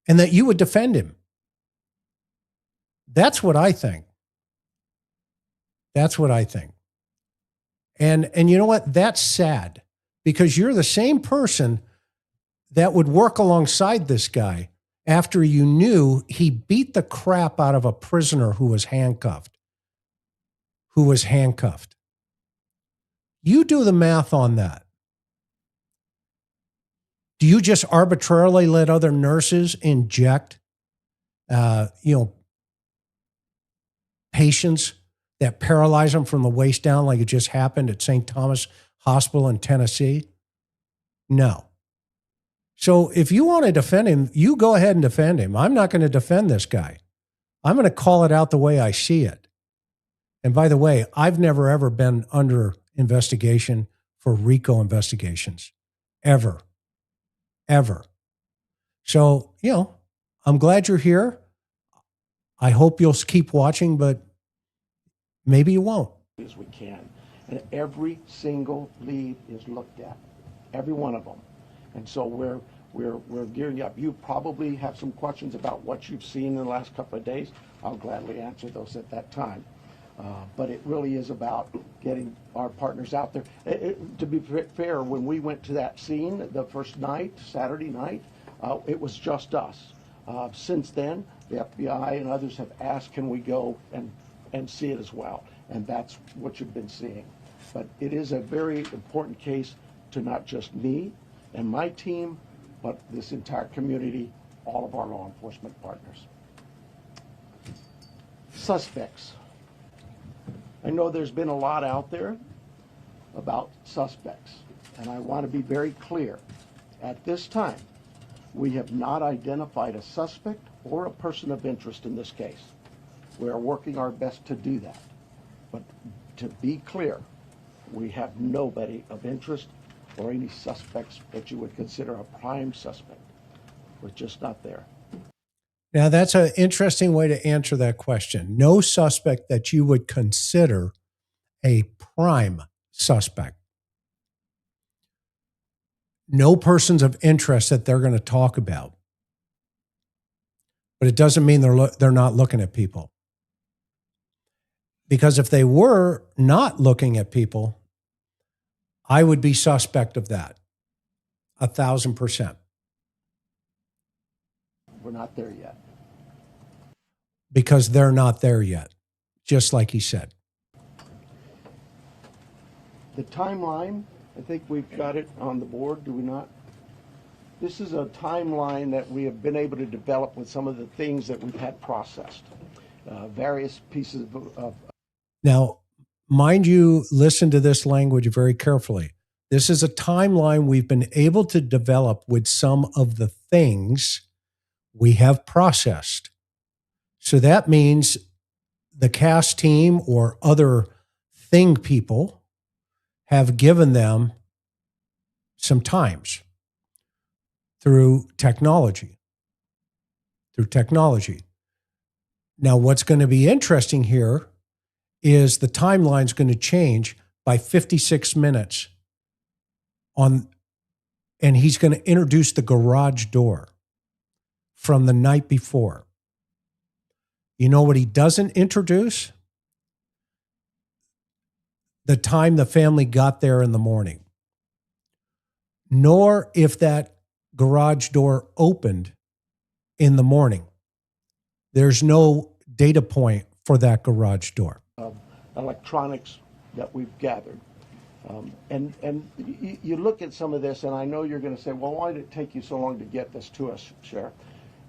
and that you would defend him. That's what I think. That's what I think. And you know what? That's sad, because you're the same person that would work alongside this guy after you knew he beat the crap out of a prisoner who was handcuffed. You do the math on that. Do you just arbitrarily let other nurses inject, patients that paralyze them from the waist down like it just happened at St. Thomas Hospital in Tennessee? No. So if you want to defend him, you go ahead and defend him. I'm not going to defend this guy. I'm going to call it out the way I see it. And by the way, I've never, ever been under investigation for RICO investigations. Ever. So, I'm glad you're here. I hope you'll keep watching, but maybe you won't. As we can. And every single lead is looked at. Every one of them. And so We're gearing up. You probably have some questions about what you've seen in the last couple of days. I'll gladly answer those at that time. But it really is about getting our partners out there. To be fair, when we went to that scene the first night, Saturday night, it was just us. Since then, the FBI and others have asked, can we go and see it as well? And that's what you've been seeing. But it is a very important case to not just me and my team, but this entire community, all of our law enforcement partners. Suspects. I know there's been a lot out there about suspects, and I want to be very clear. At this time, we have not identified a suspect or a person of interest in this case. We are working our best to do that. But to be clear, we have nobody of interest or any suspects that you would consider a prime suspect. We're just not there. Now, that's an interesting way to answer that question. No suspect that you would consider a prime suspect. No persons of interest that they're going to talk about. But it doesn't mean they're not looking at people. Because if they were not looking at people, I would be suspect of that. 1,000%. We're not there yet. Because they're not there yet, just like he said. The timeline, I think we've got it on the board, do we not? This is a timeline that we have been able to develop with some of the things that we've had processed. Various pieces of... Now, mind you, listen to this language very carefully. This is a timeline we've been able to develop with some of the things we have processed. So that means the cast team or other thing people have given them some times through technology. Now, what's going to be interesting here is the timeline's going to change by 56 minutes and he's going to introduce the garage door from the night before. You know what he doesn't introduce? The time the family got there in the morning. Nor if that garage door opened in the morning. There's no data point for that garage door. Electronics that we've gathered. And you look at some of this, and I know you're going to say, well, why did it take you so long to get this to us, Sheriff?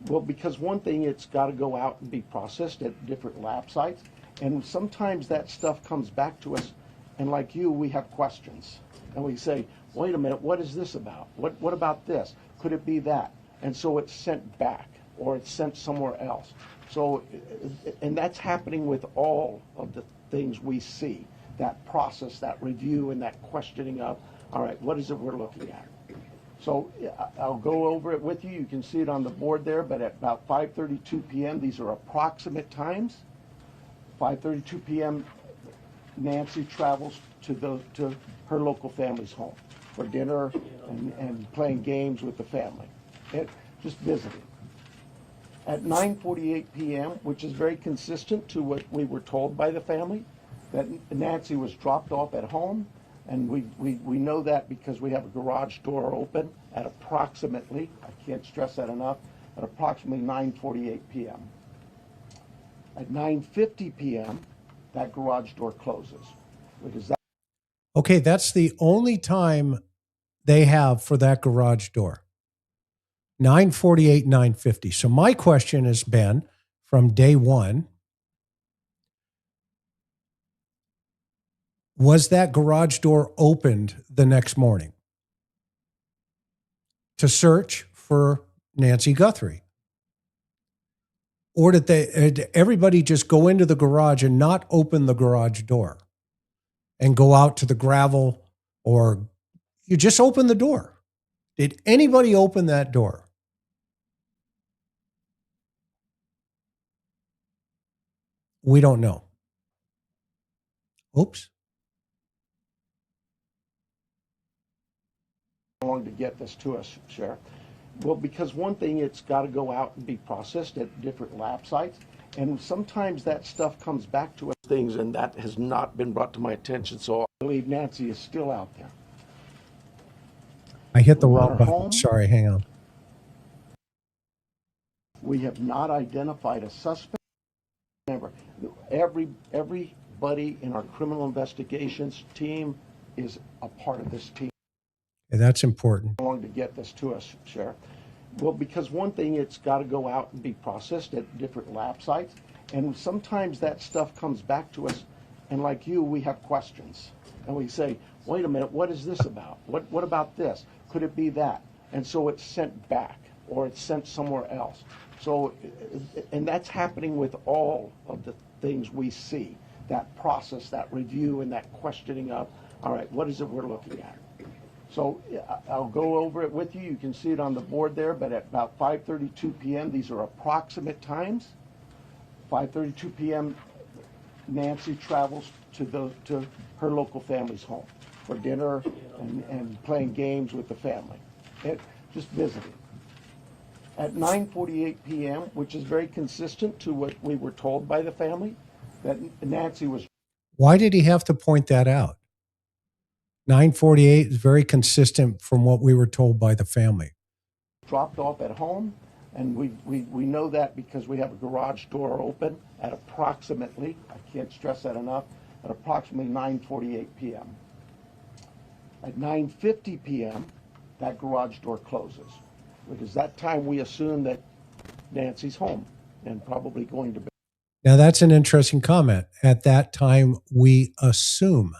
Well, because one thing, it's got to go out and be processed at different lab sites. And sometimes that stuff comes back to us, and like you, we have questions. And we say, wait a minute, what is this about? What about this? Could it be that? And so it's sent back, or it's sent somewhere else. So, and that's happening with all of the things we see. That process, that review, and that questioning of, all right, what is it we're looking at? So I'll go over it with you. You can see it on the board there, but at about 5:32 p.m., these are approximate times. 5:32 p.m., Nancy travels to her local family's home for dinner and playing games with the family, just visiting. At 9:48 p.m., which is very consistent to what we were told by the family, that Nancy was dropped off at home, and we know that because we have a garage door open at approximately, I can't stress that enough, at approximately 9:48 p.m. At 9:50 p.m., that garage door closes. Okay, that's the only time they have for that garage door. 9:48, 9:50. So my question has been, from day one, was that garage door opened the next morning to search for Nancy Guthrie? Or did everybody just go into the garage and not open the garage door and go out to the gravel, or you just open the door? Did anybody open that door? We don't know. Oops. How long to get this to us, Sheriff? Well, because one thing, it's got to go out and be processed at different lab sites. And sometimes that stuff comes back to us things, and that has not been brought to my attention. So I believe Nancy is still out there. I hit the At wrong her button. home, Sorry, hang on. we have not identified a suspect. Remember, everybody in our criminal investigations team is a part of this team. Yeah, that's important. How long to get this to us, Sheriff? Well, because one thing, it's got to go out and be processed at different lab sites. And sometimes that stuff comes back to us, and like you, we have questions. And we say, wait a minute, what is this about? What about this? Could it be that? And so it's sent back, or it's sent somewhere else. So, and that's happening with all of the things we see, that process, that review, and that questioning of, all right, what is it we're looking at? So I'll go over it with you. You can see it on the board there, but at about 5:32 p.m., these are approximate times. 5:32 p.m., Nancy travels to her local family's home for dinner and playing games with the family, just visiting. At 9:48 p.m., which is very consistent to what we were told by the family, that Nancy was. Why did he have to point that out? 9:48 is very consistent from what we were told by the family. Dropped off at home, and we know that because we have a garage door open at approximately, I can't stress that enough, at approximately 9:48 p.m. At 9:50 p.m., that garage door closes, because that time we assume that Nancy's home and probably going to bed. Now, that's an interesting comment. At that time, we assume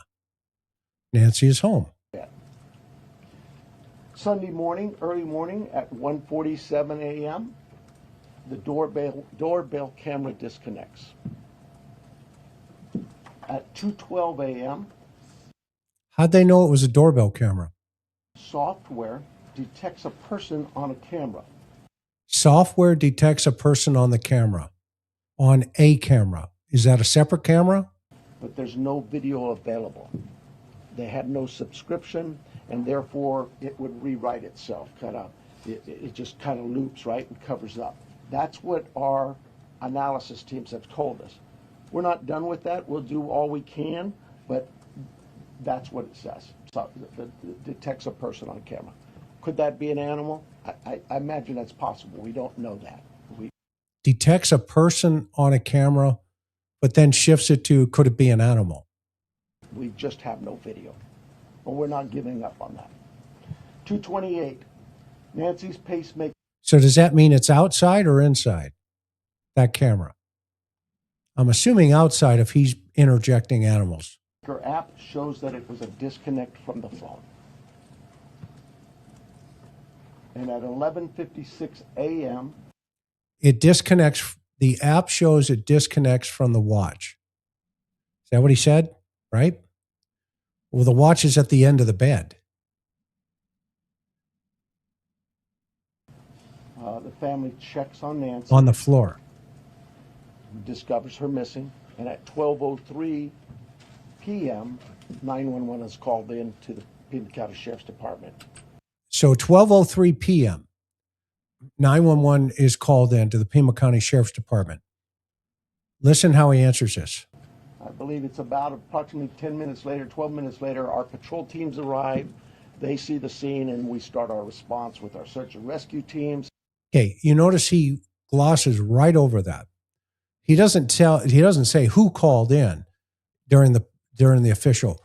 Nancy is home. Sunday morning, early morning at 1:47 a.m., the doorbell camera disconnects. At 2:12 a.m., How'd they know it was a doorbell camera? software detects a person on a camera. Software detects a person on the camera, on a camera. Is that a separate camera? But there's no video available. They had no subscription, and therefore it would rewrite itself. It just kind of loops, right, and covers up. That's what our analysis teams have told us. We're not done with that. We'll do all we can, but that's what it says. So it detects a person on camera. Could that be an animal? I imagine that's possible. We don't know that. Detects a person on a camera, but then shifts it to, could it be an animal? We just have no video. But we're not giving up on that. 2:28, Nancy's pacemaker So does that mean it's outside or inside, that camera? I'm assuming outside if he's interjecting animals. app shows that it was a disconnect from the phone. And at 11:56 a.m., It disconnects, the app shows it disconnects from the watch. Is that what he said? Right? Well, the watch is at the end of the bed. the family checks on Nancy. On the floor. Discovers her missing. And at 12:03 p.m., 911 is called in to the Pima County Sheriff's Department. So 12:03 p.m., 911 is called in to the Pima County Sheriff's Department. Listen how he answers this. I believe it's about approximately 10 minutes later, 12 minutes later, our patrol teams arrive. They see the scene, and we start our response with our search and rescue teams. Okay, you notice he glosses right over that. He doesn't say who called in during the official,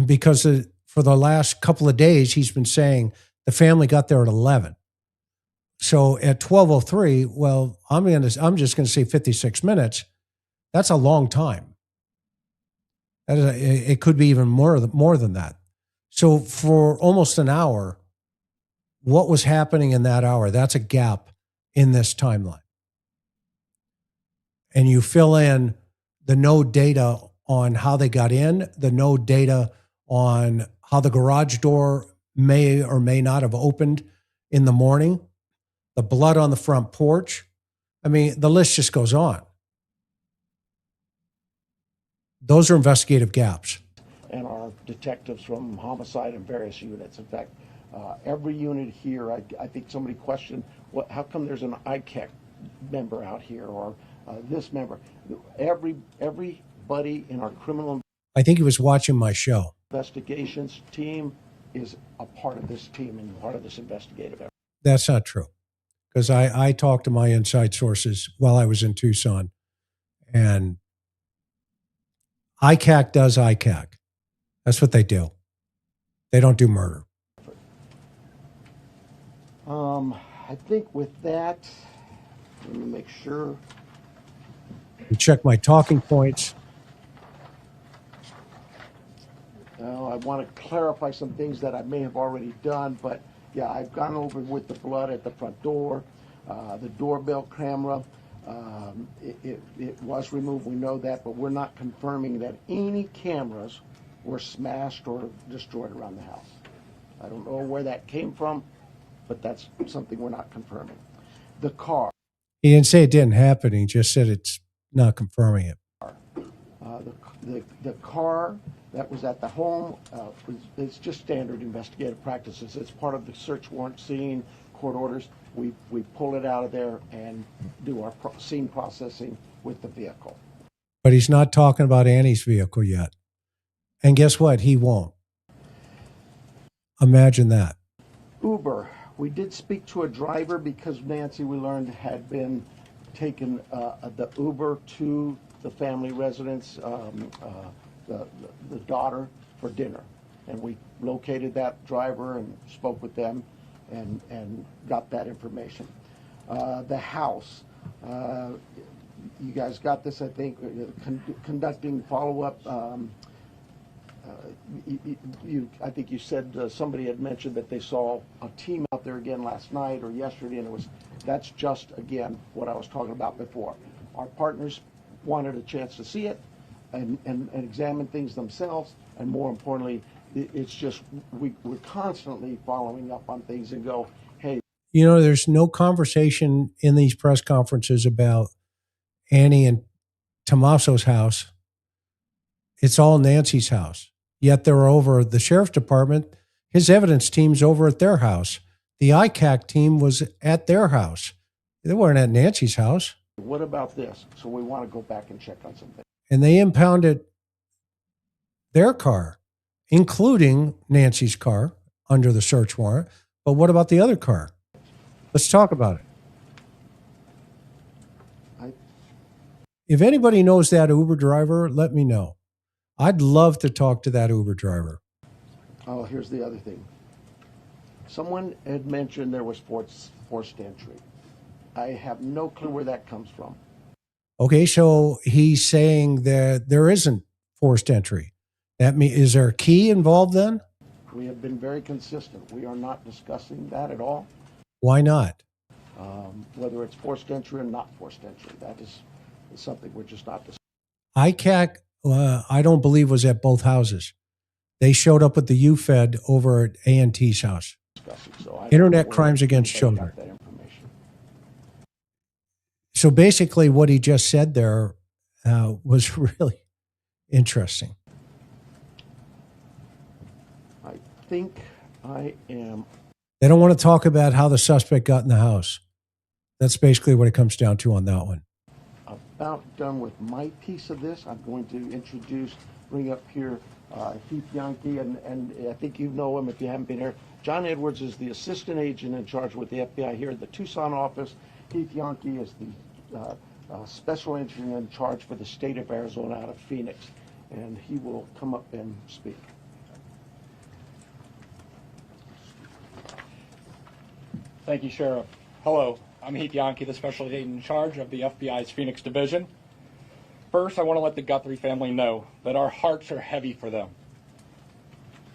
because for the last couple of days he's been saying the family got there at 11. So at 12:03, well, I'm just going to say 56 minutes. That's a long time. It could be even more than that. So for almost an hour, what was happening in that hour? That's a gap in this timeline. And you fill in the no data on how they got in, the no data on how the garage door may or may not have opened in the morning, the blood on the front porch. I mean, the list just goes on. Those are investigative gaps. And our detectives from homicide and various units. In fact, Every unit here, I think somebody questioned, how come there's an ICAC member out here, or this member? Everybody in our criminal I think he was watching my show. investigations team is a part of this team and part of this investigative effort. That's not true. Because I talked to my inside sources while I was in Tucson, and ICAC does ICAC. That's what they do. They don't do murder. I think with that, let me make sure. You check my talking points. I want to clarify some things that I may have already done, but yeah, I've gone over with the blood at the front door, the doorbell camera. It was removed, we know that, but we're not confirming that any cameras were smashed or destroyed around the house. I don't know where that came from, but that's something we're not confirming. The car. He didn't say it didn't happen. He just said it's not confirming it. The car that was at the home, it's just standard investigative practices. It's part of the search warrant scene, court orders. We pull it out of there and do our scene processing with the vehicle. But he's not talking about Annie's vehicle yet. And guess what? He won't. Imagine that. Uber. We did speak to a driver because Nancy, we learned, had been taken the Uber to the family residence, the daughter, for dinner. And we located that driver and spoke with them and got that information. The house. You guys got this, I think, conducting follow-up. I think you said somebody had mentioned that they saw a team out there again last night or yesterday, and that's just, again, what I was talking about before. Our partners wanted a chance to see it and examine things themselves, and more importantly, it's just we're constantly following up on things and go, hey. You know, there's no conversation in these press conferences about Annie and Tommaso's house. It's all Nancy's house. Yet they're over the sheriff's department. His evidence team's over at their house. The ICAC team was at their house. They weren't at Nancy's house. What about this? So we want to go back and check on something. And they impounded their car, including Nancy's car, under the search warrant. But what about the other car? Let's talk about it. If anybody knows that Uber driver, let me know. I'd love to talk to that Uber driver. Oh, here's the other thing. Someone had mentioned there was forced entry. I have no clue where that comes from. Okay, so he's saying that there isn't forced entry. That means, is there a key involved then? We have been very consistent. We are not discussing that at all. Why not? Whether it's forced entry or not forced entry, that is something we're just not discussing. ICAC, I don't believe, was at both houses. They showed up at the UFED over at A&T's house. So Internet crimes against children. So basically what he just said there was really interesting. I think I am. They don't want to talk about how the suspect got in the house. That's basically what it comes down to on that one. About done with my piece of this. I'm going to bring up here Heath Yankee, and I think you know him if you haven't been here. John Edwards is the assistant agent in charge with the FBI here at the Tucson office. Heath Yankee is the special agent in charge for the state of Arizona out of Phoenix, and he will come up and speak. Thank you, Sheriff. Hello, I'm Heath Yankee, the special agent in charge of the FBI's Phoenix Division. First, I want to let the Guthrie family know that our hearts are heavy for them.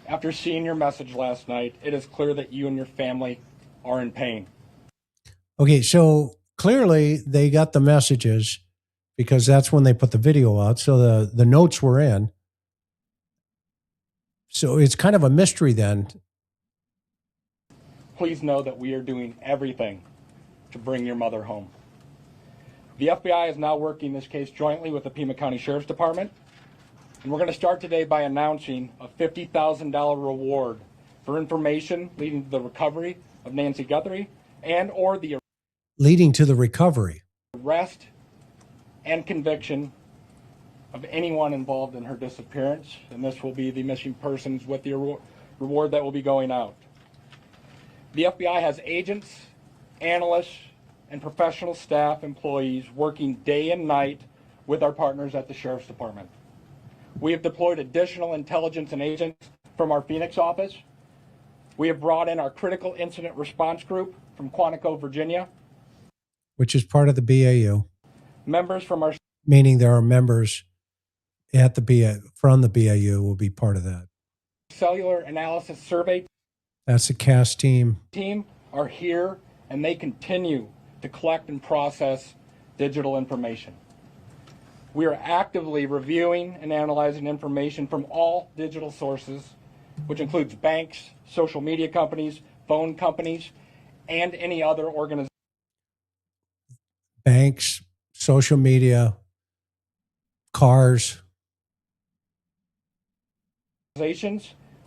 After seeing your message last night, it is clear that you and your family are in pain. Okay, so clearly they got the messages because that's when they put the video out. So the notes were in. So it's kind of a mystery then. Please know that we are doing everything to bring your mother home. The FBI is now working this case jointly with the Pima County Sheriff's Department, and we're going to start today by announcing a $50,000 reward for information leading to the recovery of Nancy Guthrie and or the leading to the recovery, arrest and conviction of anyone involved in her disappearance, and this will be the missing persons with the reward that will be going out. The FBI has agents, analysts, and professional staff employees working day and night with our partners at the Sheriff's Department. We have deployed additional intelligence and agents from our Phoenix office. We have brought in our critical incident response group from Quantico, Virginia. which is part of the BAU. Members from our... Meaning there are members at the from the BAU will be part of that. Cellular analysis survey That's the CAS team. Are here, and they continue to collect and process digital information. We are actively reviewing and analyzing information from all digital sources, which includes banks, social media companies, phone companies, and any other organizations. Banks, social media, cars.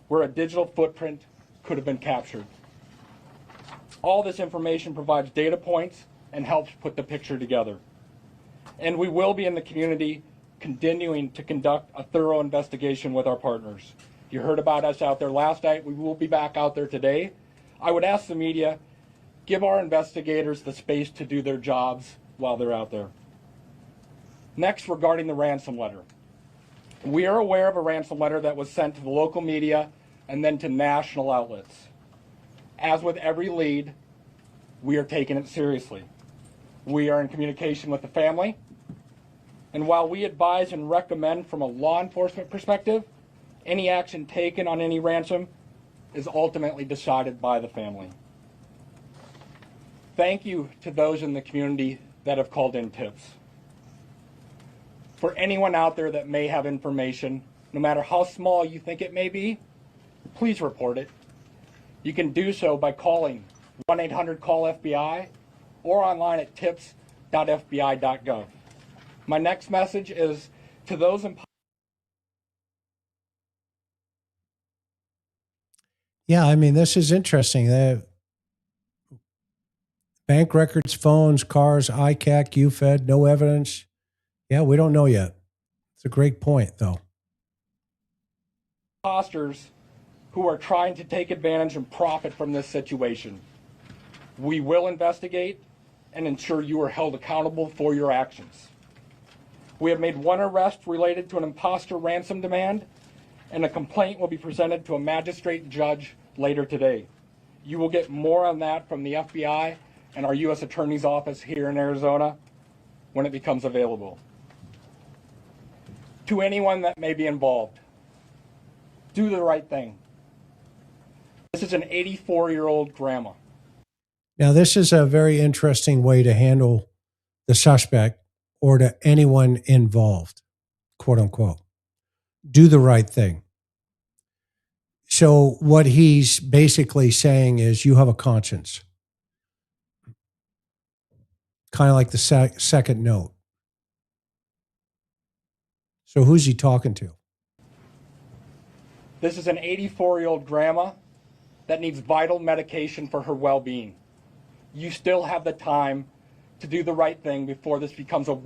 Where a digital footprint could have been captured. All this information provides data points and helps put the picture together. And we will be in the community continuing to conduct a thorough investigation with our partners. You heard about us out there last night. We will be back out there today. I would ask the media, give our investigators the space to do their jobs while they're out there. Next, regarding the ransom letter. We are aware of a ransom letter that was sent to the local media and then to national outlets. As with every lead, we are taking it seriously. We are in communication with the family, and while we advise and recommend from a law enforcement perspective, any action taken on any ransom is ultimately decided by the family. Thank you to those in the community that have called in tips. For anyone out there that may have information, no matter how small you think it may be, please report it. You can do so by calling 1-800-CALL-FBI or online at tips.fbi.gov. My next message is to those in... Yeah, I mean, this is interesting. Bank records, phones, cars, ICAC, UFED, no evidence. Yeah, we don't know yet. It's a great point, though. Imposters who are trying to take advantage and profit from this situation. We will investigate and ensure you are held accountable for your actions. We have made one arrest related to an imposter ransom demand, and a complaint will be presented to a magistrate judge later today. You will get more on that from the FBI and our U.S. Attorney's Office here in Arizona when it becomes available. To anyone that may be involved, do the right thing. This is an 84-year-old grandma. Now, this is a very interesting way to handle the suspect or to anyone involved, quote unquote. Do the right thing. So what he's basically saying is you have a conscience. Kind of like the second note. So who's he talking to? This is an 84-year-old grandma that needs vital medication for her well-being. You still have the time to do the right thing before this becomes a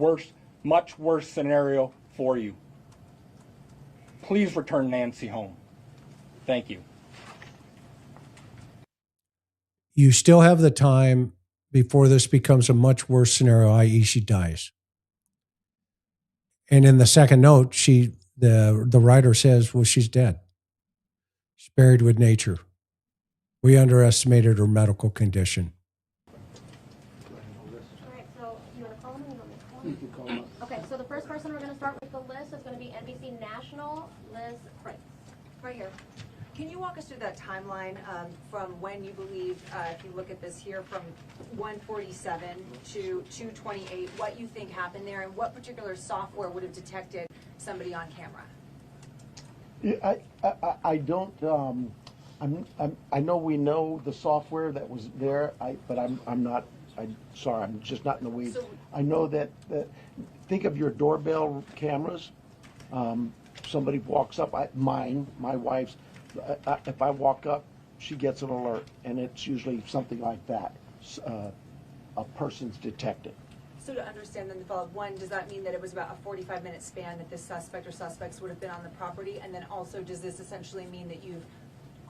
much worse scenario for you. Please return Nancy home. Thank you. You still have the time before this becomes a much worse scenario, i.e. she dies. And in the second note, the writer says, well, she's dead. She's buried with nature. We underestimated her medical condition. Okay, so the first person we're going to start with the list is going to be NBC National, Liz Price. Right here. Can you walk us through that timeline from when you believe, if you look at this here, from 147 to 228, what you think happened there, and what particular software would have detected somebody on camera? I don't. I know we know the software that was there, but I'm not. I'm sorry, I'm just not in the weeds. I know that. Think of your doorbell cameras. Somebody walks up. My wife's. If I walk up she gets an alert, and it's usually something like that. A person's detected. So to understand then the follow-up, one, does that mean that it was about a 45-minute span that this suspect or suspects would have been on the property? And then also, does this essentially mean that you've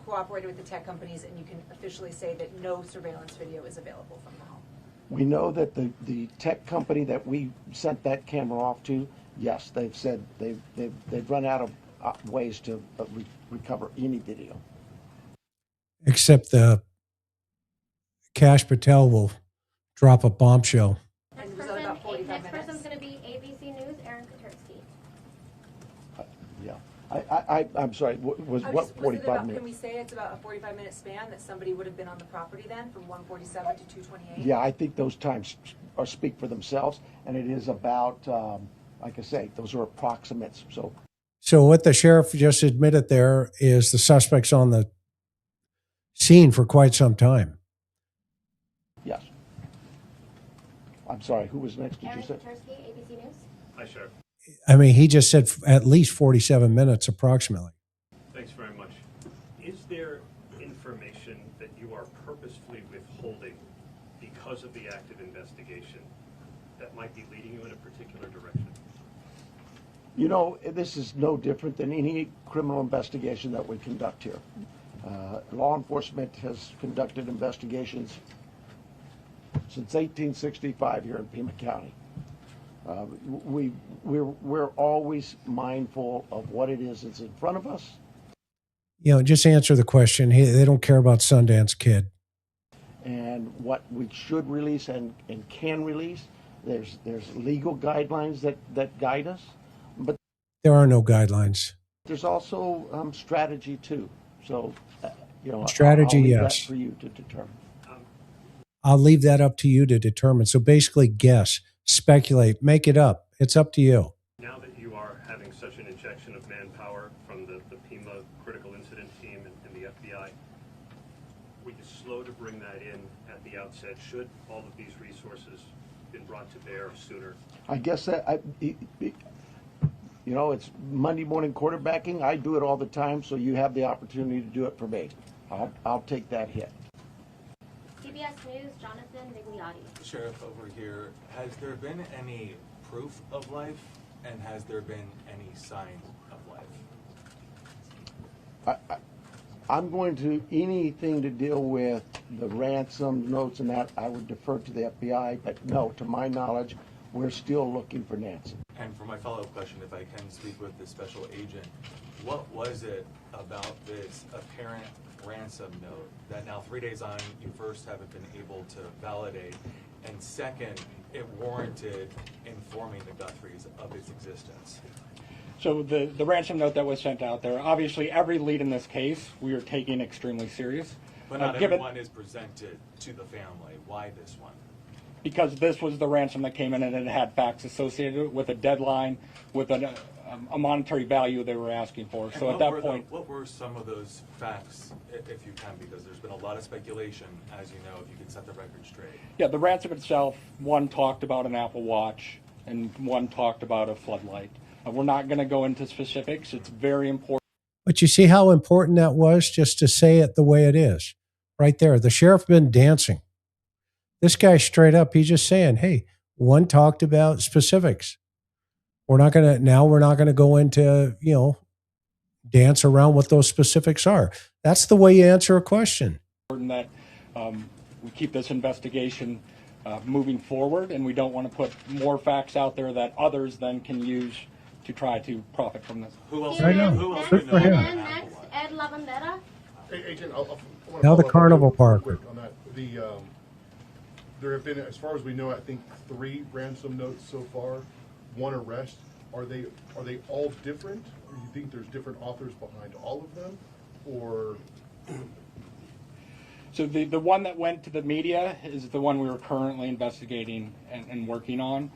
cooperated with the tech companies and you can officially say that no surveillance video is available from the home? We know that the tech company that we sent that camera off to, yes, they've said they've run out of ways to recover any video. Except the Cash Patel will drop a bombshell. Next person's going to be ABC News, Aaron Katersky. Yeah. I'm sorry, was what 45 minutes? Can we say it's about a 45-minute span that somebody would have been on the property then, from 147 to 228? Yeah, I think those times speak for themselves, and it is about, like I say, those are approximates. So what the sheriff just admitted there is the suspect's on the scene for quite some time. Yes. I'm sorry, who was next, did you say? Aaron Katersky, ABC News. Hi, Sheriff. I mean, he just said at least 47 minutes approximately. Thanks very much. Is there information that you are purposefully withholding because of the active investigation that might be leading you in a particular direction? You know, this is no different than any criminal investigation that we conduct here. Law enforcement has conducted investigations since 1865 here in Pima County. We're always mindful of what it is that's in front of us. You know, just answer the question. They don't care about Sundance Kid. And what we should release and can release. There's legal guidelines that guide us, but there are no guidelines. There's also strategy too. So, you know, strategy, I'll leave yes. that for you to determine. I'll leave that up to you to determine. So basically, guess, speculate, make it up. It's up to you. Now that you are having such an injection of manpower from the Pima critical incident team and the FBI, were you slow to bring that in at the outset? Should all of these resources been brought to bear sooner? I guess that you know, it's Monday morning quarterbacking. I do it all the time, so you have the opportunity to do it for me. I'll take that hit. CBS News, Jonathan Migliotti. Sheriff, over here, has there been any proof of life, and has there been any sign of life? I'm going to, anything to deal with the ransom notes and that, I would defer to the FBI, but no, to my knowledge, we're still looking for Nancy. And for my follow-up question, if I can speak with the special agent, what was it about this apparent ransom note that now 3 days on, you first haven't been able to validate, and second, it warranted informing the Guthries of its existence? So the ransom note that was sent out there, obviously every lead in this case we are taking extremely serious. But not everyone is presented to the family. Why this one? Because this was the ransom that came in and it had facts associated with a deadline, with a monetary value they were asking for. So at that point, what were some of those facts, if you can, because there's been a lot of speculation, as you know, if you could set the record straight. Yeah, the ransom itself, one talked about an Apple Watch and one talked about a floodlight. We're not going to go into specifics. It's very important. But you see how important that was, just to say it the way it is. Right there. The sheriff been dancing. This guy straight up, he's just saying, hey, one talked about specifics. We're not going to go into, you know, dance around what those specifics are. That's the way you answer a question. Important that we keep this investigation moving forward, and we don't want to put more facts out there that others then can use to try to profit from this. Who else? Right now. Who else? Good for him. And next, Ed Lavandera. Hey, Agent, I wanna Now the follow up carnival real park. quick on that. There have been, as far as we know, I think 3 ransom notes so far, 1 arrest. Are they all different? Or you think there's different authors behind all of them? Or So the one that went to the media is the one we were currently investigating and working on.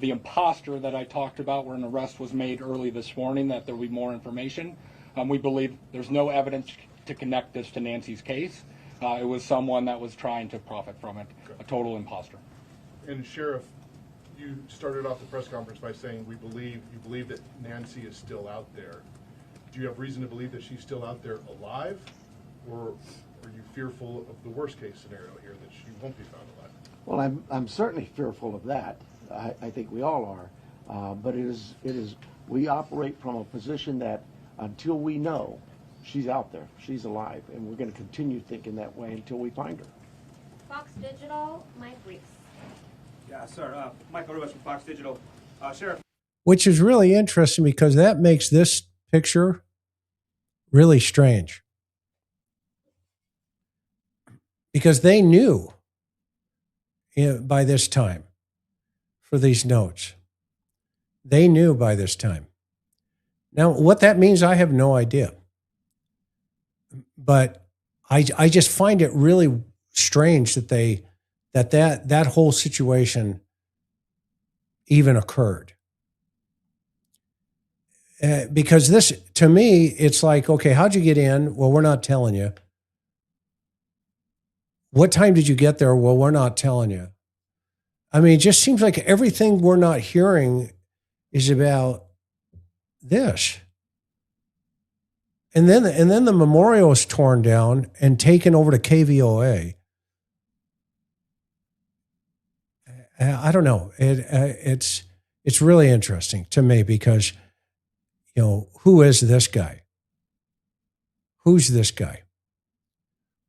The imposter that I talked about, where an arrest was made early this morning, that there will be more information. We believe there's no evidence to connect this to Nancy's case. It was someone that was trying to profit from it, a total imposter. And Sheriff, you started off the press conference by saying you believe that Nancy is still out there. Do you have reason to believe that she's still out there alive, or you fearful of the worst case scenario here, that she won't be found alive? Well, I'm certainly fearful of that. I think we all are. But it is, we operate from a position that until we know she's out there, she's alive, and we're going to continue thinking that way until we find her. Fox Digital, Mike Reese. Yeah, sir. Michael Rivas from Fox Digital. Sheriff. Which is really interesting because that makes this picture really strange. Because they knew by this time for these notes. They knew by this time. Now, what that means, I have no idea. But I just find it really strange that that whole situation even occurred. Because this, to me, it's like, okay, how'd you get in? Well, we're not telling you. What time did you get there? Well, we're not telling you. I mean, it just seems like everything we're not hearing is about this. And then the memorial is torn down and taken over to KVOA. I don't know. It's really interesting to me because, you know, who is this guy? Who's this guy?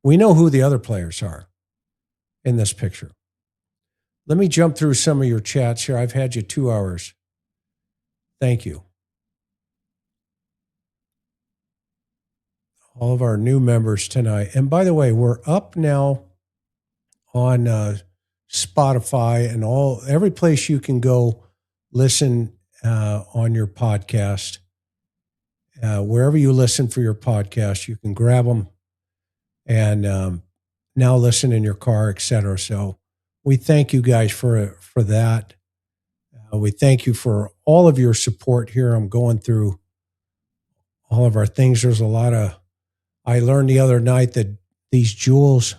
We know who the other players are in this picture. Let me jump through some of your chats here. I've had you 2 hours. Thank you. All of our new members tonight. And by the way, we're up now on Spotify and every place you can go listen on your podcast. Wherever you listen for your podcast, you can grab them and now listen in your car, etc. So we thank you guys for that. We thank you for all of your support here. I'm going through all of our things. There's a lot of, I learned the other night that these jewels,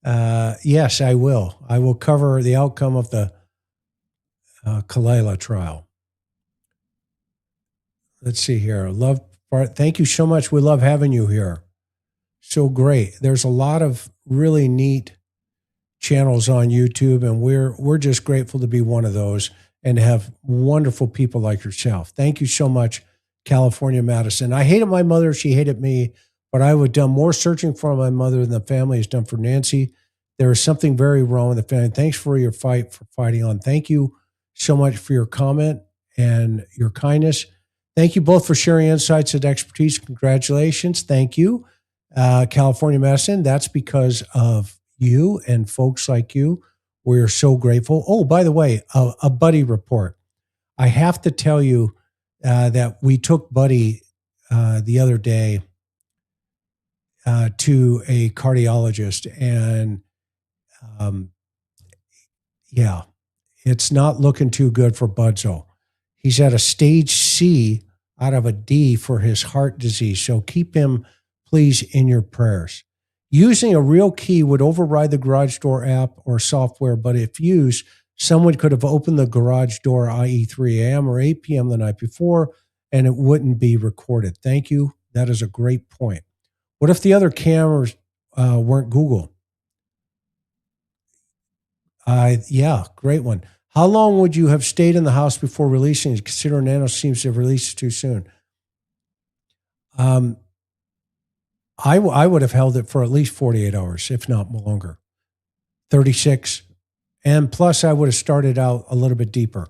yes, I will. I will cover the outcome of the Kalila trial. Let's see here. Thank you so much. We love having you here. So great. There's a lot of really neat channels on YouTube, and we're just grateful to be one of those and to have wonderful people like yourself. Thank you so much, California Madison. I hated my mother. She hated me, but I would have done more searching for my mother than the family has done for Nancy. There is something very wrong with the family. Thanks for your fight, for fighting on. Thank you so much for your comment and your kindness. Thank you both for sharing insights and expertise. Congratulations. Thank you, California Medicine. That's because of you and folks like you. We're so grateful. Oh, by the way, a Buddy report. I have to tell you that we took Buddy the other day to a cardiologist, and yeah, it's not looking too good for Budzo. He's at a stage C out of a D for his heart disease. So keep him, please, in your prayers. Using a real key would override the garage door app or software, but if used, someone could have opened the garage door, i.e. 3 a.m. or 8 p.m. the night before, and it wouldn't be recorded. Thank you. That is a great point. What if the other cameras weren't Google? Yeah, great one. How long would you have stayed in the house before releasing it, considering Nanos seems to have released it too soon? I would have held it for at least 48 hours, if not longer. 36. And plus, I would have started out a little bit deeper.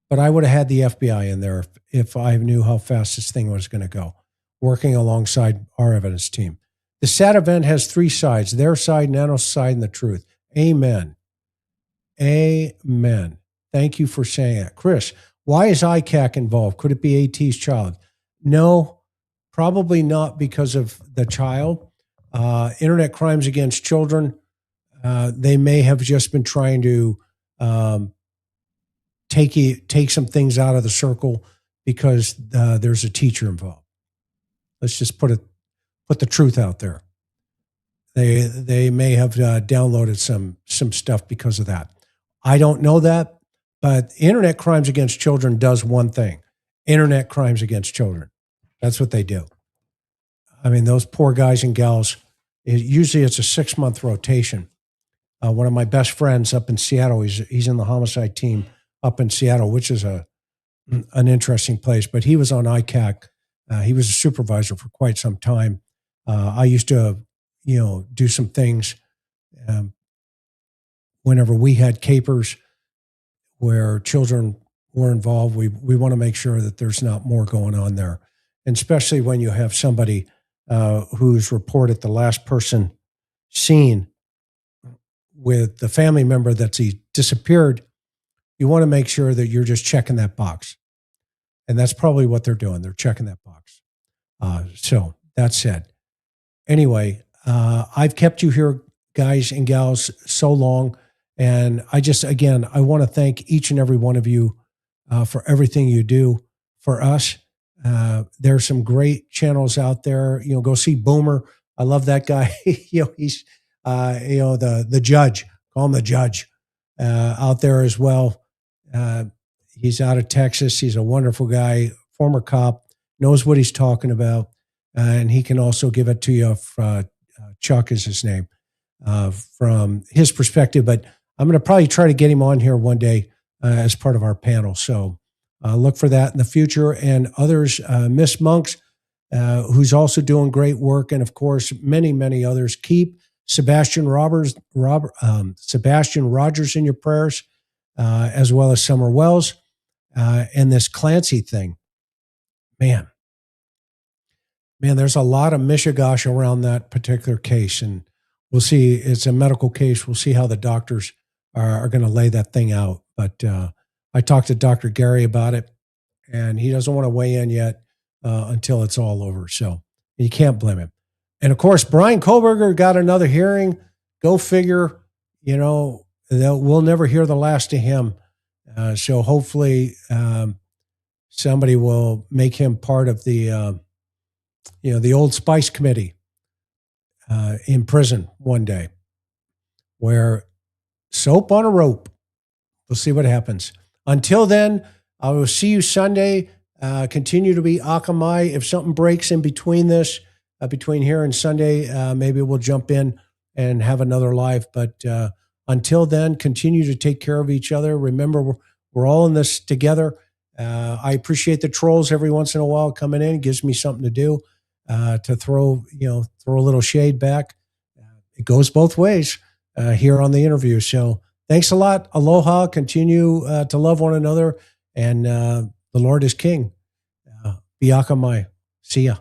But I would have had the FBI in there if I knew how fast this thing was going to go, working alongside our evidence team. The sad event has 3 sides, their side, Nanos' side, and the truth. Amen. Amen. Thank you for saying that. Chris, why is ICAC involved? Could it be AT's child? No, probably not because of the child. Internet crimes against children, they may have just been trying to take some things out of the circle because there's a teacher involved. Let's just put the truth out there. They may have downloaded some stuff because of that. I don't know that, but internet crimes against children does one thing. Internet crimes against children. That's what they do. I mean, those poor guys and gals, usually it's a 6-month rotation. One of my best friends up in Seattle, he's in the homicide team up in Seattle, which is an interesting place, but he was on ICAC. He was a supervisor for quite some time. I used to, do some things whenever we had capers where children were involved. We want to make sure that there's not more going on there, and especially when you have somebody who's reported the last person seen with the family member that's disappeared. You want to make sure that you're just checking that box. And that's probably what they're doing. They're checking that box. So that said, anyway, I've kept you here, guys and gals, so long. And I want to thank each and every one of you for everything you do for us. There's some great channels out there. Go see Boomer. I love that guy. He's, the judge, call him the judge, out there as well. He's out of Texas. He's a wonderful guy, former cop, knows what he's talking about. And he can also give it to you. Chuck is his name, from his perspective. But I'm going to probably try to get him on here one day as part of our panel. So look for that in the future. And others, Miss Monks, who's also doing great work. And of course, many, many others. Keep Sebastian Rogers in your prayers, as well as Summer Wells. And this Clancy thing, man, there's a lot of mishigosh around that particular case. And we'll see. It's a medical case. We'll see how the doctors are going to lay that thing out. But I talked to Dr. Gary about it, and he doesn't want to weigh in yet until it's all over. So you can't blame him. And of course, Brian Kohlberger got another hearing. Go figure, that we'll never hear the last of him. So hopefully somebody will make him part of the Old Spice Committee in prison one day, where soap on a rope. We'll see what happens. Until then, I will see you Sunday. Continue to be Akamai. If something breaks in between this, between here and Sunday, maybe we'll jump in and have another live. But until then, continue to take care of each other. Remember, we're all in this together. I appreciate the trolls every once in a while coming in. It gives me something to do, to throw a little shade back. It goes both ways here on the interview. So thanks a lot. Aloha. Continue to love one another. And the Lord is King. Biakamai. See ya.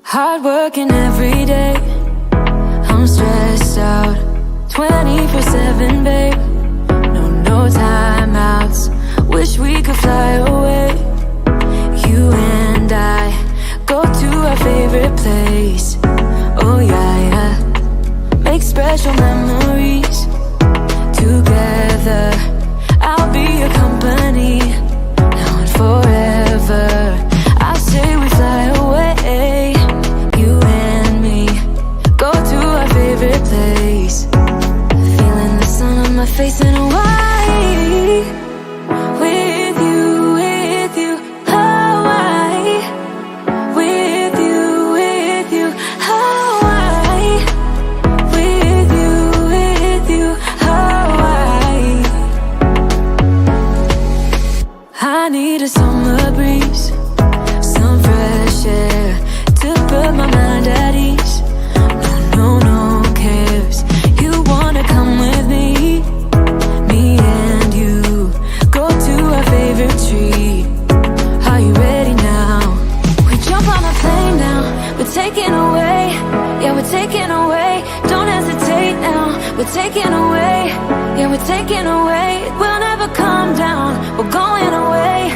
Hard working every day, I'm stressed out 24/7, babe. No timeouts, wish we could fly away. You and I go to our favorite place. Oh yeah, make special memories together. I'll be your company now and forever. I say we fly away. You and me go to our favorite place. Feeling the sun on my face in Hawaii. With you, Hawaii. With you, Hawaii. With you, Hawaii. I need a summer breeze, some fresh air to put my mind at ease. No cares. You wanna come with me? Me and you go to our favorite tree. Are you ready now? We jump on a plane now. We're taking away. Yeah, we're taking away. Don't hesitate now. We're taking away. Yeah, we're taking away. We'll never come down. We're going away.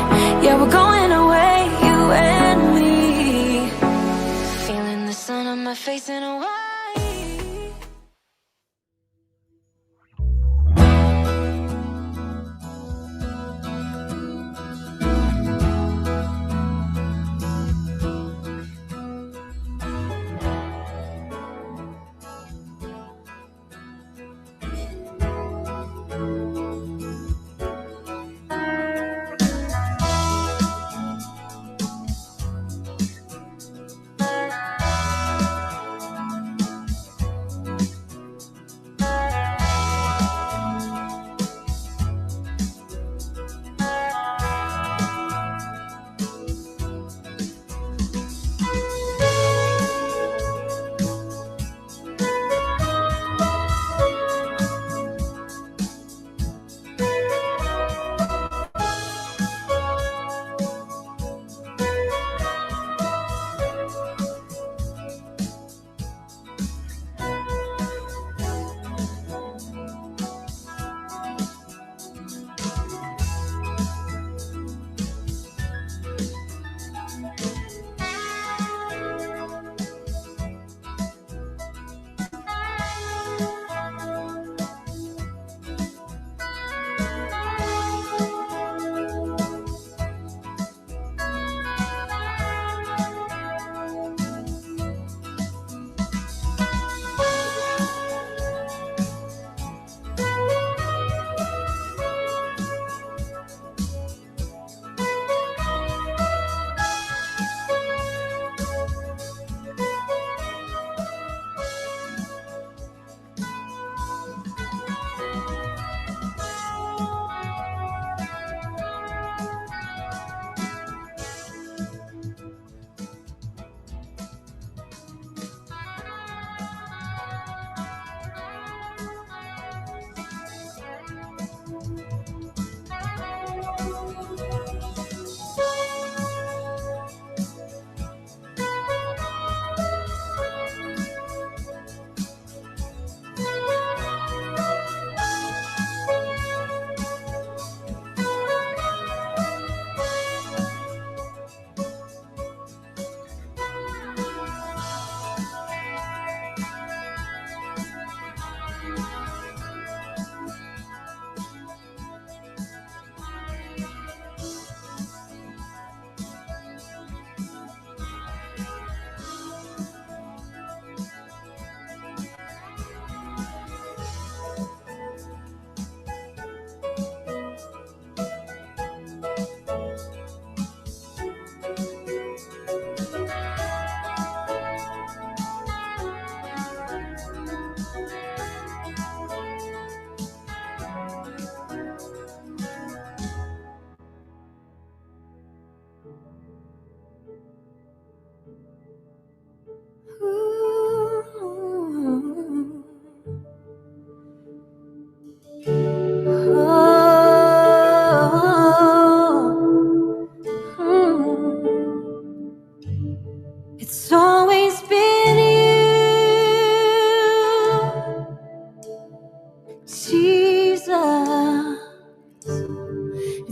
Yeah, we're going away. You and me. Feeling the sun on my face in Hawaii.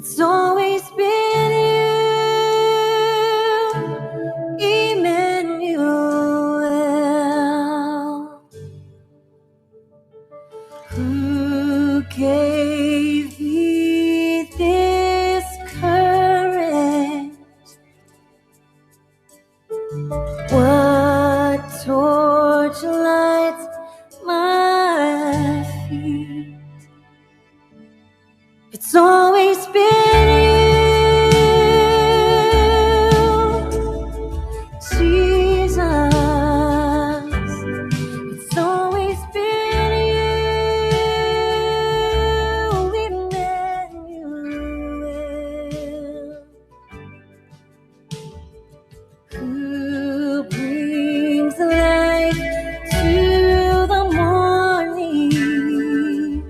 It's always been you, Emmanuel. Who gave me this courage? What torch lights my feet? It's always been you, Jesus. It's always been you, Emmanuel. Who brings light to the morning?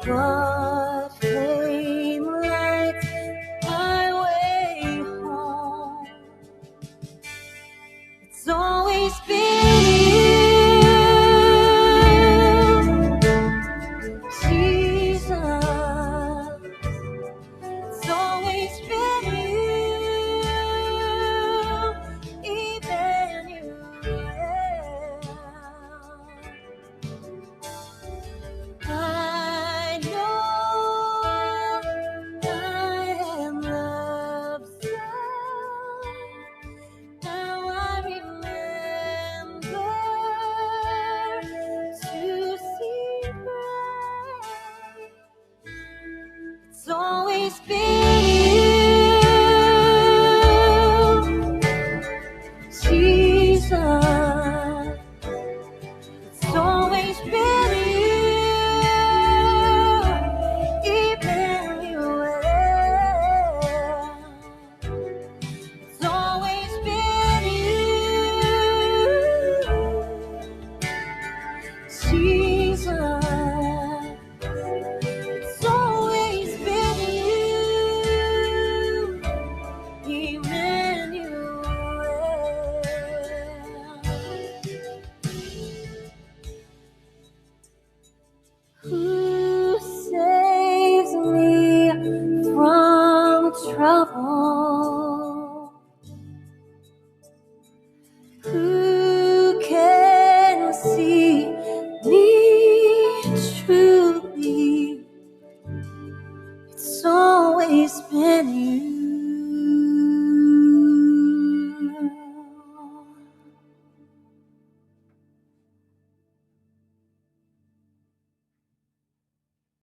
What flame lights my way home? It's always been you, Jesus. It's always been you, Emmanuel. I know I am loved so. Now I remember to see bright. It's always been you, Jesus. It's always been you, Emmanuel. It's always been you, Jesus. It's always been you, Emmanuel. Who saves me from trouble? Who can see me truly? It's always been you.